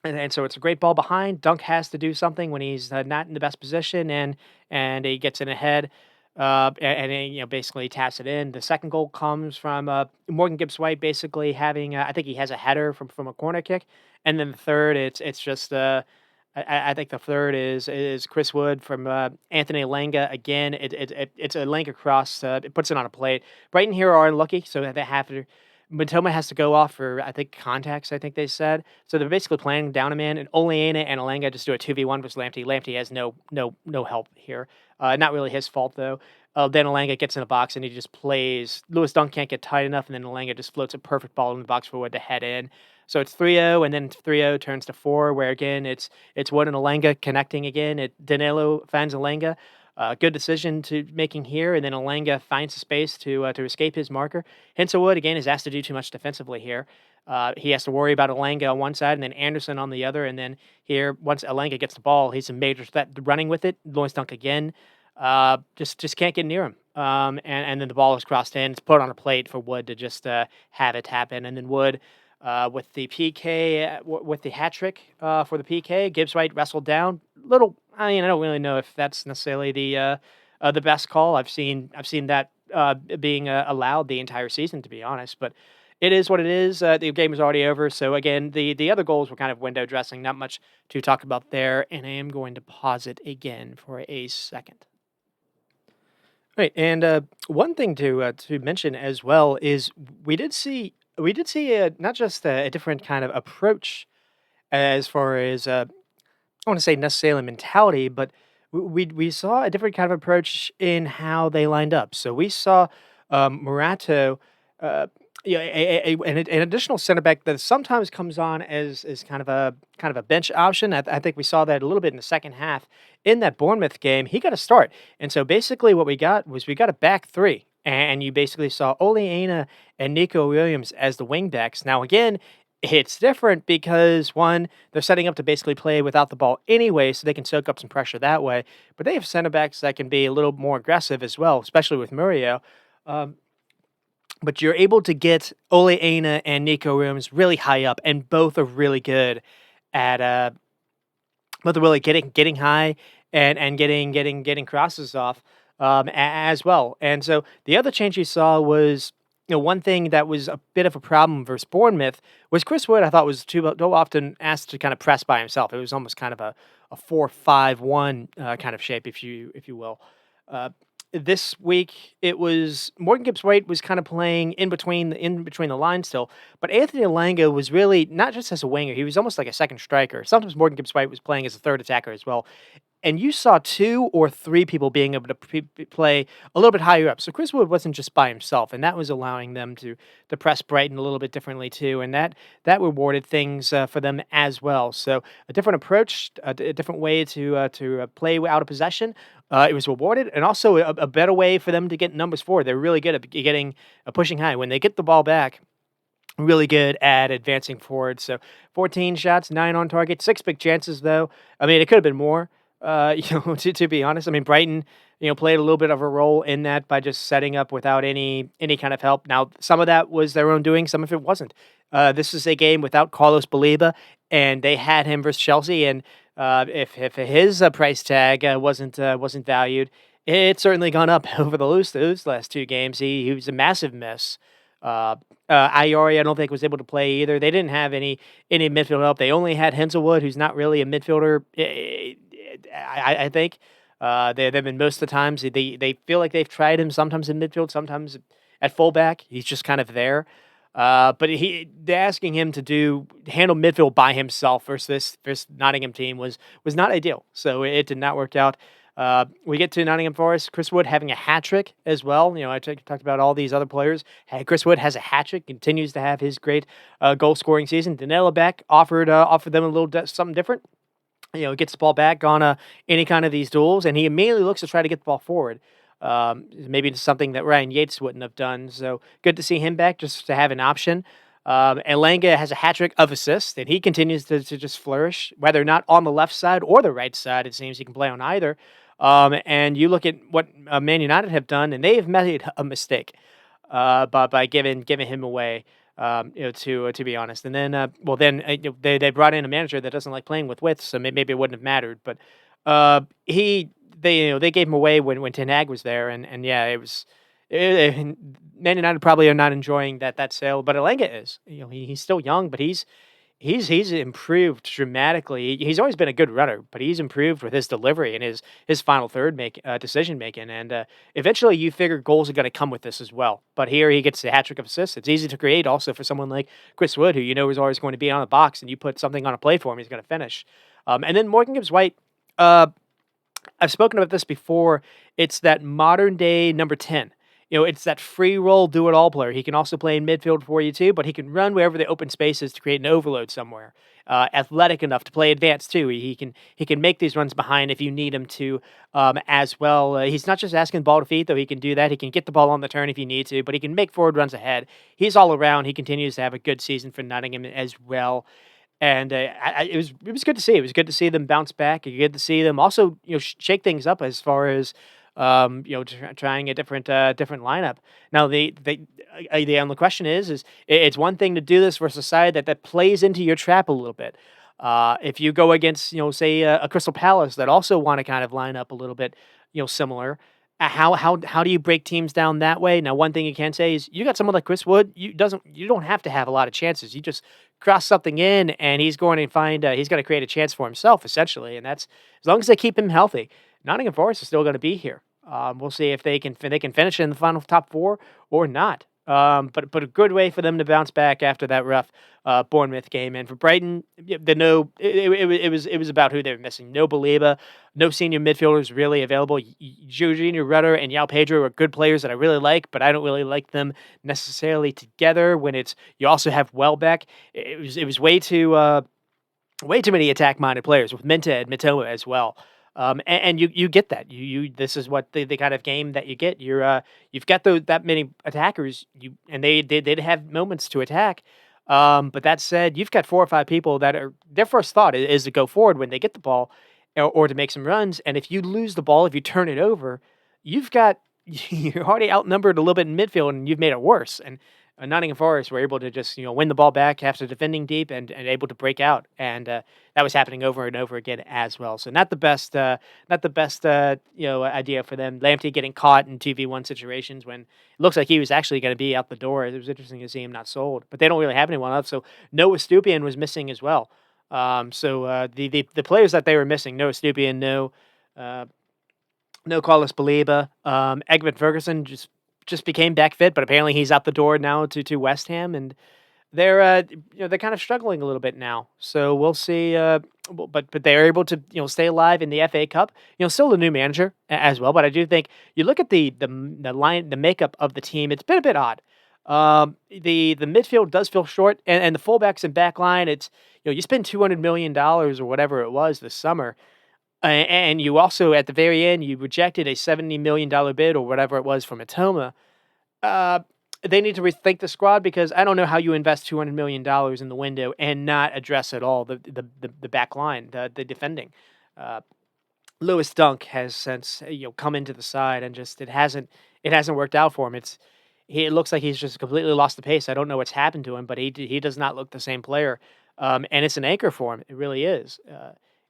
Speaker 1: And so it's a great ball behind. Dunk has to do something when he's not in the best position, and he gets in ahead, and then, basically taps it in. The second goal comes from Morgan Gibbs White, basically having I think he has a header from a corner kick, and then the third it's just I think the third is Chris Wood from Anthony Lenga again. It's a Lenga cross. It puts it on a plate. Brighton here are unlucky, so they have to. Matoma has to go off for, I think, contacts, I think they said. So they're basically playing down a man, and Oleana and Alenga just do a 2v1 versus Lamptey. Lamptey has no help here. Not really his fault, though. Then Alenga gets in the box, and he just plays. Lewis Dunk can't get tight enough, and then Alenga just floats a perfect ball in the box for Wood to head in. So it's 3-0, and then 3-0 turns to 4, where, again, it's Wood and Alenga connecting again. Danilo finds Alenga. Good decision to making here, and then Alenga finds a space to escape his marker. Henselwood, again, is asked to do too much defensively here. He has to worry about Alenga on one side and then Anderson on the other, and then here, once Alenga gets the ball, he's a major threat running with it. Lawrence Dunk again, just can't get near him. And then the ball is crossed in. It's put on a plate for Wood to just have it happen, and then Wood with the PK, with the hat trick for the PK. Gibbs White wrestled down. Little, I mean, I don't really know if that's necessarily the best call. I've seen that being allowed the entire season, to be honest. But it is what it is. The game is already over. So again, the other goals were kind of window dressing. Not much to talk about there. And I am going to pause it again for a second. Right, and one thing to mention as well is we did see not just a different kind of approach as far as I want to say necessarily mentality, but we saw a different kind of approach in how they lined up. So we saw Murato, uh, yeah, an additional center back that sometimes comes on as kind of a bench option. I think we saw that a little bit in the second half in that Bournemouth game. He got a start, and so basically what we got a back three. And you basically saw Ole Aina and Nico Williams as the wing backs. Now, again, it's different because one, they're setting up to basically play without the ball anyway, so they can soak up some pressure that way. But they have center backs that can be a little more aggressive as well, especially with Murillo. Um, but you're able to get Ole Aina and Nico Williams really high up, and both are really good at both are really getting high and getting crosses off as well. And so the other change you saw was, one thing that was a bit of a problem versus Bournemouth was Chris Wood. I thought was too often asked to kind of press by himself. It was almost kind of a 4-5-1 kind of shape, if you will. Uh, this week it was Morgan Gibbs White was kind of playing in between the lines still, but Anthony Elanga was really not just as a winger; he was almost like a second striker. Sometimes Morgan Gibbs White was playing as a third attacker as well, and you saw two or three people being able to play a little bit higher up. So Chris Wood wasn't just by himself, and that was allowing them to press Brighton a little bit differently too, and that rewarded things for them as well. So a different approach, a different way to play out of possession. It was rewarded, and also a better way for them to get numbers forward. They're really good at getting pushing high when they get the ball back. Really good at advancing forward. So 14 shots, 9 on target, 6 big chances though. I mean, it could have been more. To be honest, I mean Brighton, played a little bit of a role in that by just setting up without any kind of help. Now, some of that was their own doing, some of it wasn't. This is a game without Carlos Baliba, and they had him versus Chelsea. And if his price tag wasn't valued, it's certainly gone up over those last two games. He was a massive miss. Ayori, I don't think was able to play either. They didn't have any midfield help. They only had Henselwood, who's not really a midfielder. I think they've been most of the times they feel like they've tried him sometimes in midfield, sometimes at fullback. He's just kind of there. But they're asking him to handle midfield by himself versus this Nottingham team was not ideal. So it did not work out. We get to Nottingham Forest. Chris Wood having a hat trick as well. I talked about all these other players. Chris Wood has a hat trick, continues to have his great goal scoring season. Danilo Beck offered them a little something different. Gets the ball back on any kind of these duels, and he immediately looks to try to get the ball forward. Maybe it's something that Ryan Yates wouldn't have done. So good to see him back, just to have an option. Elanga has a hat trick of assists, and he continues to just flourish, whether or not on the left side or the right side. It seems he can play on either. And you look at what Man United have done, and they have made a mistake by giving him away. To be honest, and then they brought in a manager that doesn't like playing with width, so maybe it wouldn't have mattered. But they gave him away when Ten Hag was there, and yeah, it was. Man United probably are not enjoying that sale, but Elanga is. He's still young, but he's improved dramatically. He's always been a good runner, but he's improved with his delivery and his final third decision making. And eventually, you figure goals are going to come with this as well. But here he gets the hat trick of assists. It's easy to create also for someone like Chris Wood, who is always going to be on the box, and you put something on a play for him, he's going to finish. And then Morgan Gibbs White. I've spoken about this before. It's that modern day number 10. It's that free roll, do it all player. He can also play in midfield for you too, but he can run wherever the open space is to create an overload somewhere. Athletic enough to play advanced too. He can make these runs behind if you need him to, as well. He's not just asking the ball to feet, though. He can do that. He can get the ball on the turn if you need to, but he can make forward runs ahead. He's all around. He continues to have a good season for Nottingham as well. And it was good to see. It was good to see them bounce back. Good to see them also shake things up as far as trying a different lineup. Now, the only question is it's one thing to do this versus a side that plays into your trap a little bit. If you go against, say a Crystal Palace that also want to kind of line up a little bit, similar. How do you break teams down that way? Now, one thing you can say is you got someone like Chris Wood. You don't have to have a lot of chances. You just cross something in, and he's going to find he's going to create a chance for himself essentially, and that's as long as they keep him healthy. Nottingham Forest is still going to be here. We'll see if they can finish in the final top four or not. But a good way for them to bounce back after that rough Bournemouth game. And for Brighton, it was about who they were missing. No Baliba, no senior midfielders really available. Jorginho Rutter and Yao Pedro are good players that I really like, but I don't really like them necessarily together. When it's you also have Welbeck, it was way too many attack minded players with Minta and Mitoma as well. And you get that. This is what the kind of game that you get. You've got that many attackers. And they did have moments to attack. But that said, you've got 4 or 5 people that are their first thought is to go forward when they get the ball, or to make some runs. And if you lose the ball, if you turn it over, you're already outnumbered a little bit in midfield, and you've made it worse. And Nottingham Forest were able to just win the ball back after defending deep, and able to break out, and that was happening over and over again as well. So not the best idea for them. Lamptey getting caught in 2v1 situations when it looks like he was actually going to be out the door. It was interesting to see him not sold, but they don't really have anyone else. So Noah Stupien was missing as well. The players that they were missing: Noah Stupien, no Carlos Baliba, Egbert Ferguson just became back fit, but apparently he's out the door now to West Ham, and they're kind of struggling a little bit now. So we'll see. But they're able to stay alive in the FA Cup. Still a new manager as well, but I do think you look at the makeup of the team. It's been a bit odd. The midfield does feel short, and the fullbacks and back line. It's you spend $200 million or whatever it was this summer. And you also, at the very end, you rejected a $70 million bid or whatever it was from Atoma. They need to rethink the squad, because I don't know how you invest $200 million in the window and not address at all the back line, the defending. Lewis Dunk has since come into the side, and just it hasn't worked out for him. It looks like he's just completely lost the pace. I don't know what's happened to him, but he does not look the same player. And it's an anchor for him. It really is.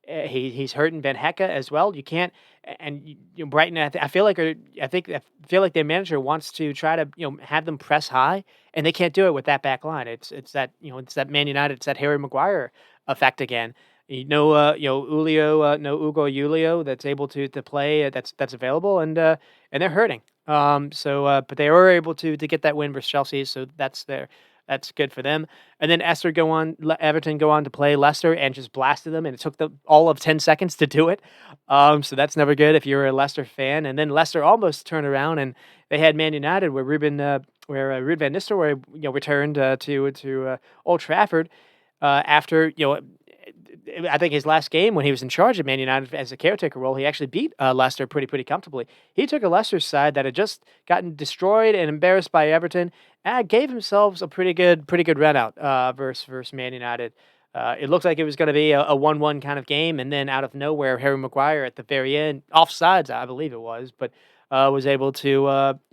Speaker 1: He's hurting Ben Hecka as well. You can't, and Brighton. I feel like their manager wants to try to have them press high, and they can't do it with that back line. It's that Man United, it's that Harry Maguire effect again. Julio, no Ugo Julio that's able to play, that's available, and they're hurting. But they were able to get that win versus Chelsea, so that's good for them. And then Everton go on to play Leicester and just blasted them, and it took them all of 10 seconds to do it. So that's never good if you're a Leicester fan. And then Leicester almost turned around, and they had Man United, where Ruben van Nistelrooy returned to Old Trafford after I think his last game when he was in charge of Man United as a caretaker role, he actually beat Leicester pretty comfortably. He took a Leicester side that had just gotten destroyed and embarrassed by Everton, and gave themselves a pretty good run out versus Man United. It looked like it was going to be a 1-1 kind of game, and then out of nowhere, Harry Maguire at the very end, offsides, I believe it was, but was able to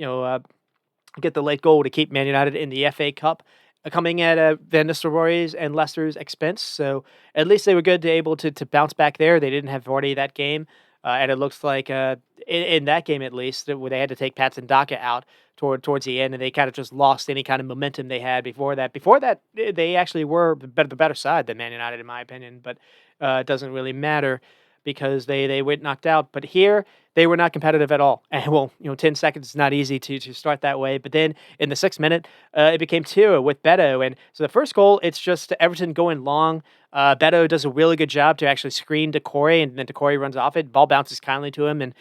Speaker 1: get the late goal to keep Man United in the FA Cup, coming at Van Nistelrooy's and Leicester's expense. So at least they were able to bounce back there. They didn't have Vardy that game. And it looks like in that game, at least, where they had to take Patson Daka out towards the end, and they kind of just lost any kind of momentum they had before that. Before that, they actually were the better side than Man United, in my opinion. But it doesn't really matter, because they went knocked out. But here, they were not competitive at all. And 10 seconds is not easy to start that way. But then in the 6th minute, it became 2 with Beto. And so the first goal, it's just Everton going long. Beto does a really good job to actually screen Decore, and then Decore runs off it. Ball bounces kindly to him, and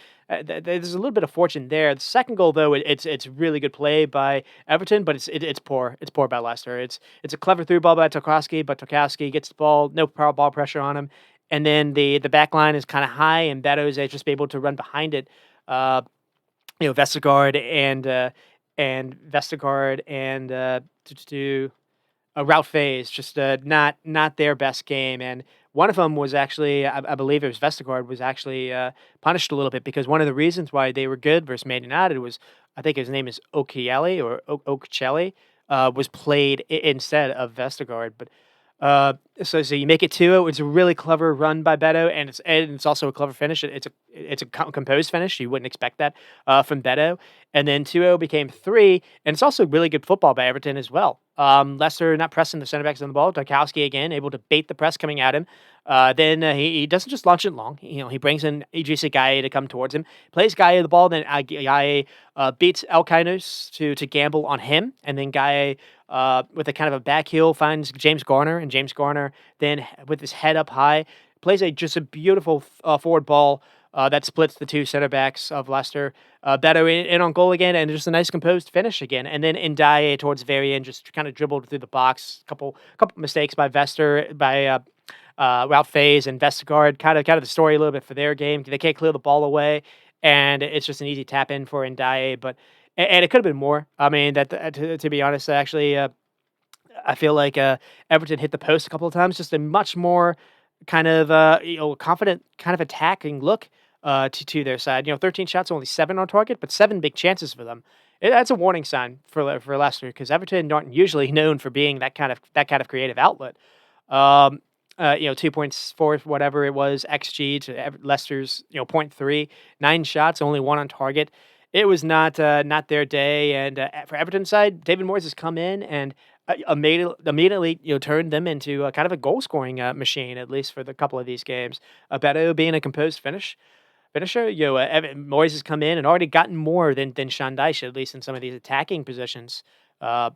Speaker 1: there's a little bit of fortune there. The second goal, though, it's really good play by Everton, but it's poor. It's poor by Leicester. It's a clever through ball by Tarkowski, but Tarkowski gets the ball, no ball pressure on him. And then the back line is kind of high, and Beto's just be able to run behind it. Vestergaard and to Route phase, just not their best game. And one of them was actually, I believe it was Vestergaard, was actually punished a little bit because one of the reasons why they were good versus Man United was, I think his name is Okieli or Okelly, was played instead of Vestergaard. But so you make it 2-0. It's a really clever run by Beto, and it's also a clever finish. It's a composed finish. You wouldn't expect that from Beto. And then 2-0 became 3, and it's also really good football by Everton as well. Leicester not pressing the center backs on the ball. Tarkowski again able to bait the press coming at him. Then he doesn't just launch it long. He brings in Idrissa Gueye to come towards him. Plays Gueye the ball. Then Gueye beats Elkainos to gamble on him, and then Gueye with a kind of a back heel finds James Garner, and James Garner then with his head up high plays just a beautiful forward ball that splits the two center backs of Leicester. Beto in on goal again, and just a nice composed finish again. And then Ndiaye towards the very end just kind of dribbled through the box. Couple mistakes by Ralph Faze and Vestergaard. Kind of the story a little bit for their game. They can't clear the ball away, and it's just an easy tap in for Ndiaye. But and it could have been more. I mean, to be honest, actually, I feel like Everton hit the post a couple of times. Just a much more kind of confident, kind of attacking look to their side. 13 shots, only 7 on target, but 7 big chances for them. That's a warning sign for Leicester because Everton aren't usually known for being that kind of creative outlet. 2.4 whatever it was xG to Leicester's 0.3, 9 shots, only 1 on target. It was not their day, and for Everton's side, David Moyes has come in and immediately turned them into kind of a goal scoring machine, at least for the couple of these games. Beto being a composed finisher. Moyes has come in and already gotten more than Sean Dyche, at least in some of these attacking positions. But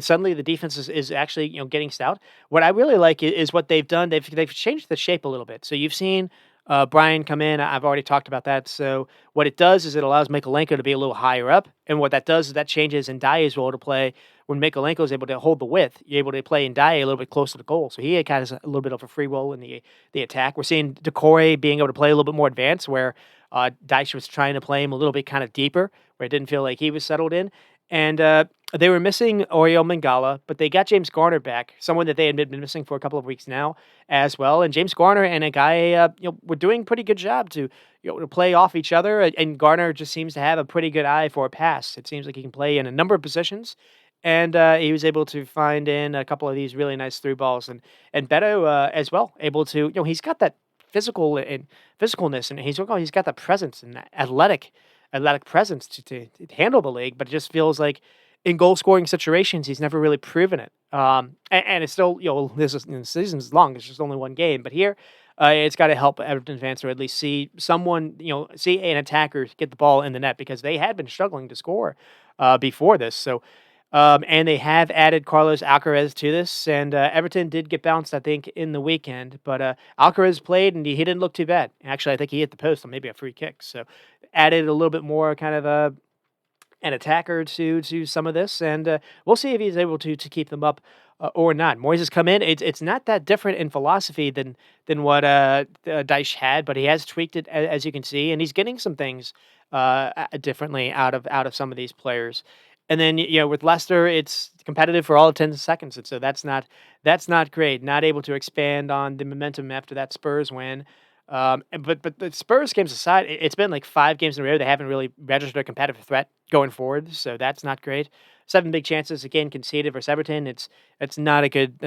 Speaker 1: suddenly the defense is actually getting stout. What I really like is what they've done. They've changed the shape a little bit. So you've seen Brian come in. I've already talked about that. So what it does is it allows Mikalenko to be a little higher up, and what that does is that changes Ndiaye's role to play. When Mikalenko is able to hold the width, you're able to play Ndiaye a little bit closer to goal. So he kind of has a little bit of a free role in the attack. We're seeing Decore being able to play a little bit more advanced, where Dyche was trying to play him a little bit kind of deeper, where it didn't feel like he was settled in. And they were missing Oriol Mangala, but they got James Garner back, someone that they had been missing for a couple of weeks now as well. And James Garner and a guy, were doing a pretty good job to play off each other. And Garner just seems to have a pretty good eye for a pass. It seems like he can play in a number of positions. And he was able to find in a couple of these really nice through balls. And Beto as well, able to, he's got that physicalness, and he's got that presence and that athletic presence to handle the league, but it just feels like in goal scoring situations he's never really proven it. And it's still the season's long. It's just only one game, but here it's got to help Everton fans to at least see someone see an attacker get the ball in the net, because they had been struggling to score before this. So. And they have added Carlos Alcaraz to this, and Everton did get bounced, I think, in the weekend. But Alcaraz played, and he didn't look too bad. Actually, I think he hit the post on maybe a free kick. So added a little bit more kind of an attacker to some of this, and we'll see if he's able to keep them up or not. Moyes has come in. It's not that different in philosophy than what Dyche had, but he has tweaked it, as you can see, and he's getting some things differently out of some of these players. And then with Leicester, it's competitive for all of 10 seconds, and so that's not great. Not able to expand on the momentum after that Spurs win. But the Spurs games aside, it's been like 5 games in a row they haven't really registered a competitive threat going forward, so that's not great. 7 big chances again conceded versus Everton. It's not a good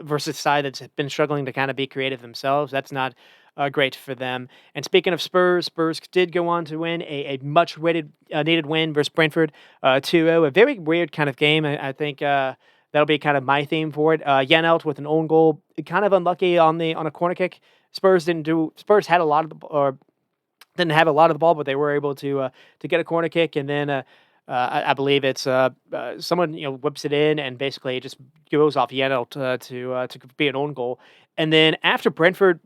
Speaker 1: versus side that's been struggling to kind of be creative themselves. That's not great for them. And speaking of Spurs did go on to win a much needed win versus Brentford 2-0. A very weird kind of game. I think that'll be kind of my theme for it. Janelt with an own goal, kind of unlucky on a corner kick. Spurs had a lot of the or didn't have a lot of the ball, but they were able to get a corner kick, and then I believe it's someone whips it in, and basically it just goes off Janelt to be an own goal. And then after Brentford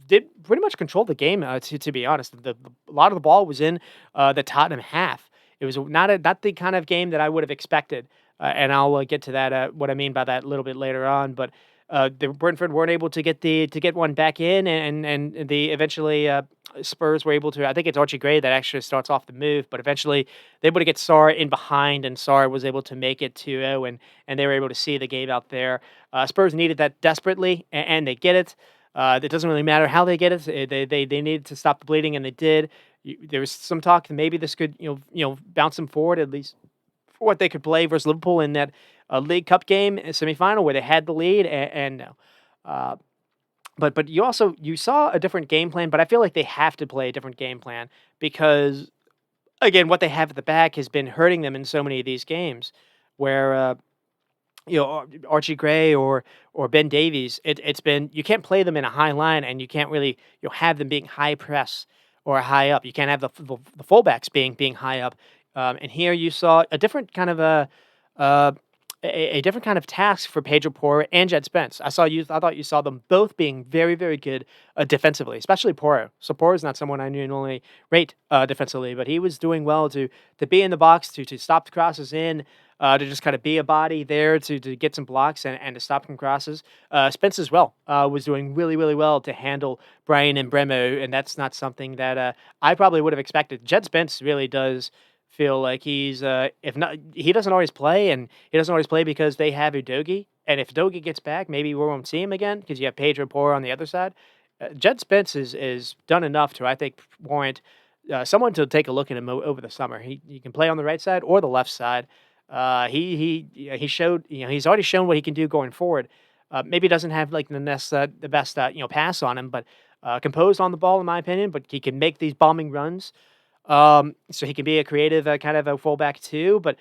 Speaker 1: did pretty much control the game, to be honest, a lot of the ball was in the Tottenham half. It was not the kind of game that I would have expected. And I'll get to that, what I mean by that a little bit later on. But the Brentford weren't able to get one back in, and the eventually Spurs were able to. I think it's Archie Gray that actually starts off the move, but eventually they were able to get Sarr in behind, and Sarr was able to make it 2-0, and they were able to see the game out there. Spurs needed that desperately, and they get it. It doesn't really matter how they get it. They needed to stop the bleeding, and they did. There was some talk that maybe this could bounce them forward at least for what they could play versus Liverpool in that League Cup game semifinal where they had the lead, and no. Uh, but you saw a different game plan, but I feel like they have to play a different game plan because again, what they have at the back has been hurting them in so many of these games where Archie Gray or Ben Davies, it's been you can't play them in a high line and you can't really have them being high press or high up. You can't have the fullbacks being high up. And here you saw a different kind of uh, a different kind of task for Pedro Porro and Jed Spence. I thought you saw them both being very, very good defensively, especially Porro. So Porro is not someone I normally rate defensively, but he was doing well to be in the box, to stop the crosses in, to just kind of be a body there to get some blocks and to stop some crosses. Spence as well was doing really, really well to handle Brian and Bremo, and that's not something that I probably would have expected. Jed Spence really does feel like he's if not he doesn't always play, and he doesn't always play because they have Udogie, and if Udogie gets back, maybe we won't see him again because you have Pedro Porro on the other side. Jed Spence is done enough to I think warrant someone to take a look at him over the summer. He can play on the right side or the left side. He showed he's already shown what he can do going forward. Maybe doesn't have like the best pass on him, but composed on the ball in my opinion. But he can make these bombing runs. So he can be a creative kind of a fullback too, but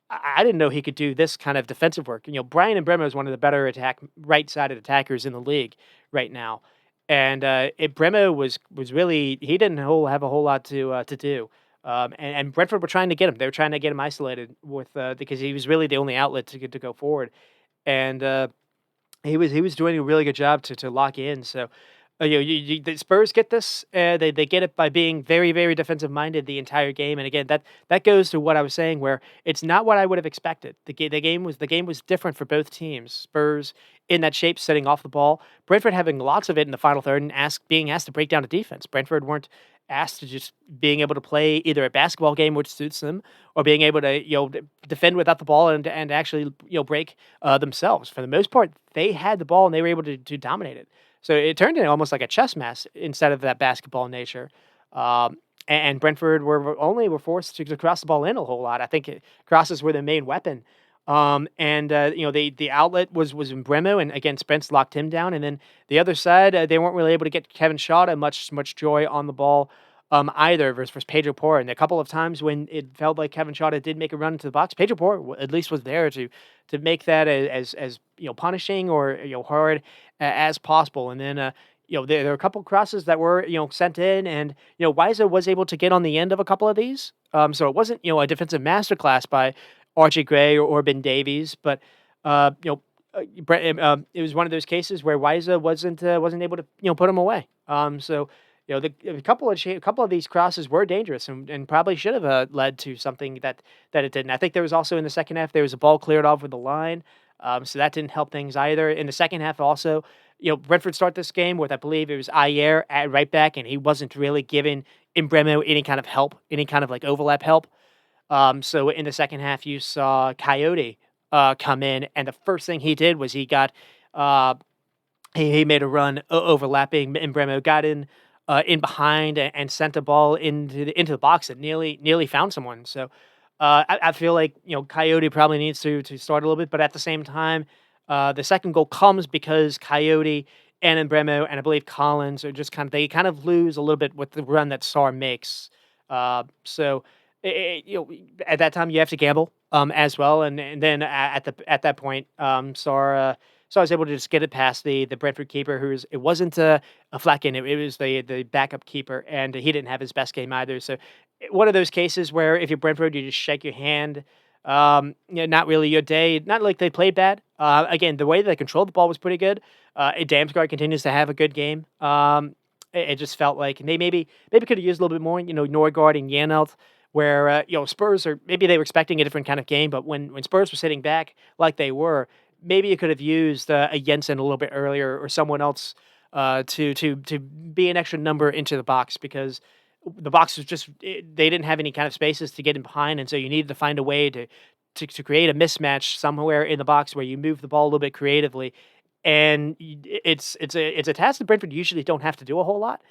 Speaker 1: I didn't know he could do this kind of defensive work. Brian and Bremo is one of the better right-sided attackers in the league right now, and Bremo was really he didn't have a whole lot to do. And Brentford were trying to get him. They were trying to get him isolated with because he was really the only outlet to go forward, and he was doing a really good job to lock in. So the Spurs get this. They get it by being very, very defensive minded the entire game. And again, that goes to what I was saying, where it's not what I would have expected. The game was different for both teams. Spurs in that shape, setting off the ball. Brentford having lots of it in the final third and being asked to break down a defense. Brentford weren't asked to just being able to play either a basketball game which suits them, or being able to defend without the ball and actually break themselves. For the most part, they had the ball and they were able to dominate it. So it turned into almost like a chess match instead of that basketball nature. And Brentford were forced to cross the ball in a whole lot. I think crosses were the main weapon. The outlet was in Bremo, and again Spence locked him down. And then the other side, they weren't really able to get Kevin Shaw much joy on the ball either versus Pedro Porro. And a couple of times when it felt like Kevin Shaw did make a run into the box, Pedro Porro at least was there to make that as punishing or hard as possible. And then there were a couple crosses that were sent in, and Wiza was able to get on the end of a couple of these. So it wasn't a defensive masterclass by Archie Gray or Ben Davies, but it was one of those cases where Wiza wasn't able to put him away. So a couple of these crosses were dangerous and probably should have led to something that it didn't. I think there was also in the second half there was a ball cleared off with the line, so that didn't help things either. In the second half, also, Brentford start this game with I believe it was Ayer at right back, and he wasn't really giving Imbremo any kind of help, any kind of like overlap help. So in the second half, you saw Coyote come in, and the first thing he did was he got he made a run overlapping, and Bremo got in behind and sent a ball into the box that nearly found someone. So I feel like Coyote probably needs to start a little bit, but at the same time, the second goal comes because Coyote and Bremo and I believe Collins are just they kind of lose a little bit with the run that Sarr makes. So at that time you have to gamble as well, and then at that point, Sarr was able to just get it past the Brentford keeper, it wasn't a Flacken, it was the backup keeper, and he didn't have his best game either. So one of those cases where if you're Brentford, you just shake your hand. Not really your day. Not like they played bad. Again, the way that they controlled the ball was pretty good. Damsgaard continues to have a good game. It just felt like they maybe could have used a little bit more. Norgard and Janelt, where Spurs maybe they were expecting a different kind of game, but when Spurs were sitting back like they were, maybe you could have used a Jensen a little bit earlier or someone else to be an extra number into the box because the box was just they didn't have any kind of spaces to get in behind, and so you needed to find a way to create a mismatch somewhere in the box where you move the ball a little bit creatively, and it's a task that Brentford usually don't have to do a whole lot,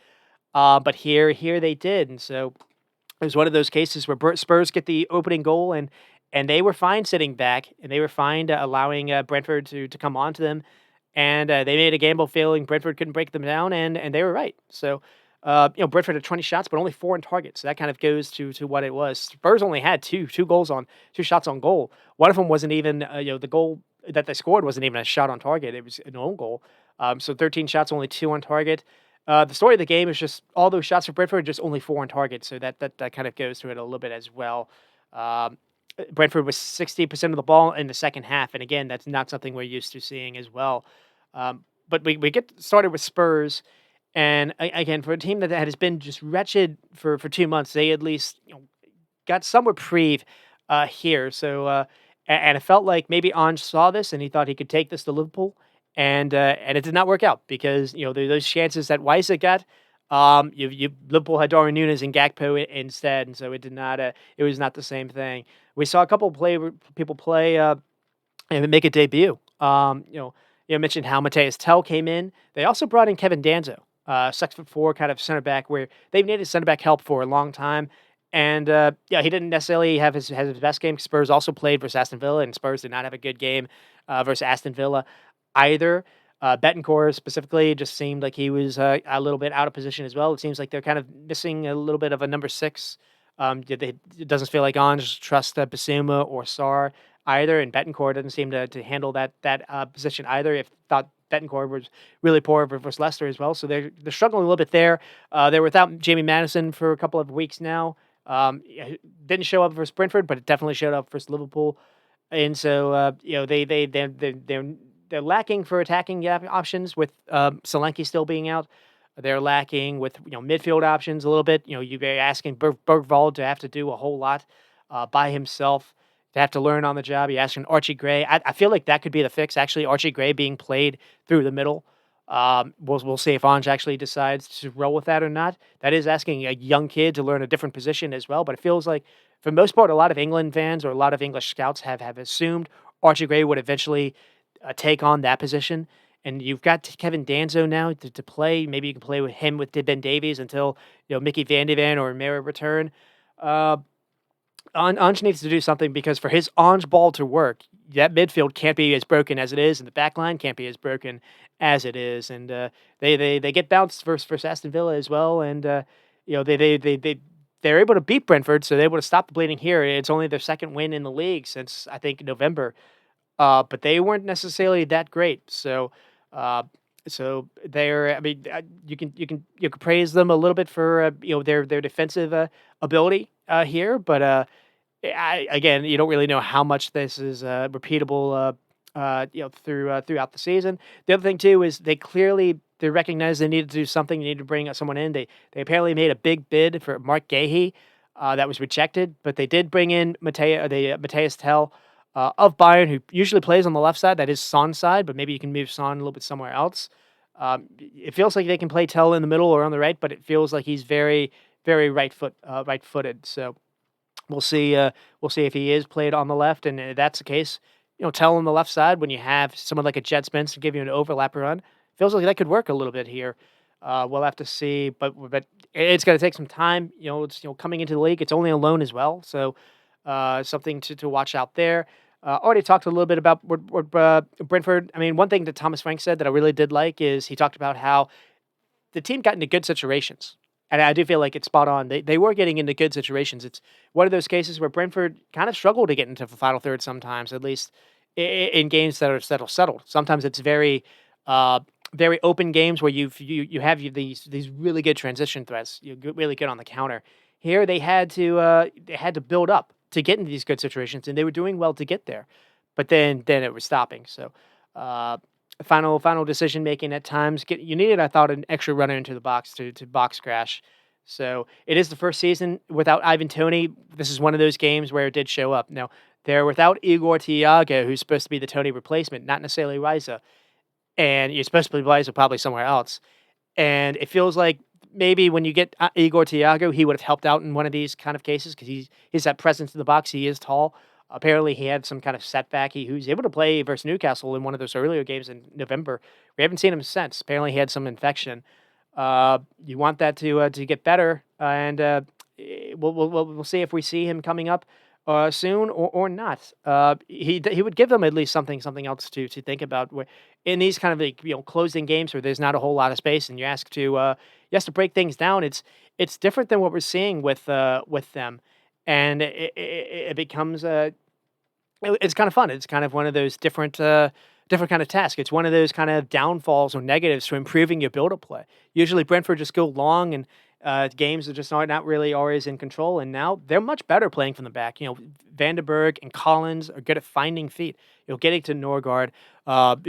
Speaker 1: but here they did, and so it was one of those cases where Spurs get the opening goal, and they were fine sitting back, and they were fine allowing Brentford to come on to them, and they made a gamble feeling Brentford couldn't break them down, and they were right. So, Brentford had 20 shots, but only 4 on target, so that kind of goes to what it was. Spurs only had two goals on 2 shots on goal. One of them wasn't even the goal that they scored wasn't even a shot on target; it was an own goal. So 13 shots, only 2 on target. The story of the game is just all those shots for Brentford, just only 4 on target, so that kind of goes to it a little bit as well. Um, Brentford was 60% of the ball in the second half, and again, that's not something we're used to seeing as well. But we get started with Spurs, and again, for a team that has been just wretched for 2 months, they at least got some reprieve here. So, and it felt like maybe Ange saw this and he thought he could take this to Liverpool, and it did not work out because those chances that Weiss got. Liverpool had Darwin Núñez and Gakpo instead, and so it did not. It was not the same thing. We saw a couple of people play and make a debut. You mentioned how Mateus Tell came in. They also brought in Kevin Danzo, 6'4", kind of center back, where they've needed center back help for a long time. And he didn't necessarily have his best game. Spurs also played versus Aston Villa, and Spurs did not have a good game versus Aston Villa either. Betancourt specifically just seemed like he was a little bit out of position as well. It seems like they're kind of missing a little bit of a number 6. It doesn't feel like Ange trusts Basuma or Sarr either, and Betancourt doesn't seem to handle that position either. If thought Betancourt was really poor versus Leicester as well, so they're struggling a little bit there. They're without Jamie Madison for a couple of weeks now. Didn't show up versus Brentford, but it definitely showed up versus Liverpool, and so they're lacking for attacking options with Solanke still being out. They're lacking with midfield options a little bit. You're asking Bergvald to have to do a whole lot by himself, to have to learn on the job. You're asking Archie Gray. I feel like that could be the fix. Actually, Archie Gray being played through the middle. We'll see if Ange actually decides to roll with that or not. That is asking a young kid to learn a different position as well. But it feels like, for the most part, a lot of England fans or a lot of English scouts have assumed Archie Gray would eventually take on that position. And you've got Kevin Danzo now to play. Maybe you can play with him with Ben Davies until Mickey Van de Ven or Mera return. Ange needs to do something because for his Ange ball to work, that midfield can't be as broken as it is, and the back line can't be as broken as it is. And they get bounced versus Aston Villa as well, and they're able to beat Brentford, so they're able to stop the bleeding here. It's only their second win in the league since I think November, but they weren't necessarily that great. So. They're. I mean, you can praise them a little bit for their defensive ability here, but again, you don't really know how much this is repeatable, throughout the season. The other thing too is they recognized they needed to do something. They needed to bring someone in. They apparently made a big bid for Mark Gahey, that was rejected, but they did bring in Mateus Tell. Of Bayern, who usually plays on the left side, that is Son's side, but maybe you can move Son a little bit somewhere else. It feels like they can play Tell in the middle or on the right, but it feels like he's very, very right-footed. So we'll see. We'll see if he is played on the left, and if that's the case, Tell on the left side when you have someone like a Jet Spence to give you an overlap run. Feels like that could work a little bit here. We'll have to see, but it's going to take some time. It's coming into the league. It's only a loan as well, so something to watch out there. Already talked a little bit about Brentford. I mean, one thing that Thomas Frank said that I really did like is he talked about how the team got into good situations. And I do feel like it's spot on. They were getting into good situations. It's one of those cases where Brentford kind of struggled to get into the final third sometimes, at least in games that are settled. Sometimes it's very very open games where you have these really good transition threats. You're really good on the counter. Here they had to build up to get into these good situations, and they were doing well to get there, but then it was stopping. So, final decision making at times. You needed, I thought, an extra runner into the box to box crash. So it is the first season without Ivan Toney. This is one of those games where it did show up. Now They're without Igor Tiago, who's supposed to be the Tony replacement, not necessarily Riza, and you're supposed to play Riza probably somewhere else. And it feels like maybe when you get Igor Tiago, he would have helped out in one of these kind of cases because he's that presence in the box. He is tall. Apparently, he had some kind of setback. He was able to play versus Newcastle in one of those earlier games in November. We haven't seen him since. Apparently, he had some infection. You want that to get better, and we'll see if we see him coming up soon or not. He would give them at least something else to think about. In these kind of like, closing games where there's not a whole lot of space, and you ask to break things down. It's different than what we're seeing with them, and it becomes it's kind of fun. It's kind of one of those different kind of tasks. It's one of those kind of downfalls or negatives to improving your build-up play. Usually, Brentford just go long and games are just not really always in control. And now they're much better playing from the back. Vandenberg and Collins are good at finding feet. Getting to Norgard,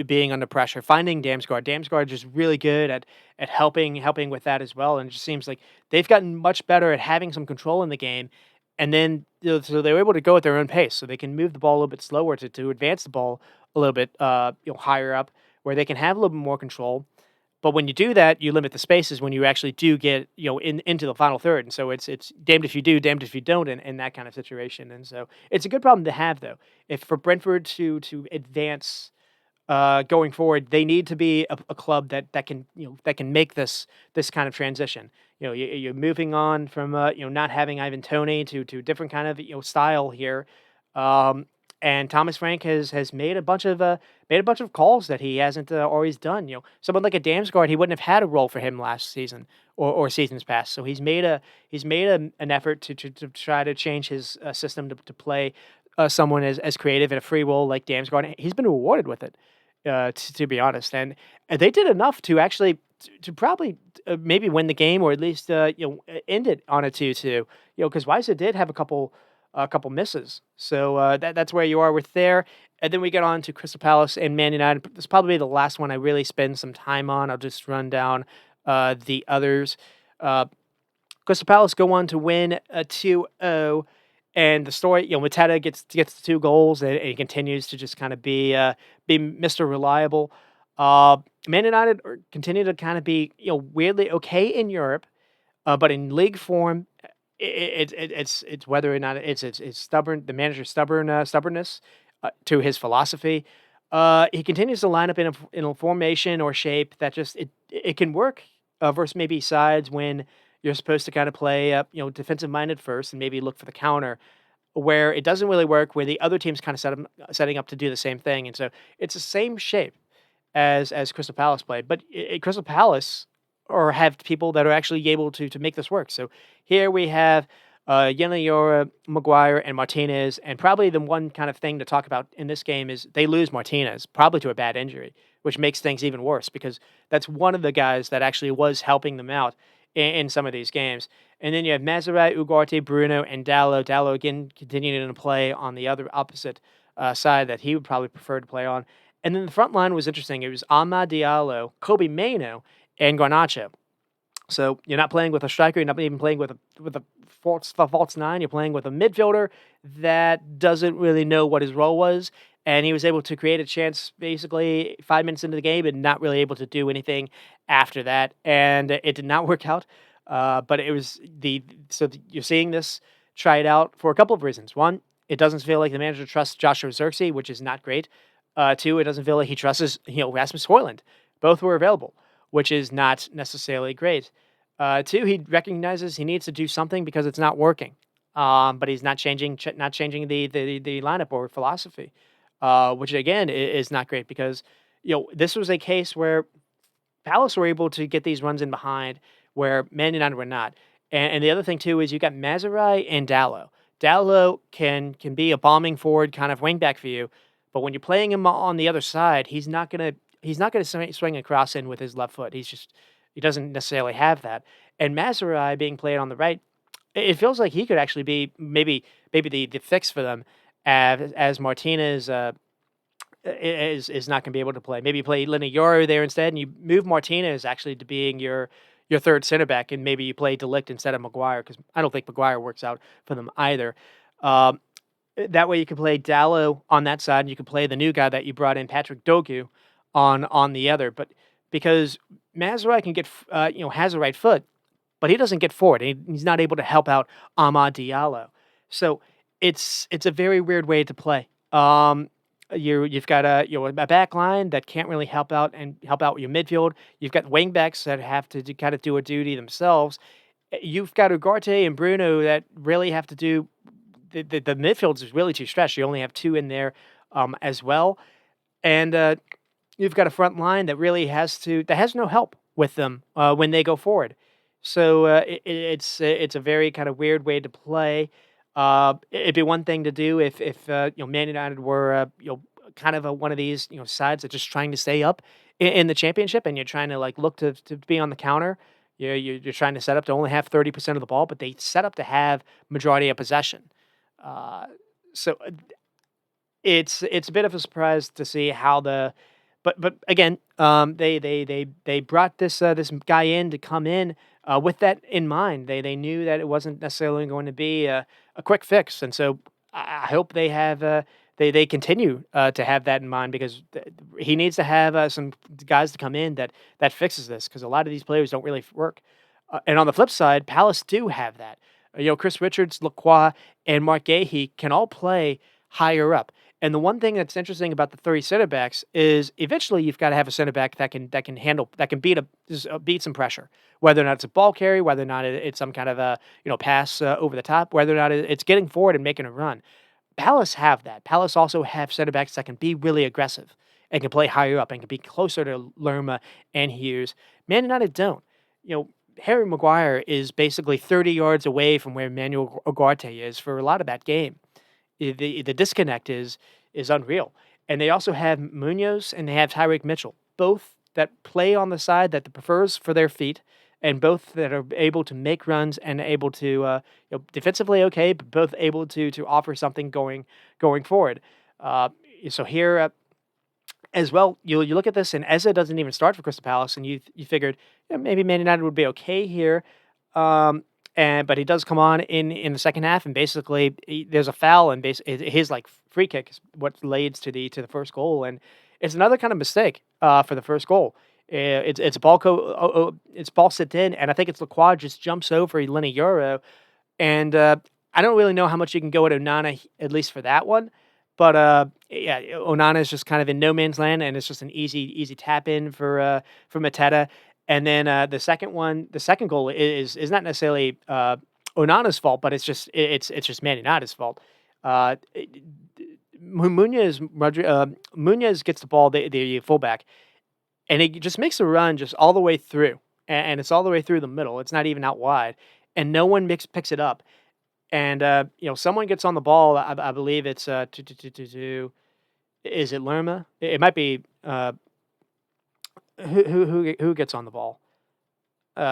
Speaker 1: being under pressure, finding Damsgaard. Damsgaard is just really good at helping with that as well. And it just seems like they've gotten much better at having some control in the game. And then so they're able to go at their own pace, so they can move the ball a little bit slower to advance the ball a little bit higher up, where they can have a little bit more control. But when you do that, you limit the spaces when you actually do get into the final third, and so it's damned if you do, damned if you don't in that kind of situation. And so it's a good problem to have, though. If for Brentford to advance going forward, they need to be a club that can that can make this kind of transition. You're moving on from not having Ivan Toney to a different kind of style here. And Thomas Frank has made a bunch of calls that he hasn't always done. Someone like a Damsgaard, he wouldn't have had a role for him last season or seasons past. So he's made an effort to try to change his system to play someone as creative in a free role like Damsgaard. He's been rewarded with it, to be honest. And they did enough to actually to probably maybe win the game or at least end it on a 2-2. Because Weiser did have a couple misses. So that's where you are with there. And then we get on to Crystal Palace and Man United. This is probably the last one I really spend some time on. I'll just run down the others. Crystal Palace go on to win 2-0. And the story, Mateta gets the 2 goals, and he continues to just kind of be Mr. Reliable. Man United continue to kind of be weirdly okay in Europe, but in league form, it's whether or not it's stubborn. The manager's stubbornness to his philosophy. He continues to line up in a formation or shape that just it can work versus maybe sides when you're supposed to kind of play defensive minded first and maybe look for the counter, where it doesn't really work, where the other team's kind of setting up to do the same thing. And so it's the same shape as Crystal Palace played, but Crystal Palace or have people that are actually able to make this work. So here we have Yeniora, Maguire, and Martinez, and probably the one kind of thing to talk about in this game is they lose Martinez, probably to a bad injury, which makes things even worse because that's one of the guys that actually was helping them out in some of these games. And then you have Mazzarri, Ugarte, Bruno, and Dallo. Dallo, again, continuing to play on the other opposite side that he would probably prefer to play on. And then the front line was interesting. It was Amad Diallo, Kobe Mainoo, and Garnacho. So you're not playing with a striker. You're not even playing with a false nine. You're playing with a midfielder that doesn't really know what his role was. And he was able to create a chance basically 5 minutes into the game and not really able to do anything after that. And it did not work out. But it was you're seeing this tried out for a couple of reasons. One, it doesn't feel like the manager trusts Joshua Xerxes, which is not great. Two, it doesn't feel like he trusts Rasmus Højlund. Both were available, which is not necessarily great. Two, he recognizes he needs to do something because it's not working. But he's not changing the lineup or philosophy, which again is not great because this was a case where Palace were able to get these runs in behind where Man United were not. And the other thing too is you got Mazzarri and Dallo. Dallo can be a bombing forward kind of wingback for you, but when you're playing him on the other side, he's not gonna swing across in with his left foot. He doesn't necessarily have that. And Mazzarri being played on the right, it feels like he could actually be maybe the fix for them as Martinez is not going to be able to play. Maybe you play Lenioro there instead, and you move Martinez actually to being your third center back, and maybe you play De Ligt instead of Maguire because I don't think Maguire works out for them either. That way you can play Dallo on that side, and you can play the new guy that you brought in, Patrick Dogu, on the other. But because Mazraoui can has a right foot, but he doesn't get forward. He's not able to help out Amad Diallo. So it's a very weird way to play. You've got a back line that can't really help out your midfield. You've got wing backs that have to kind of do a duty themselves. You've got Ugarte and Bruno that really have to do the midfield is really too stretched. You only have two in there as well, and you've got a front line that really has no help with them when they go forward. So it's a very kind of weird way to play. It'd be one thing to do if Man United were kind of one of these sides that just trying to stay up in the championship, and you're trying to like look to be on the counter. You're trying to set up to only have 30% of the ball, but they set up to have majority of possession. Uh, so it's a bit of a surprise to see how but again, they brought this guy in to come in with that in mind. They knew that it wasn't necessarily going to be a quick fix, and so I hope they continue to have that in mind because he needs to have some guys to come in that fixes this because a lot of these players don't really work. And on the flip side, Palace do have that. Chris Richards, Lacroix, and Mark Gahey can all play higher up. And the one thing that's interesting about the three center backs is eventually you've got to have a center back that can beat some pressure, whether or not it's a ball carry, whether or not it's some kind of a pass over the top, whether or not it's getting forward and making a run. Palace have that. Palace also have center backs that can be really aggressive and can play higher up and can be closer to Lerma and Hughes. Man United don't. Harry Maguire is basically 30 yards away from where Manuel Ugarte is for a lot of that game. The disconnect is unreal. And they also have Munoz and they have Tyreek Mitchell, both that play on the side that prefers for their feet, and both that are able to make runs and able to defensively okay, but both able to offer something going forward. So here as well, you look at this, and Eze doesn't even start for Crystal Palace, and you figured maybe Man United would be okay here, but he does come on in the second half, and basically there's a foul, and his like free kick is what leads to the first goal, and it's another kind of mistake for the first goal. It's a it's ball sit in, and I think it's Lacroix just jumps over Eleni Euro, and I don't really know how much you can go at Onana at least for that one. But yeah, Onana is just kind of in no man's land, and it's just an easy tap in for Mateta. And then the second goal is not necessarily Onana's fault, but it's just Man United's fault. Uh, it- Munoz gets the ball, the fullback, and he just makes a run just all the way through, and it's all the way through the middle. It's not even out wide, and no one picks it up. And someone gets on the ball. I believe it's is it Lerma? It might be who gets on the ball.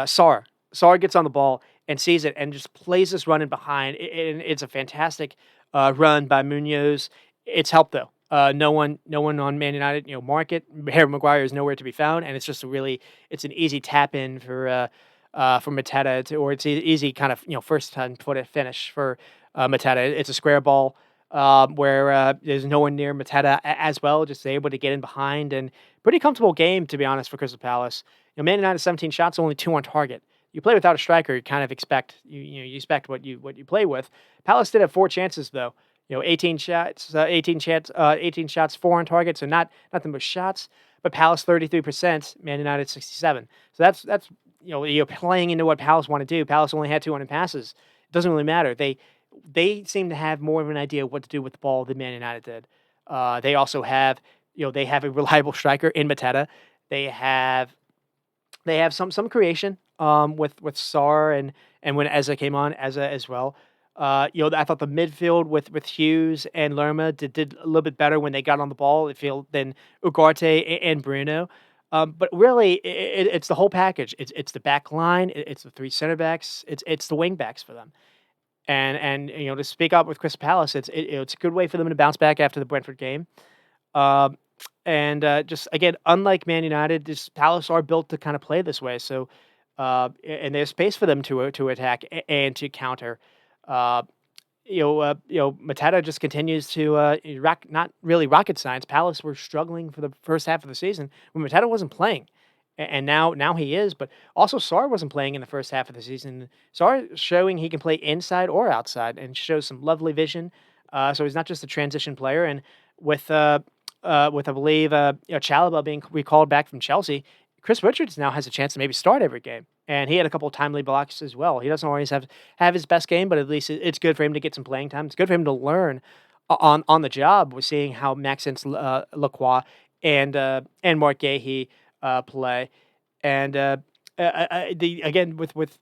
Speaker 1: Sar. Sar gets on the ball and sees it and just plays this run in behind. And it's a fantastic run by Munoz. It's helped though. No one on Man United, mark it. Harry Maguire is nowhere to be found, and it's just it's an easy tap in for Mateta, or it's easy kind of first time finish for Mateta. It's a square ball where there's no one near Mateta as well, just able to get in behind, and pretty comfortable game to be honest for Crystal Palace. Man United 17 shots, only 2 on target. You play without a striker, you kind of expect you expect what you play with. Palace did have 4 chances though. 18 shots, 18 shots, 4 on target, so not the most shots, but Palace 33%, Man United 67. So that's you're playing into what Palace want to do. Palace only had 200 passes. It doesn't really matter. They seem to have more of an idea of what to do with the ball than Man United did. They also have they have a reliable striker in Mateta. They have some creation with Sar and when Eza came on, Eza as well. I thought the midfield with Hughes and Lerma did a little bit better when they got on the ball. Than Ugarte and Bruno. But really, it's the whole package. It's the back line. It's the 3 center backs. It's the wing backs for them. And to speak up with Crystal Palace, it's a good way for them to bounce back after the Brentford game. Um, and just again, unlike Man United, this Palace are built to kind of play this way. So, and there's space for them to attack and to counter. Uh, Mateta just continues to not really rocket science. Palace were struggling for the first half of the season when Mateta wasn't playing, and now he is. But also, Sarr wasn't playing in the first half of the season. Sarr showing he can play inside or outside, and shows some lovely vision. So he's not just a transition player. And with I believe Chalobah being recalled back from Chelsea, Chris Richards now has a chance to maybe start every game. And he had a couple of timely blocks as well. He doesn't always have his best game, but at least it's good for him to get some playing time. It's good for him to learn on the job. We're seeing how Maxence Lacroix and Mark Gahey play, and the again with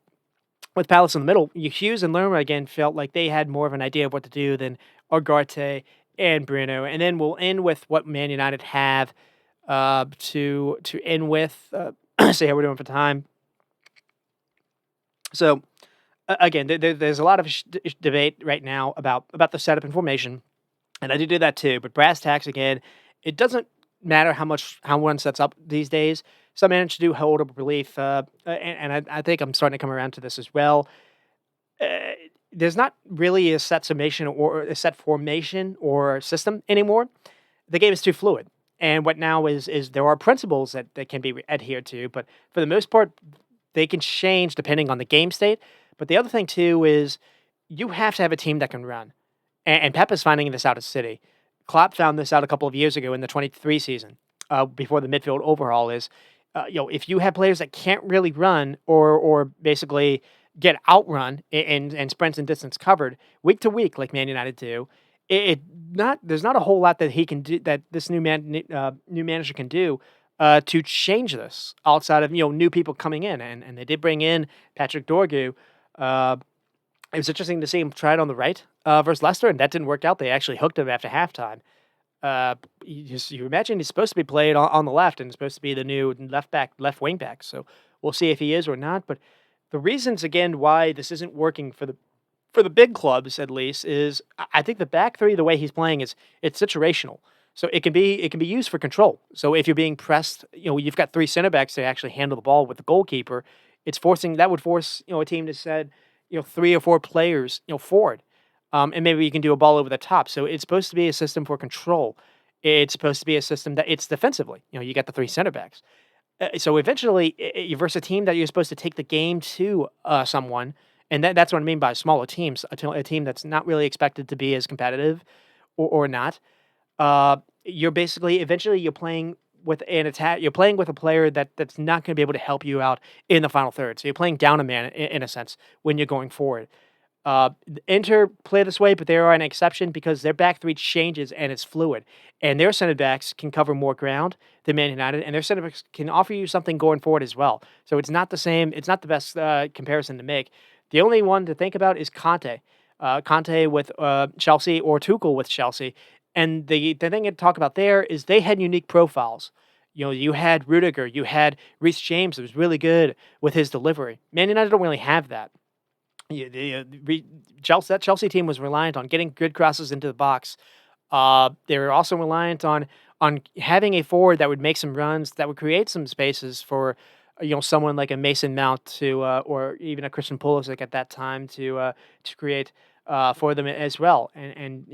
Speaker 1: Palace in the middle, Hughes and Lerma again felt like they had more of an idea of what to do than Ugarte and Bruno. And then we'll end with what Man United have to end with. See how we're doing for time. So again, there's a lot of debate right now about the setup and formation, and I do that too. But brass tacks again, it doesn't matter how one sets up these days. Some manage to do hold up relief, and I think I'm starting to come around to this as well. There's not really a set summation or a set formation or system anymore. The game is too fluid. And what now is there are principles that can be adhered to, but for the most part, they can change depending on the game state. But the other thing too is you have to have a team that can run. And Pep is finding this out at City. Klopp found this out a couple of years ago in the 23 season, before the midfield overhaul is, if you have players that can't really run or basically get outrun and sprints and distance covered week to week like Man United do, there's not a whole lot that he can do that this new manager can do to change this outside of new people coming in, and they did bring in Patrick Dorgu. It was interesting to see him try it on the right versus Leicester, and that didn't work out. They actually hooked him after halftime. You imagine he's supposed to be played on the left and supposed to be the new left wing back. So we'll see if he is or not. But the reasons again why this isn't working for the big clubs at least is I think the back three, the way he's playing, it's situational. So it can be used for control. So if you're being pressed, you've got three center backs to actually handle the ball with the goalkeeper. That would force a team to send three or four players forward, and maybe you can do a ball over the top. So it's supposed to be a system for control. It's supposed to be a system that it's defensively. You got the three center backs. So eventually, you versus a team that you're supposed to take the game to someone, and that's what I mean by smaller teams. A team that's not really expected to be as competitive, or not. You're playing with an attack. You're playing with a player that's not going to be able to help you out in the final third. So you're playing down a man in a sense when you're going forward. Inter play this way, but they are an exception because their back three changes and it's fluid. And their center backs can cover more ground than Man United, and their center backs can offer you something going forward as well. So it's not the same. It's not the best comparison to make. The only one to think about is Conte. Conte with Chelsea or Tuchel with Chelsea. And the thing to talk about there is they had unique profiles. You had Rudiger, you had Reece James that was really good with his delivery. Man United don't really have that. That Chelsea team was reliant on getting good crosses into the box. They were also reliant on having a forward that would make some runs, that would create some spaces for someone like a Mason Mount to or even a Christian Pulisic at that time to create for them as well. And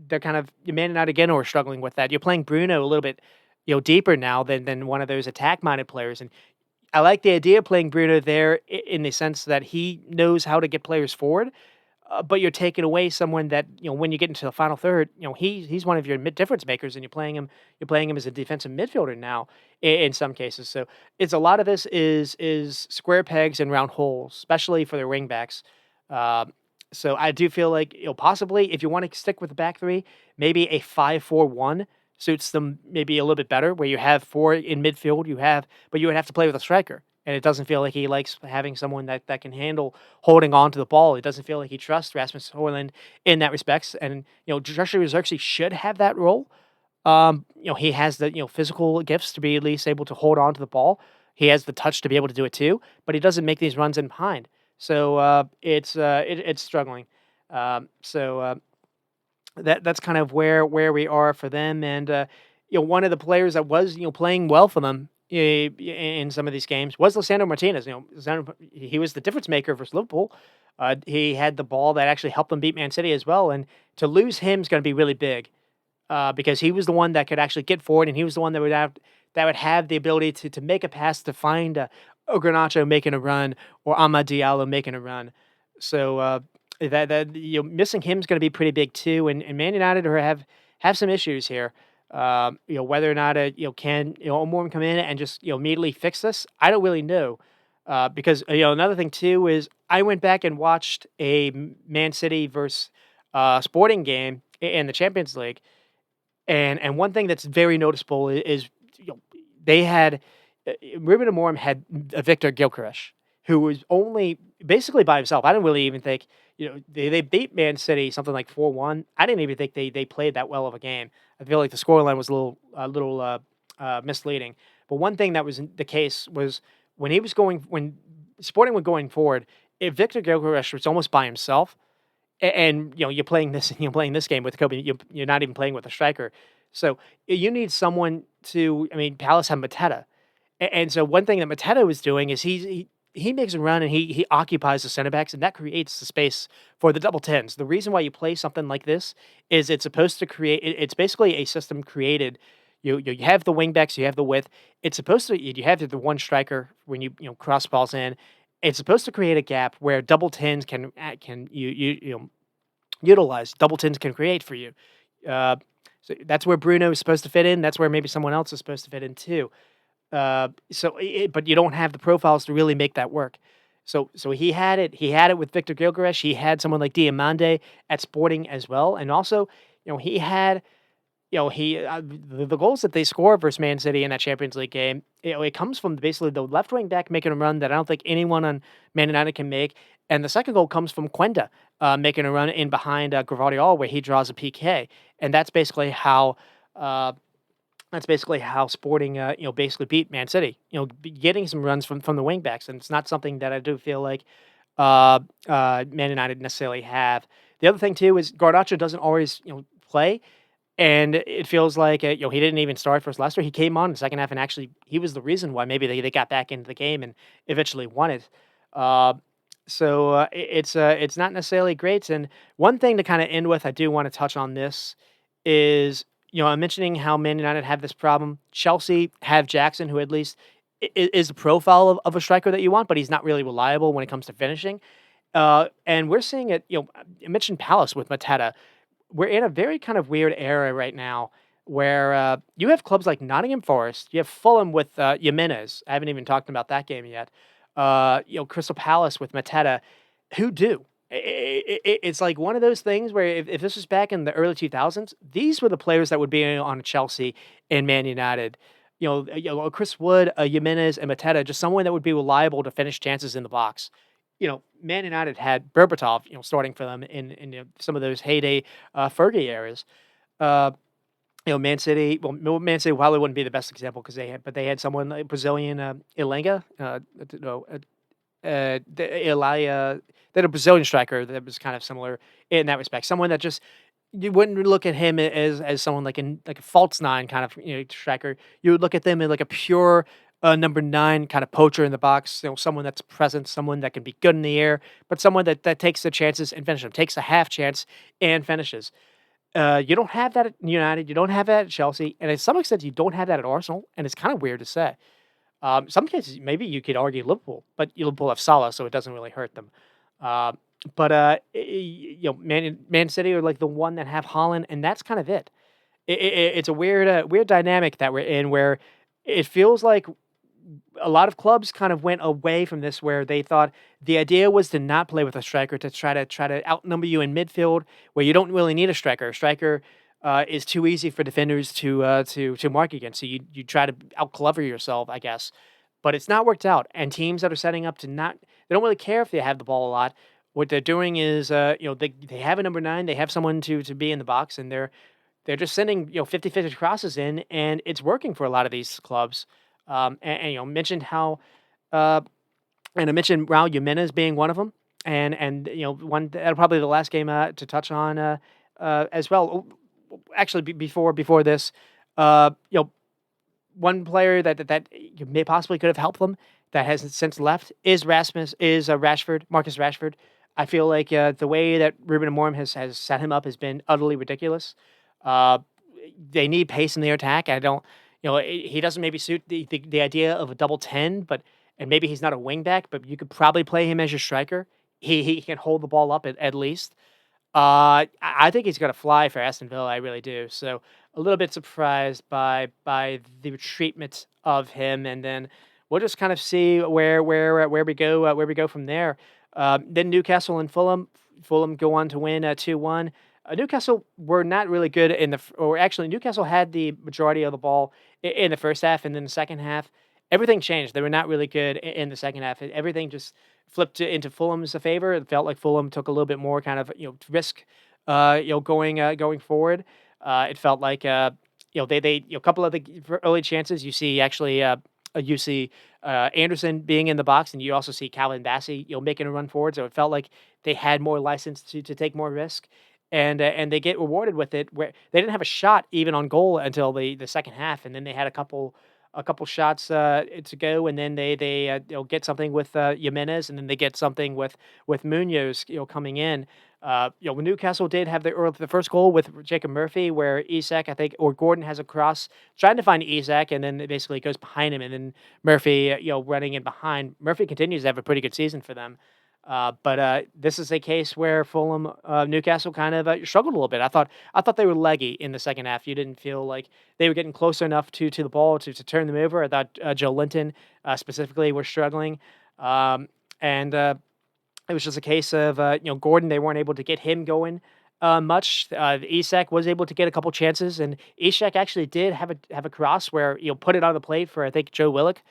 Speaker 1: they're kind of Man United again who are struggling with that. You're playing Bruno a little bit deeper now than one of those attack minded players, and I like the idea of playing Bruno there in the sense that he knows how to get players forward, but you're taking away someone that when you get into the final third, he's one of your mid difference makers, and you're playing him. You're playing him as a defensive midfielder now in some cases. So it's a lot of this is square pegs and round holes, especially for their wing backs. So I do feel like possibly if you want to stick with the back three, maybe a 5-4-1 suits them maybe a little bit better, where you have four in midfield, but you would have to play with a striker. And it doesn't feel like he likes having someone that can handle holding on to the ball. It doesn't feel like he trusts Rasmus Højlund in that respects. And, Joshua Zirkzee should have that role. He has the, physical gifts to be at least able to hold on to the ball. He has the touch to be able to do it too, but he doesn't make these runs in behind. So it's struggling. That's kind of where we are for them. And one of the players that was playing well for them in some of these games was Lisandro Martinez. He was the difference maker versus Liverpool. He had the ball that actually helped them beat Man City as well, and to lose him is going to be really big because he was the one that could actually get forward, and he was the one that would have the ability to make a pass to find Garnacho making a run or Amad Diallo making a run. So that missing him is going to be pretty big too, and Man United have some issues here. Whether or not can Omorm come in and just immediately fix this, I don't really know. Because another thing too is I went back and watched a Man City versus Sporting game in the Champions League, and one thing that's very noticeable is they had Ruben Amorim had Victor Gilchrist, who was only basically by himself. I didn't really even think they beat Man City something like 4-1. I didn't even think they played that well of a game. I feel like the scoreline was a little misleading. But one thing that was the case was when Sporting were going forward, if Victor Gilchrist was almost by himself, and you're playing this game with Kobe. You're not even playing with a striker, so you need someone to. I mean, Palace had Mateta, and so one thing that Mateta was doing is he makes a run and he occupies the center backs, and that creates the space for the double tens. The reason why you play something like this is it's supposed to create. It's basically a system created. You have the wing backs, you have the width. It's supposed to you have the one striker when cross balls in. It's supposed to create a gap where double tens can utilize double tens can create for you. Uh, so that's where Bruno is supposed to fit in. That's where maybe someone else is supposed to fit in too. But you don't have the profiles to really make that work. So he had it. He had it with Victor Gilgaresh. He had someone like Diamande at Sporting as well, and also he had the goals that they score versus Man City in that Champions League game, it comes from basically the left wing back making a run that I don't think anyone on Man United can make, and the second goal comes from Quenda making a run in behind Gvardiol where he draws a PK, and uh, that's basically how Sporting basically beat Man City. Getting some runs from the wing backs, and it's not something that I do feel like Man United necessarily have. The other thing too is Garnacho doesn't always play. And it feels like, he didn't even start for Leicester. He came on in the second half, and actually, he was the reason why maybe they got back into the game and eventually won it. Uh, it's not necessarily great. And one thing to kind of end with, I do want to touch on this is, I'm mentioning how Man United have this problem. Chelsea have Jackson, who at least is the profile of a striker that you want, but he's not really reliable when it comes to finishing. And we're seeing it, I mentioned Palace with Mateta. We're in a very kind of weird era right now where you have clubs like Nottingham Forest, you have Fulham with Jimenez. I haven't even talked about that game yet. Crystal Palace with Mateta, who do. It's like one of those things where if this was back in the early 2000s, these were the players that would be on Chelsea and Man United. Chris Wood, Jimenez, and Mateta, just someone that would be reliable to finish chances in the box. Man United had Berbatov, starting for them in some of those heyday Fergie eras. Uh, Man City. Well, Man City probably wouldn't be the best example because they had someone like Brazilian Ilenga, no, Elia, that a Brazilian striker that was kind of similar in that respect. Someone that just you wouldn't look at him as someone like a false nine kind of striker. You would look at them as like a pure number nine kind of poacher in the box. Someone that's present, someone that can be good in the air, but someone that takes the chances and finishes them, takes a half chance and finishes. You don't have that at United. You don't have that at Chelsea, and in some extent, you don't have that at Arsenal. And it's kind of weird to say. Some cases, maybe you could argue Liverpool, but Liverpool have Salah, so it doesn't really hurt them. Uh, Man City are like the one that have Holland, and that's kind of it. It's a weird dynamic that we're in, where it feels like a lot of clubs kind of went away from this, where they thought the idea was to not play with a striker, to try to outnumber you in midfield, where you don't really need a striker. A striker is too easy for defenders to mark against. So you try to outclever yourself, I guess. But it's not worked out. And teams that are setting up to not, they don't really care if they have the ball a lot. What they're doing is, they have a number nine, they have someone to be in the box, and they're just sending 50-50 crosses in, and it's working for a lot of these clubs. Mentioned how, and I mentioned Raul Jimenez being one of them, and one that'll probably the last game to touch on as well. Actually, before this, one player that may possibly could have helped them that has since left is Rashford, Marcus Rashford. I feel like the way that Ruben Amorim has set him up has been utterly ridiculous. Uh, they need pace in their attack. I don't, he doesn't maybe suit the idea of a double 10, and maybe he's not a wing back, but you could probably play him as your striker. He can hold the ball up at least. I think he's gonna fly for Aston Villa. I really do. So a little bit surprised by the treatment of him, and then we'll just kind of see where we go from there. Then Newcastle and Fulham. Fulham go on to win 2-1. Newcastle were not really good or actually Newcastle had the majority of the ball in the first half, and then the second half, everything changed. They were not really good in the second half. Everything just flipped into Fulham's favor. It felt like Fulham took a little bit more kind of risk, going forward. It felt like they a couple of the early chances you see actually you see Anderson being in the box, and you also see Calvin Bassey making a run forward. So it felt like they had more license to take more risk. And they get rewarded with it. Where they didn't have a shot even on goal until the second half, and then they had a couple shots to go, and then they get something with Jimenez, and then they get something with Munoz coming in. Newcastle did have the first goal with Jacob Murphy, where Isak, I think, or Gordon has a cross trying to find Isak, and then it basically goes behind him, and then Murphy running in behind. Murphy continues to have a pretty good season for them. But this is a case where Fulham, Newcastle kind of struggled a little bit. I thought they were leggy in the second half. You didn't feel like they were getting close enough to the ball to turn them over. I thought Joe Linton specifically were struggling, and it was just a case of Gordon. They weren't able to get him going much. Isak was able to get a couple chances, and Isak actually did have a cross where put it on the plate for I think Joe Willock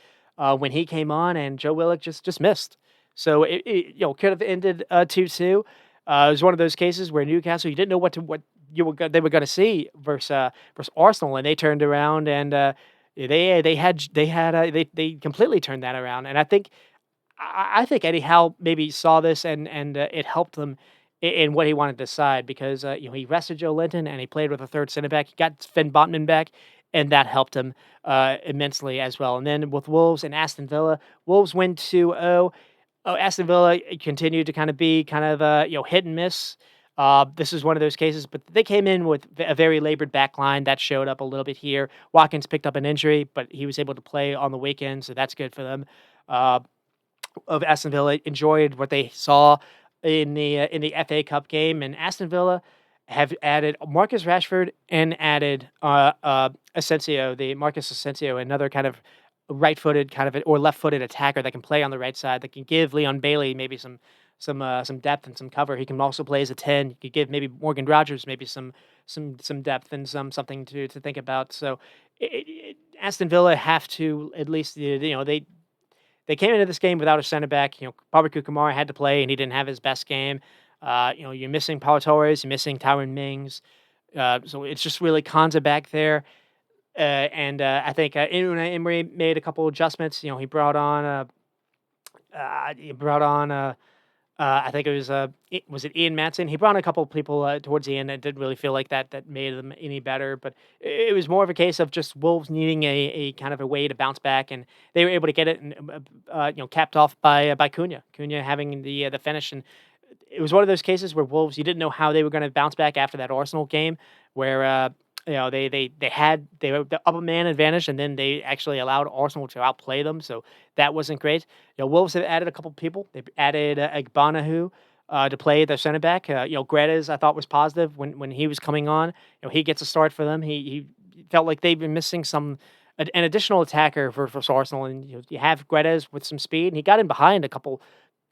Speaker 1: when he came on, and Joe Willock just missed. So it could have ended 2-2. It was one of those cases where Newcastle, you didn't know what they were going to see versus Arsenal, and they turned around and they completely turned that around. And I think Eddie Howe maybe saw this and it helped them in what he wanted to decide, because he rested Joe Linton and he played with a third center back. He got Finn Botman back, and that helped him immensely as well. And then with Wolves and Aston Villa, Wolves win 2-0. Aston Villa continued to kind of be hit and miss. This is one of those cases, but they came in with a very labored back line that showed up a little bit here. Watkins picked up an injury, but he was able to play on the weekend, so that's good for them. Of Aston Villa enjoyed what they saw in the FA Cup game, and Aston Villa have added Marcus Rashford and added Marcus Asensio, another kind of right-footed or left-footed attacker that can play on the right side, that can give Leon Bailey maybe some depth and some cover. He can also play as a 10. He could give maybe Morgan Rogers maybe some depth and something to think about. So Aston Villa have to at least they came into this game without a center back. Barbara Kumar had to play, and he didn't have his best game. You're missing Paul Torres, you're missing Tyrone Mings. So it's just really Konza back there. And I think Unai Emery made a couple adjustments. He brought on I think was it Ian Matson? He brought in a couple of people towards the end. I didn't really feel like that made them any better, but it was more of a case of just Wolves needing a kind of a way to bounce back, and they were able to get it, and capped off by Cunha having the finish. And it was one of those cases where Wolves, you didn't know how they were going to bounce back after that Arsenal game, where they were the upper man advantage, and then they actually allowed Arsenal to outplay them. So that wasn't great. Wolves have added a couple people. They've added Agbanahu to play their center back. Guedes I thought was positive when he was coming on. He gets a start for them. He felt like they've been missing an additional attacker for Arsenal, and you have Guedes with some speed, and he got in behind a couple,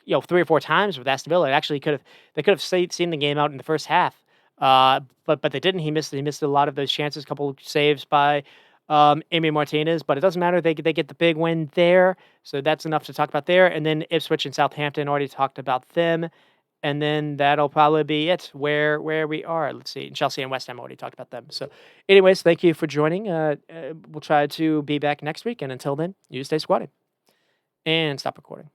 Speaker 1: 3 or 4 times with Aston Villa. They could have seen the game out in the first half. But they didn't. He missed a lot of those chances. A couple of saves by Amy Martinez, but it doesn't matter. They get the big win there, so that's enough to talk about there. And then Ipswich and Southampton, already talked about them, and then that'll probably be it. Where we are. Let's see. Chelsea and West Ham, already talked about them. So, anyways, thank you for joining. We'll try to be back next week, and until then, you stay squatting and stop recording.